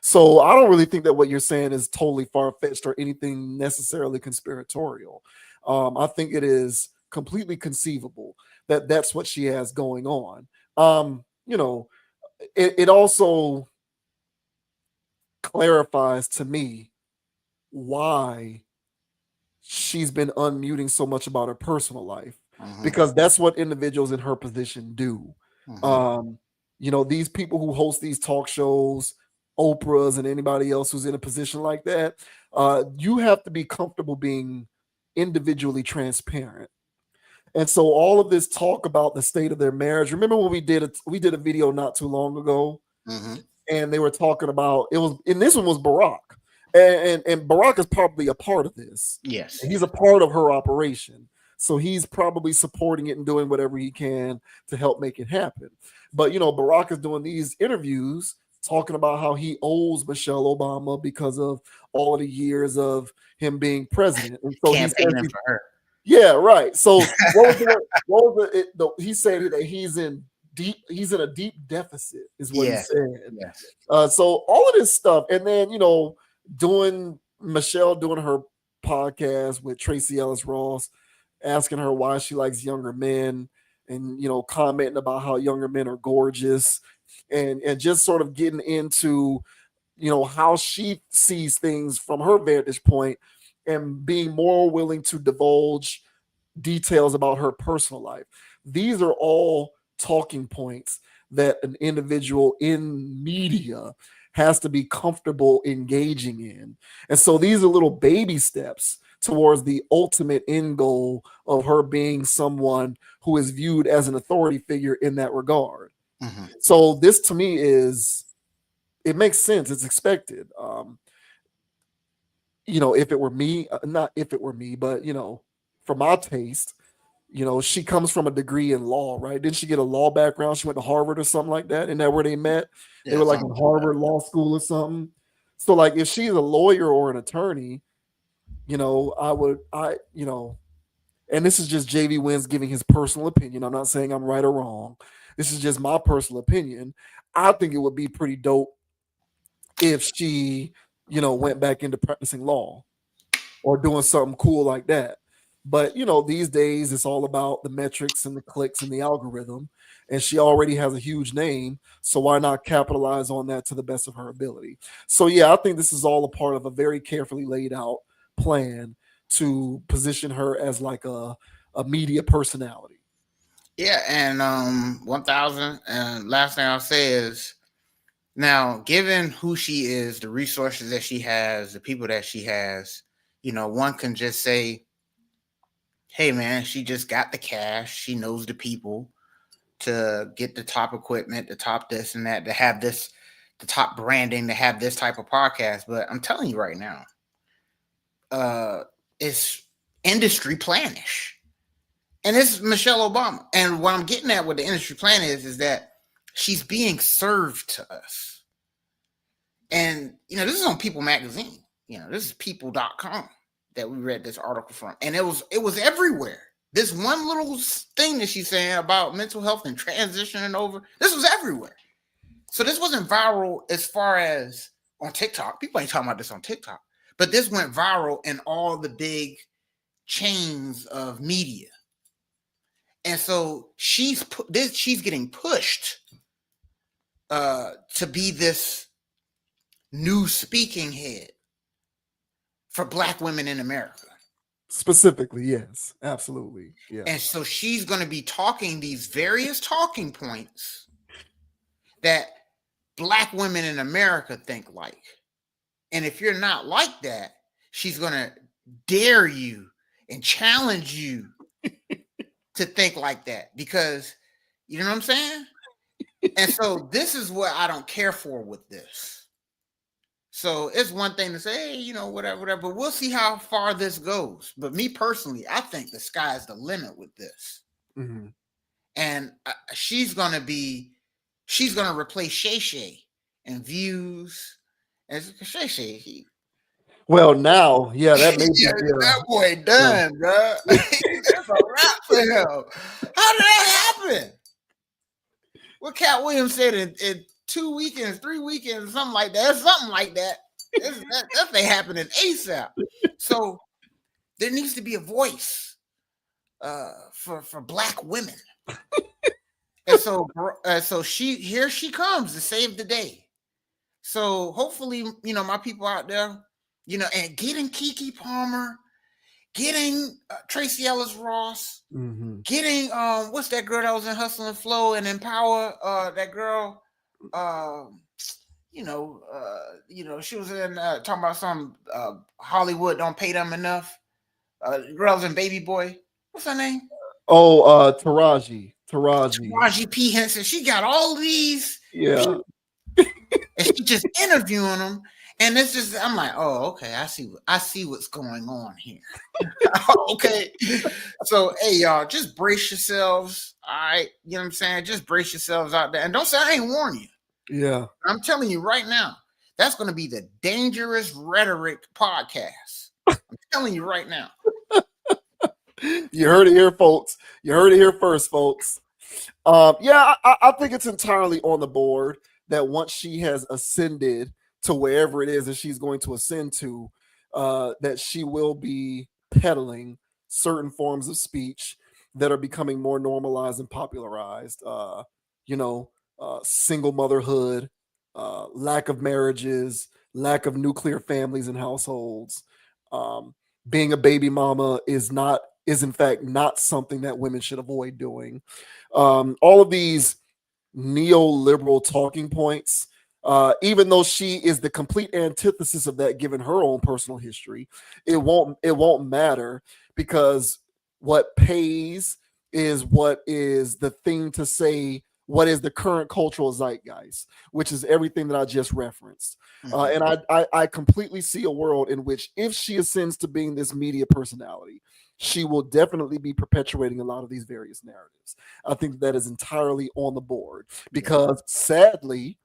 So I don't really think that what you're saying is totally far-fetched or anything necessarily conspiratorial. I think it is completely conceivable that that's what she has going on. It also clarifies to me why she's been unmuting so much about her personal life, because that's what individuals in her position do. These people who host these talk shows, Oprah's and anybody else who's in a position like that, you have to be comfortable being individually transparent. And so all of this talk about the state of their marriage, remember when we did a video not too long ago, and they were talking about this one was Barack. And Barack is probably a part of this. Yes. And he's a part of her operation. So he's probably supporting it and doing whatever he can to help make it happen. But, Barack is doing these interviews talking about how he owes Michelle Obama because of all of the years of him being president. And so campaigning for her. Yeah, right. So he said that he's in a deep deficit is what he said. Yes. So all of this stuff, and then Michelle doing her podcast with Tracy Ellis Ross, asking her why she likes younger men, and commenting about how younger men are gorgeous, and just sort of getting into how she sees things from her vantage point, and being more willing to divulge details about her personal life. These are all talking points that an individual in media has to be comfortable engaging in. And so these are little baby steps towards the ultimate end goal of her being someone who is viewed as an authority figure in that regard. Mm-hmm. So this to me it makes sense. It's expected. If it were me, not if it were me, but for my taste, she comes from a degree in law, right? Didn't she get a law background? She went to Harvard or something like that. Isn't that where they met? Yeah, they were like in Harvard Law School or something. So like if she's a lawyer or an attorney, and this is just JV Wins giving his personal opinion. I'm not saying I'm right or wrong. This is just my personal opinion. I think it would be pretty dope if she, went back into practicing law or doing something cool like that. But, these days it's all about the metrics and the clicks and the algorithm. And she already has a huge name. So why not capitalize on that to the best of her ability? So, yeah, I think this is all a part of a very carefully laid out plan to position her as like a media personality. Yeah. And 1000. And last thing I'll say is, now, given who she is, the resources that she has, the people that she has, one can just say, hey, man, she just got the cash. She knows the people to get the top equipment, the top this and that, to have this, the top branding, to have this type of podcast. But I'm telling you right now, it's industry planish. And this is Michelle Obama. And what I'm getting at with the industry plan is that she's being served to us. And, this is on People Magazine. This is people.com that we read this article from. And it was everywhere. This one little thing that she's saying about mental health and transitioning over, this was everywhere. So this wasn't viral as far as on TikTok. People ain't talking about this on TikTok. But this went viral in all the big chains of media. And so she's getting pushed to be this new speaking head for Black women in America. Specifically, yes, absolutely. Yeah. And so she's going to be talking these various talking points that Black women in America think like. And if you're not like that, she's going to dare you and challenge you to think like that, because you know what I'm saying? And so this is what I don't care for with this. So it's one thing to say, hey, whatever, but we'll see how far this goes. But me personally, I think the sky's the limit with this. Mm-hmm. And she's going to replace Shay Shay in views. And Shay Shay, well, now, yeah, that may be that boy done, bro. That's a wrap for him. How did that happen? What Cat Williams said in 2 weekends, 3 weekends, something like that. Something like that. That thing happening ASAP. So there needs to be a voice for Black women. And so here she comes to save the day. So hopefully, my people out there, and getting Keke Palmer, getting Tracy Ellis Ross, mm-hmm. getting what's that girl that was in Hustle and Flow and Empower? That girl, she was in talking about some Hollywood don't pay them enough. Girls in Baby Boy, what's her name? Oh, Taraji P. Henson. She got all these, yeah, and she just interviewing them. And it's just, I'm like, oh, okay, I see what's going on here. Okay. So, hey, y'all, just brace yourselves. All right. You know what I'm saying? Just brace yourselves out there. And don't say I ain't warn you. Yeah. I'm telling you right now, that's going to be the Dangerous Rhetoric podcast. I'm telling you right now. You heard it here, folks. You heard it here first, folks. Yeah, I think it's entirely on the board that once she has ascended to wherever it is that she's going to ascend to, that she will be peddling certain forms of speech that are becoming more normalized and popularized. Single motherhood, lack of marriages, lack of nuclear families and households. Being a baby mama is in fact not something that women should avoid doing. All of these neoliberal talking points, even though she is the complete antithesis of that, given her own personal history, it won't matter, because what pays is what is the thing to say, what is the current cultural zeitgeist, which is everything that I just referenced. And I completely see a world in which, if she ascends to being this media personality, she will definitely be perpetuating a lot of these various narratives. I think that is entirely on the board, because sadly,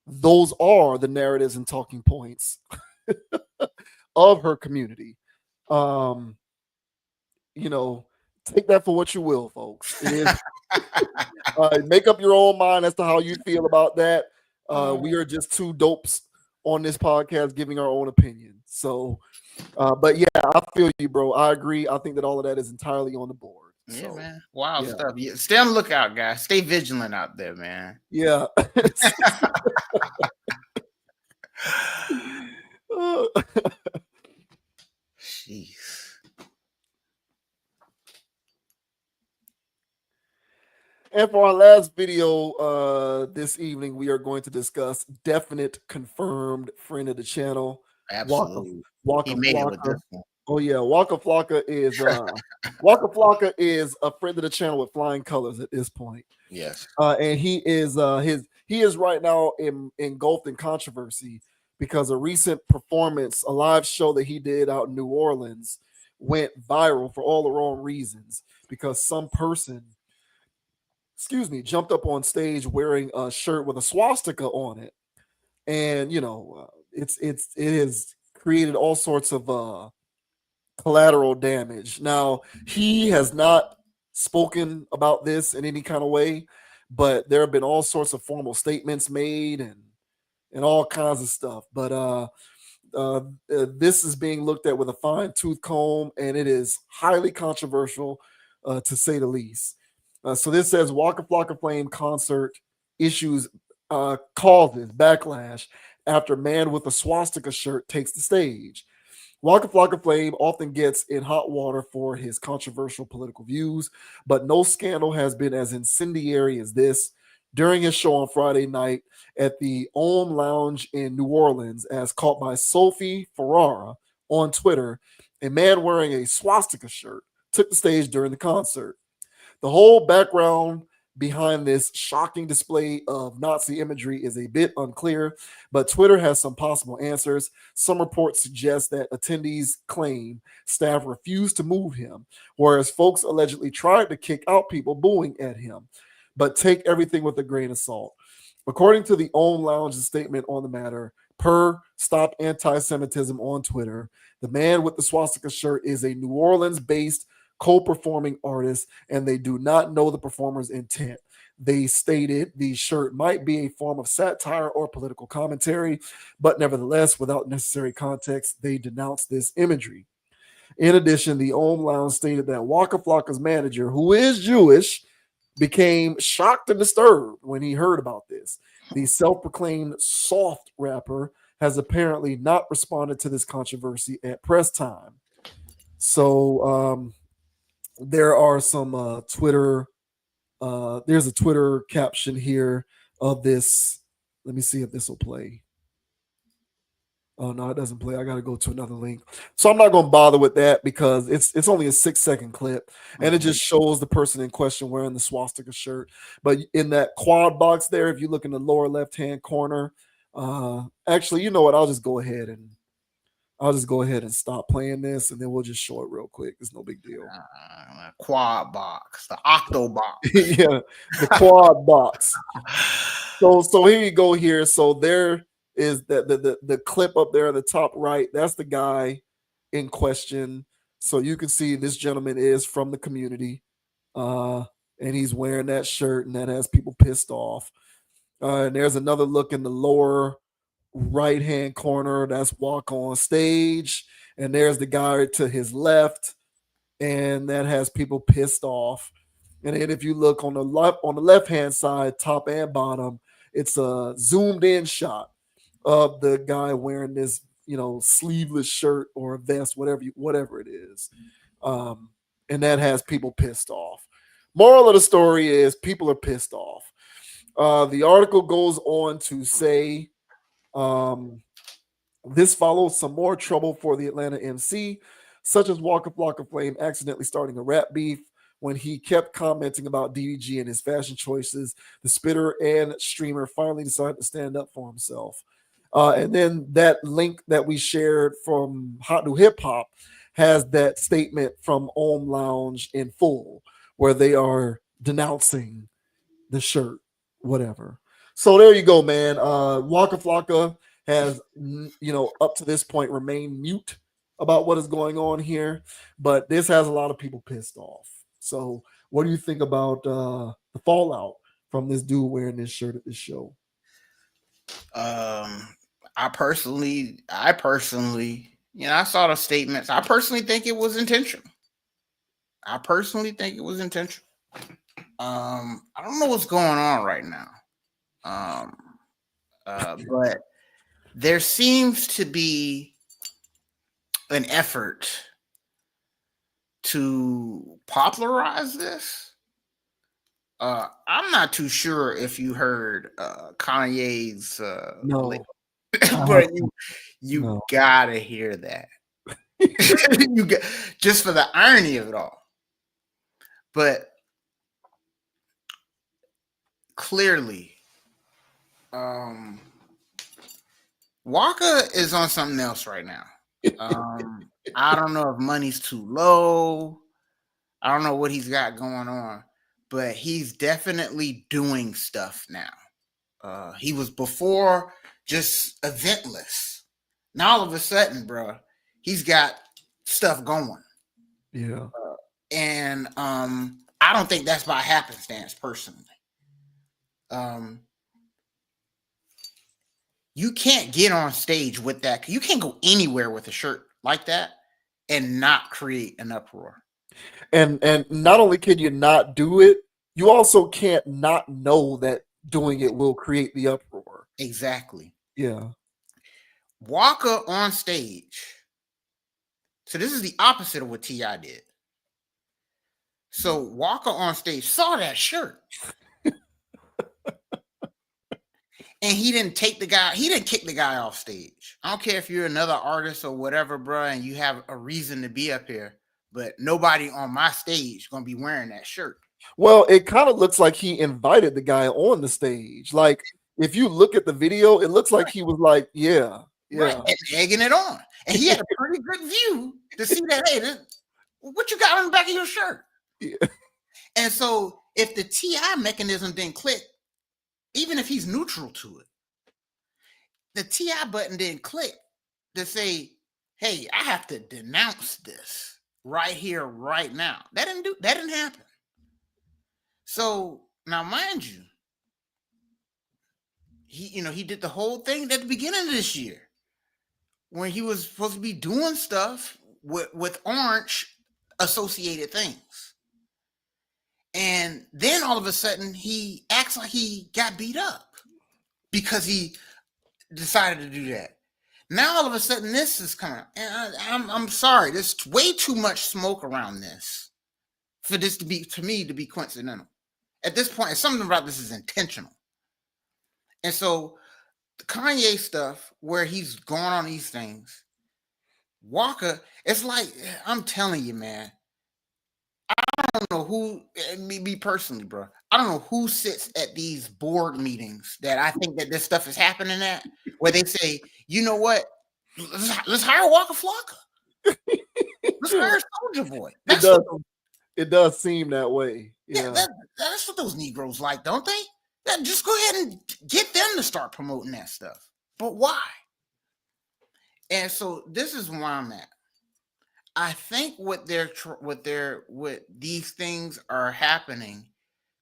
those are the narratives and talking points of her community. Take that for what you will, folks. It is make up your own mind as to how you feel about that. We are just two dopes on this podcast giving our own opinion. So, but yeah, I feel you, bro. I agree. I think that all of that is entirely on the board. Yeah, So, man. Wild stuff. Yeah. Stay on the lookout, guys. Stay vigilant out there, man. Yeah. Jeez. And for our last video this evening, we are going to discuss definite confirmed friend of the channel. Absolutely. Waka He made it with Flocka. this one. Oh yeah, Waka Flocka is a friend of the channel with flying colors at this point. Yes. And he is right now engulfed in controversy because a recent performance, a live show that he did out in New Orleans, went viral for all the wrong reasons, because some person, jumped up on stage wearing a shirt with a swastika on it, and it has created all sorts of collateral damage. Now, he has not spoken about this in any kind of way, but there have been all sorts of formal statements made and all kinds of stuff. But this is being looked at with a fine tooth comb, and it is highly controversial, to say the least. So this says Waka Flocka Flame concert issues causes backlash after man with a swastika shirt takes the stage. Waka Flocka Flame often gets in hot water for his controversial political views, but no scandal has been as incendiary as this. During his show on Friday night at the Om Lounge in New Orleans, as caught by Sophie Ferrara on Twitter, a man wearing a swastika shirt took the stage during the concert. The whole background behind this shocking display of Nazi imagery is a bit unclear, but Twitter has some possible answers. Some reports suggest that attendees claim staff refused to move him, whereas folks allegedly tried to kick out people booing at him. But take everything with a grain of salt. According to the Om Lounge's statement on the matter, per Stop Anti-Semitism on Twitter, the man with the swastika shirt is a New Orleans-based co-performing artist, and they do not know the performer's intent. They stated the shirt might be a form of satire or political commentary, but nevertheless, without necessary context, they denounced this imagery. In addition, the Om Lounge stated that Waka Flocka's manager, who is Jewish, became shocked and disturbed when he heard about this. The self-proclaimed soft rapper has apparently not responded to this controversy at press time. So there are some Twitter. There's a Twitter caption here of this. Let me see if this will play. Oh no, it doesn't play. I got to go to another link. So I'm not going to bother with that because it's only a 6-second clip, and it just shows the person in question wearing the swastika shirt. But in that quad box there, if you look in the lower left-hand corner, actually, you know what? I'll just go ahead and stop playing this, and then we'll just show it real quick. It's no big deal. Quad box, the octo box. Yeah, the quad box. So here you go here. So there is the clip up there at the top right. That's the guy in question. So you can see this gentleman is from the community, and he's wearing that shirt, and that has people pissed off. And there's another look in the lower right-hand corner. That's Walk on stage, and there's the guy to his left. and that has people pissed off. And then if you look on the left hand side, top and bottom, it's a zoomed in shot of the guy wearing this, sleeveless shirt or vest, whatever it is. And that has people pissed off. Moral of the story is people are pissed off. The article goes on to say, this follows some more trouble for the Atlanta MC, such as Waka Flocka Flame accidentally starting a rap beef when he kept commenting about DDG and his fashion choices. The spitter and streamer finally decided to stand up for himself. And then that link that we shared from Hot New Hip Hop has that statement from Ohm Lounge in full, where they are denouncing the shirt, whatever. So there you go, man. Waka Flocka has, up to this point remained mute about what is going on here, but this has a lot of people pissed off. So what do you think about the fallout from this dude wearing this shirt at this show? I personally, I saw the statements. I personally think it was intentional. I don't know what's going on right now. But there seems to be an effort to popularize this. I'm not too sure if you heard Kanye's no. But you gotta hear that. You get just for the irony of it all. But clearly, Waka is on something else right now. I don't know if money's too low. I don't know what he's got going on, but he's definitely doing stuff now. He was before just eventless. Now all of a sudden, bro, he's got stuff going. Yeah. And I don't think that's by happenstance, personally. You can't get on stage with that. You can't go anywhere with a shirt like that and not create an uproar. And not only can you not do it, you also can't not know that doing it will create the uproar. Exactly. Yeah. Waka on stage. So this is the opposite of what T.I. did. So Waka on stage saw that shirt. And he didn't kick the guy off stage. I don't care if you're another artist or whatever, bro, and you have a reason to be up here, but nobody on my stage gonna be wearing that shirt. Well, it kind of looks like he invited the guy on the stage. Like, if you look at the video, it looks like he was like, yeah. Right, and egging it on. And he had a pretty good view to see that, hey, what you got on the back of your shirt? Yeah. And so if the TI mechanism didn't click, even if he's neutral to it, the TI button didn't click to say, hey, I have to denounce this right here, right now. That didn't happen. So now, mind you, he did the whole thing at the beginning of this year when he was supposed to be doing stuff with orange associated things. And then all of a sudden he acts like he got beat up because he decided to do that. Now all of a sudden this is coming. And I'm sorry, there's way too much smoke around this for this to be coincidental. At this point, something about this is intentional. And so the Kanye stuff where he's going on these things, Waka, it's like, I'm telling you, man, I don't know who, me personally, bro, I don't know who sits at these board meetings that I think that this stuff is happening at, where they say, you know what, let's hire Waka Flocka. Let's hire Soulja Boy. It does seem that way. Yeah, that's what those Negroes like, don't they? Just go ahead and get them to start promoting that stuff. But why? And so this is where I'm at. I think what these things are happening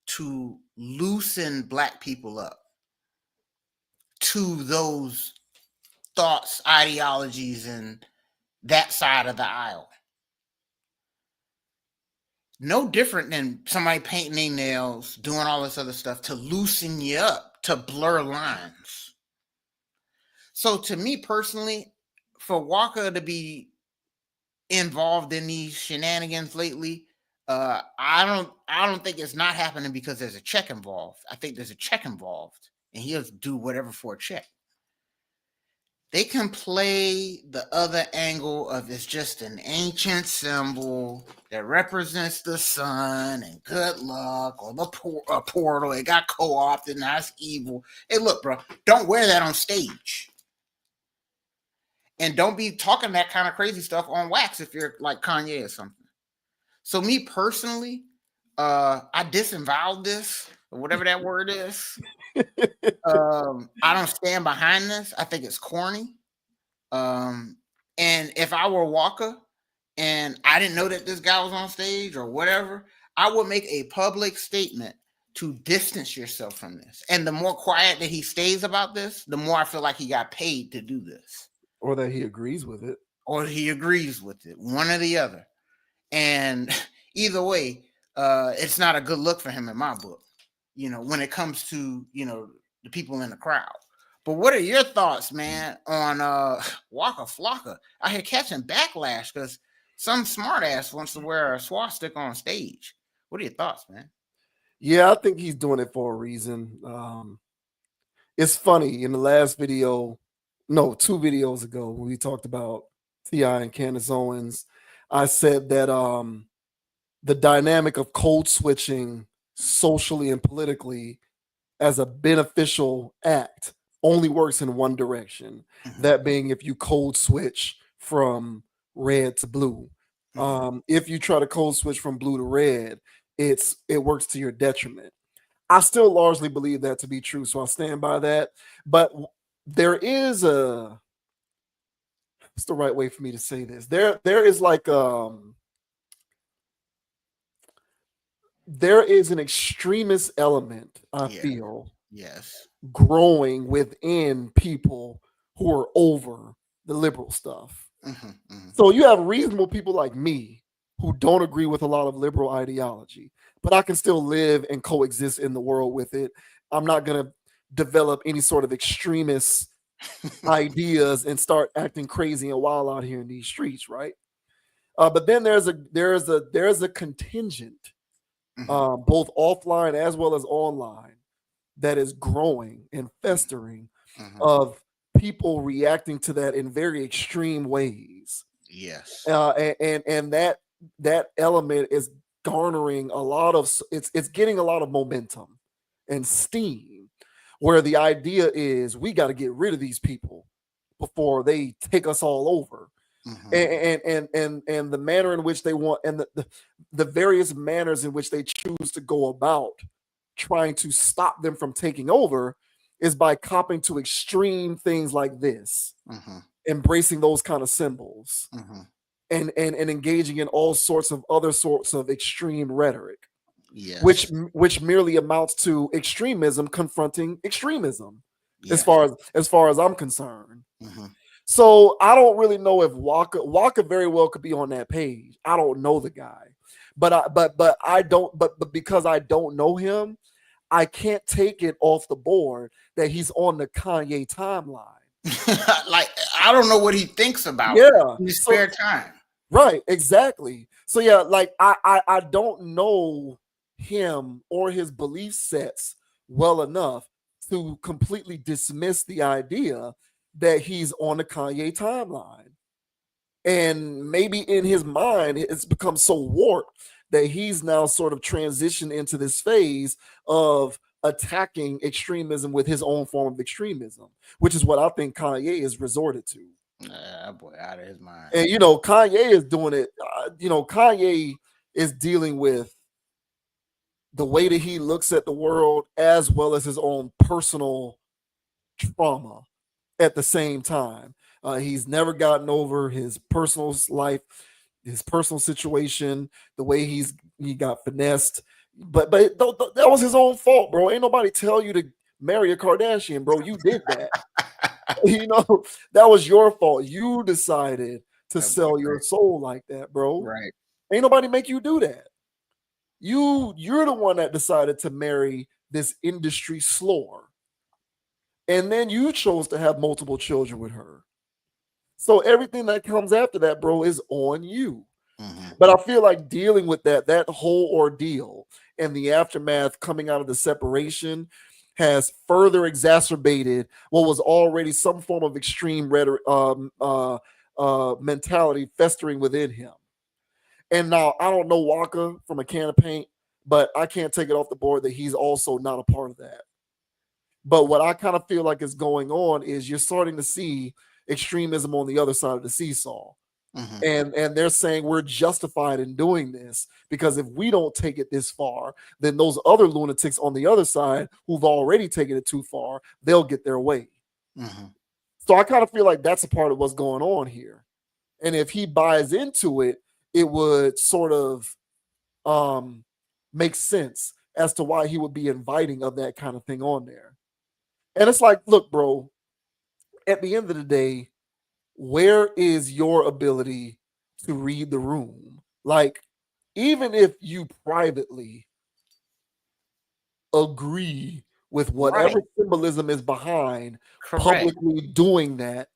to loosen Black people up to those thoughts, ideologies, and that side of the aisle. no different than somebody painting their nails, doing all this other stuff to loosen you up, to blur lines. So to me personally, for Waka to be involved in these shenanigans lately, I don't think it's not happening because there's a check involved. I think there's a check involved, and he'll do whatever for a check. They can play the other angle of it's just an ancient symbol that represents the sun and good luck, or the portal. It got co-opted, now it's evil. Hey, look, bro, don't wear that on stage. And don't be talking that kind of crazy stuff on wax if you're like Kanye or something. So me personally, I disavowed this, or whatever that word is. I don't stand behind this. I think it's corny. And if I were Waka and I didn't know that this guy was on stage or whatever, I would make a public statement to distance yourself from this. And the more quiet that he stays about this, the more I feel like he got paid to do this. Or that he agrees with it. Or he agrees with it, one or the other. And either way, it's not a good look for him in my book, when it comes to, the people in the crowd. But what are your thoughts, man, on Waka Flocka? I hear catching backlash because some smartass wants to wear a swastika on stage. What are your thoughts, man? Yeah, I think he's doing it for a reason. It's funny, in the last video, 2 videos ago, when we talked about T.I. and Candace Owens, I said that the dynamic of code switching socially and politically as a beneficial act only works in one direction. Mm-hmm. That being if you code switch from red to blue. Mm-hmm. If you try to code switch from blue to red, it works to your detriment. I still largely believe that to be true, so I stand by that. But there is what's the right way for me to say this? There is like there is an extremist element, I feel. Yes. Growing within people who are over the liberal stuff. Mm-hmm, mm-hmm. So you have reasonable people like me who don't agree with a lot of liberal ideology, but I can still live and coexist in the world with it. I'm not going to develop any sort of extremist ideas and start acting crazy and wild out here in these streets, right? But then there's a contingent, mm-hmm. Both offline as well as online, that is growing and festering, mm-hmm. of people reacting to that in very extreme ways. Yes. And that element is garnering a lot of, it's getting a lot of momentum and steam, where the idea is we got to get rid of these people before they take us all over. Mm-hmm. And the manner in which they want, and the various manners in which they choose to go about trying to stop them from taking over is by copping to extreme things like this, mm-hmm. embracing those kind of symbols, mm-hmm. and engaging in all sorts of other sorts of extreme rhetoric, yes. which merely amounts to extremism confronting extremism, yes. as far as I'm concerned. Mm-hmm. So I don't really know if Waka very well could be on that page. I don't know the guy. But because I don't know him, I can't take it off the board that he's on the Kanye timeline. Like, I don't know what he thinks about in his spare time. Right, exactly. So yeah, like I don't know him or his belief sets well enough to completely dismiss the idea that he's on the Kanye timeline. And maybe in his mind, it's become so warped that he's now sort of transitioned into this phase of attacking extremism with his own form of extremism, which is what I think Kanye is resorted to. That boy out of his mind. And, Kanye is doing it. Kanye is dealing with the way that he looks at the world as well as his own personal trauma at the same time. He's never gotten over his personal life, his personal situation, the way he got finessed. But that was his own fault, bro. Ain't nobody tell you to marry a Kardashian, bro. You did that. That was your fault. You decided to sell your soul like that, bro. Right. Ain't nobody make you do that. You're the one that decided to marry this industry slore. And then you chose to have multiple children with her. So everything that comes after that, bro, is on you. But I feel like dealing with that whole ordeal and the aftermath coming out of the separation has further exacerbated what was already some form of extreme rhetoric, mentality festering within him. And now I don't know Waka from a can of paint, but I can't take it off the board that he's also not a part of that. But what I kind of feel like is going on is you're starting to see extremism on the other side of the seesaw. And they're saying we're justified in doing this because if we don't take it this far, then those other lunatics on the other side who've already taken it too far, they'll get their way. So I kind of feel like that's a part of what's going on here. And if he buys into it, it would sort of make sense as to why he would be inviting of that kind of thing on there. And it's like, look, bro, at the end of the day, where is your ability to read the room? Like, even if you privately agree with whatever symbolism is behind publicly doing that,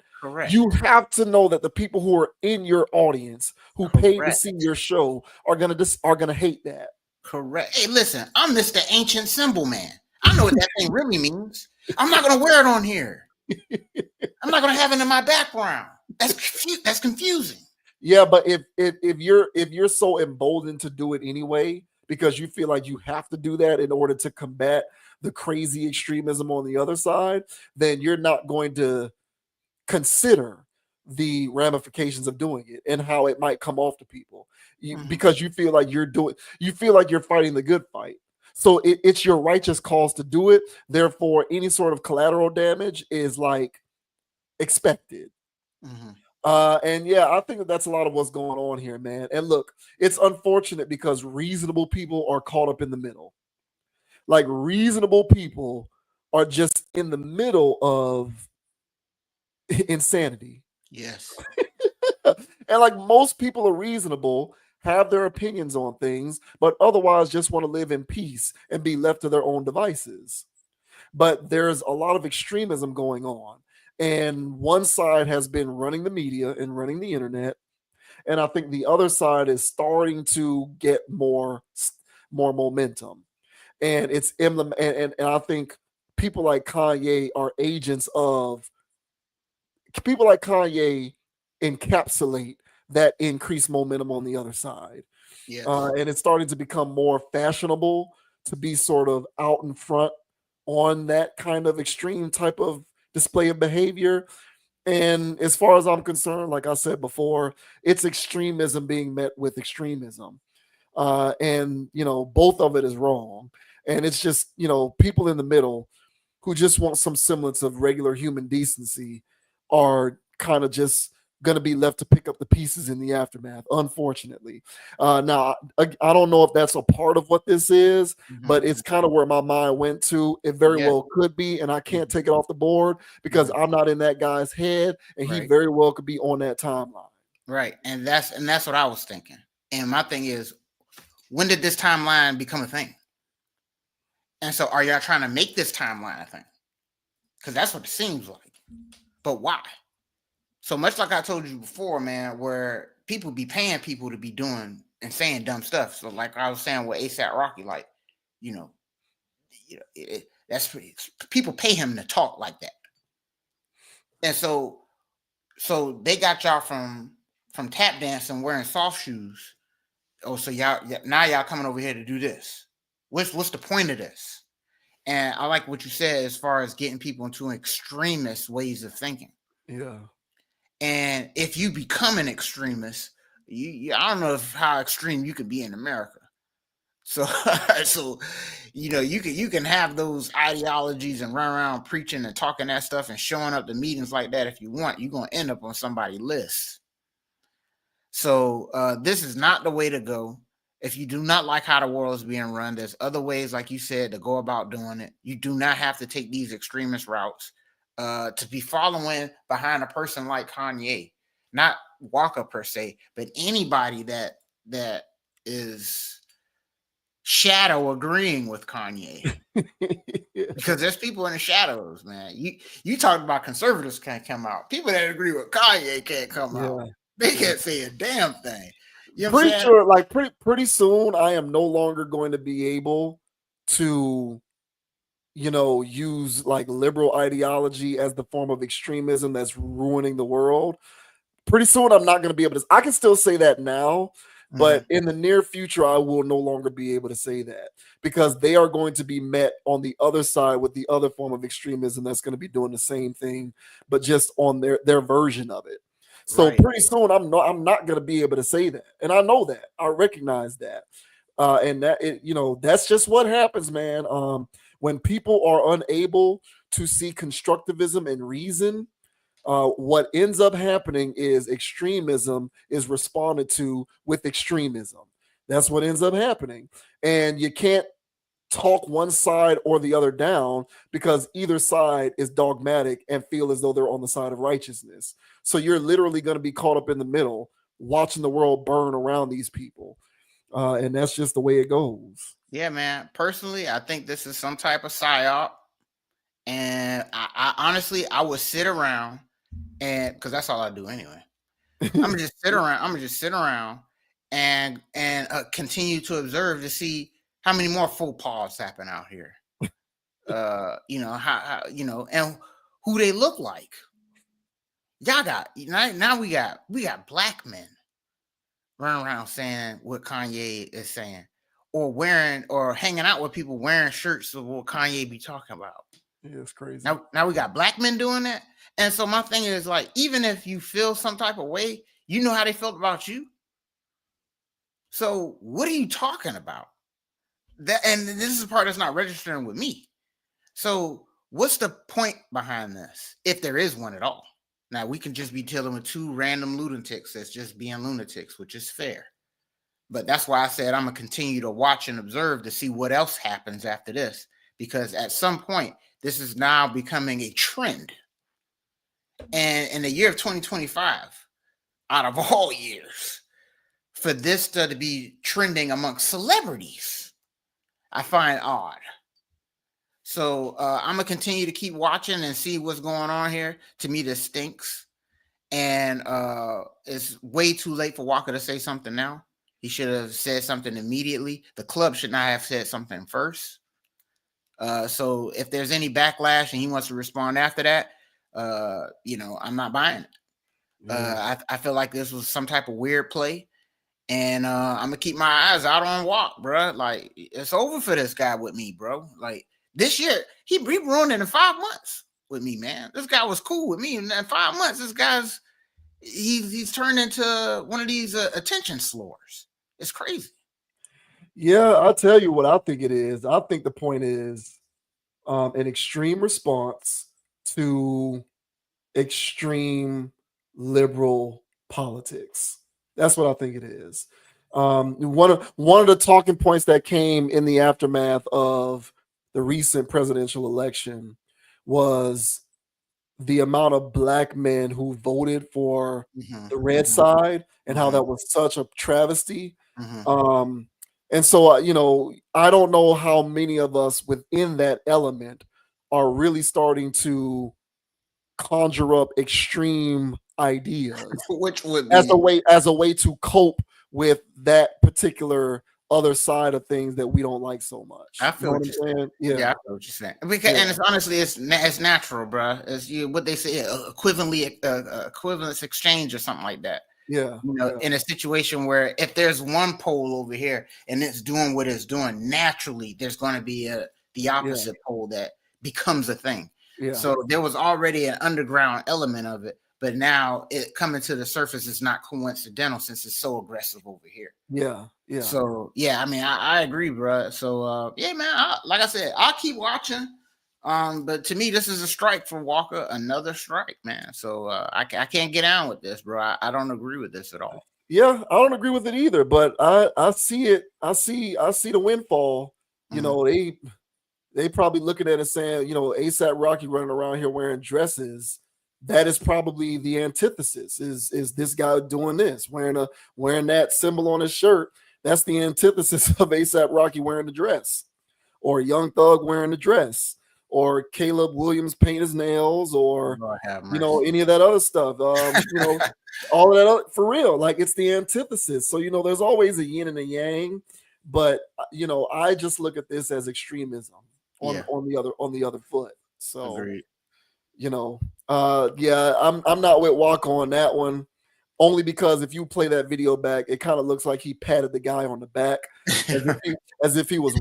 you have to know that the people who are in your audience who paid to see your show are gonna hate that. Correct. Hey, listen, I'm Mr. Ancient Symbol Man. I know what that thing really means. I'm not gonna wear it on here. I'm not gonna have it in my background. That's confusing. Yeah, but if you're so emboldened to do it anyway because you feel like you have to do that in order to combat the crazy extremism on the other side, then you're not going to consider the ramifications of doing it and how it might come off to people because you feel like you're fighting the good fight. So it's your righteous cause to do it. Therefore, any sort of collateral damage is like expected. And yeah, I think that's a lot of what's going on here, man. And look, it's unfortunate because reasonable people are caught up in the middle. Like reasonable people are just in the middle of insanity. Yes. And like most people are reasonable, have their opinions on things, but otherwise just want to live in peace and be left to their own devices. But there's a lot of extremism going on. And one side has been running the media and running the internet. And I think the other side is starting to get more momentum. And it's and I think people like Kanye are agents of people like Kanye encapsulate that increased momentum on the other side. Yes. And it's starting to become more fashionable to be sort of out in front on that kind of extreme type of display of behavior. And as far as I'm concerned, like I said before, it's extremism being met with extremism. And, both of it is wrong. And it's just, people in the middle who just want some semblance of regular human decency are kind of just going to be left to pick up the pieces in the aftermath, unfortunately. Now, I don't know if that's a part of what this is, but it's kind of where my mind went to. It very well could be, and I can't take it off the board because I'm not in that guy's head, and he very well could be on that timeline. Right, and that's what I was thinking. And my thing is, when did this timeline become a thing? And so, are y'all trying to make this timeline a thing? Because that's what it seems like. But why? So much like I told you before, man, where people be paying people to be doing and saying dumb stuff. So like I was saying with ASAP Rocky, like, that's people pay him to talk like that. And so they got y'all from tap dancing wearing soft shoes. Oh, so y'all coming over here to do this. What's the point of this? And I like what you said as far as getting people into extremist ways of thinking. Yeah. And if you become an extremist, I don't know how extreme you can be in America. So you can have those ideologies and run around preaching and talking that stuff and showing up to meetings like that if you want. You're gonna end up on somebody's list. So this is not the way to go. If you do not like how the world is being run, there's other ways, like you said, to go about doing it. You do not have to take these extremist routes to be following behind a person like Kanye, not Waka per se, but anybody that is shadow agreeing with Kanye. Because there's people in the shadows, man. You talked about conservatives can't come out. People that agree with Kanye can't come out. They can't say a damn thing. You know pretty sure, like pretty soon, I am no longer going to be able to, use like liberal ideology as the form of extremism that's ruining the world. Pretty soon, I'm not going to be able to. I can still say that now, but in the near future, I will no longer be able to say that because they are going to be met on the other side with the other form of extremism that's going to be doing the same thing, but just on their version of it. So pretty soon, I'm not going to be able to say that, and I know that. I recognize that, and that that's just what happens, man. When people are unable to see constructivism and reason, what ends up happening is extremism is responded to with extremism. That's what ends up happening, and you can't talk one side or the other down because either side is dogmatic and feel as though they're on the side of righteousness. So you're literally going to be caught up in the middle, watching the world burn around these people. And that's just the way it goes. Yeah, man. Personally, I think this is some type of psyop. And I honestly, I would sit around and because that's all I do anyway. I'm gonna just sit around and continue to observe to see how many more faux pas happen out here. How and who they look like. Y'all got now we got black men running around saying what Kanye is saying, or wearing or hanging out with people wearing shirts of what Kanye be talking about. Yeah, it's crazy. Now we got black men doing that. And so my thing is like, even if you feel some type of way, you know how they felt about you. So what are you talking about? And this is the part that's not registering with me. So what's the point behind this, if there is one at all? Now we can just be dealing with two random lunatics that's just being lunatics, which is fair. But that's why I said I'm gonna continue to watch and observe to see what else happens after this, because at some point this is now becoming a trend. And in the year of 2025, out of all years, for this to be trending amongst celebrities, I find odd. So I'm gonna continue to keep watching and see what's going on here. To me, this stinks, and it's way too late for Waka to say something now. He should have said something immediately. The club should not have said something first. So if there's any backlash and he wants to respond after that, I'm not buying it. I feel like this was some type of weird play, and I'm gonna keep my eyes out on Walk, bro. Like it's over for this guy with me, bro. Like this year, he ruined it in 5 months with me, man. This guy was cool with me, and in 5 months, this guy's he's turned into one of these attention slurs. It's crazy. Yeah, I'll tell you what I think it is. I think the point is an extreme response to extreme liberal politics. That's what I think it is. One of the talking points that came in the aftermath of the recent presidential election was the amount of black men who voted for the red side and how that was such a travesty. And so, I don't know how many of us within that element are really starting to conjure up extreme ideas, which would be as a way to cope with that particular other side of things that we don't like so much. I feel what you're saying. Yeah, I feel what you're saying. Because and it's honestly it's natural, bro. It's what they say, equivalence exchange or something like that. Yeah, in a situation where if there's one pole over here and it's doing what it's doing, naturally there's going to be the opposite pole that becomes a thing. Yeah. So there was already an underground element of it, but now it coming to the surface is not coincidental since it's so aggressive over here. Yeah. So I mean, I agree, bro. So man, like I said, I'll keep watching. But to me, this is a strike for Walker, another strike, man. So I can't get down with this, bro. I don't agree with this at all. Yeah, I don't agree with it either. But I see it. I see the windfall. You know, they probably looking at it saying, ASAP Rocky running around here wearing dresses. That is probably the antithesis. Is this guy doing this, wearing that symbol on his shirt That's the antithesis of ASAP Rocky wearing the dress, or Young Thug wearing the dress, or Caleb Williams paint his nails, or any of that other stuff. All of that other, for real. Like, it's the antithesis. So there's always a yin and a yang, but I just look at this as extremism on the other foot. So Agreed. I'm not with Waka on that one. Only because if you play that video back, it kind of looks like he patted the guy on the back as if he was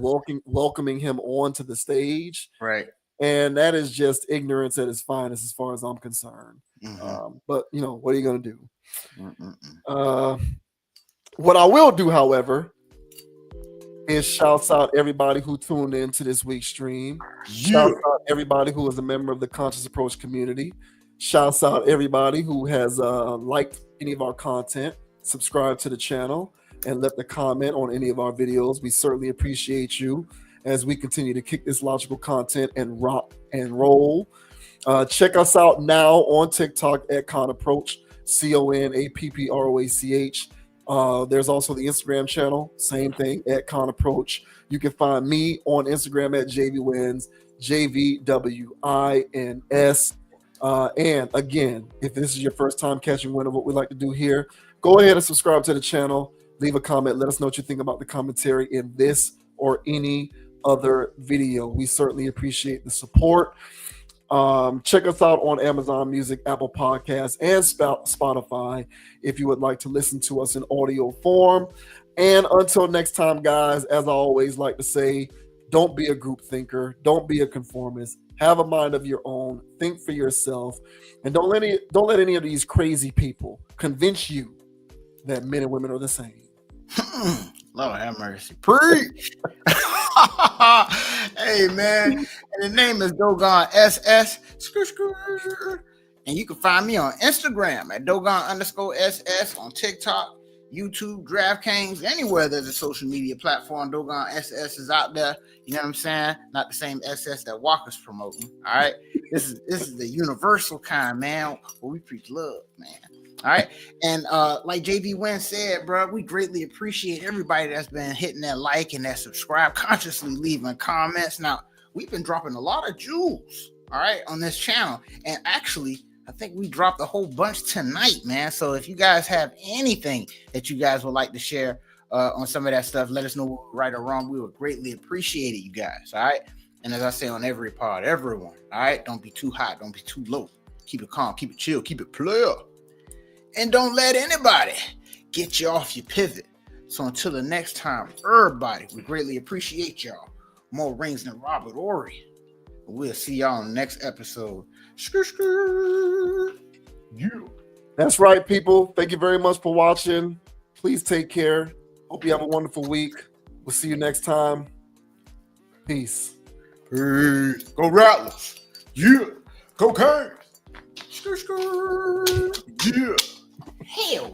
welcoming him onto the stage. Right. And that is just ignorance at its finest, as far as I'm concerned. Mm-hmm. But what are you going to do? What I will do, however, is shouts out everybody who tuned into this week's stream. Shouts out everybody who is a member of the Conscious Approach community. Shouts out everybody who has liked any of our content, subscribe to the channel, and left a comment on any of our videos. We certainly appreciate you as we continue to kick this logical content and rock and roll. Check us out now on TikTok at Con Approach, CONAPPROACH. There's also the Instagram channel, same thing, at Con Approach. You can find me on Instagram at JVWins, JVWINS. And again, if this is your first time catching wind of what we like to do here, go ahead and subscribe to the channel. Leave a comment. Let us know what you think about the commentary in this or any other video. We certainly appreciate the support. Check us out on Amazon Music, Apple Podcasts, and Spotify if you would like to listen to us in audio form. And until next time, guys, as I always like to say, don't be a group thinker. Don't be a conformist. Have a mind of your own. Think for yourself. And don't let any of these crazy people convince you that men and women are the same. Lord have mercy. Preach. Hey, man. And the name is Dogon SS. And you can find me on Instagram at Dogon_SS, on TikTok, YouTube, DraftKings, anywhere there's a social media platform. Dogon SS is out there. You know what I'm saying? Not the same SS that Waka's promoting. All right. This is the universal kind, man, where we preach love, man. All right. And like JB Wynn said, bro, we greatly appreciate everybody that's been hitting that like and that subscribe, consciously leaving comments. Now, we've been dropping a lot of jewels, all right, on this channel. And actually, I think we dropped a whole bunch tonight, man. So if you guys have anything that you guys would like to share on some of that stuff, let us know, right or wrong. We would greatly appreciate it, you guys. All right. And as I say on every pod, everyone, all right, don't be too hot, don't be too low. Keep it calm, keep it chill, keep it player. And don't let anybody get you off your pivot. So until the next time, everybody, we greatly appreciate y'all. More rings than Robert Ory. We'll see y'all on the next episode. Yeah. That's right, people. Thank you very much for watching. Please take care. Hope you have a wonderful week. We'll see you next time. Peace. Peace. Go Rattlers. Yeah. Cocaine. Yeah.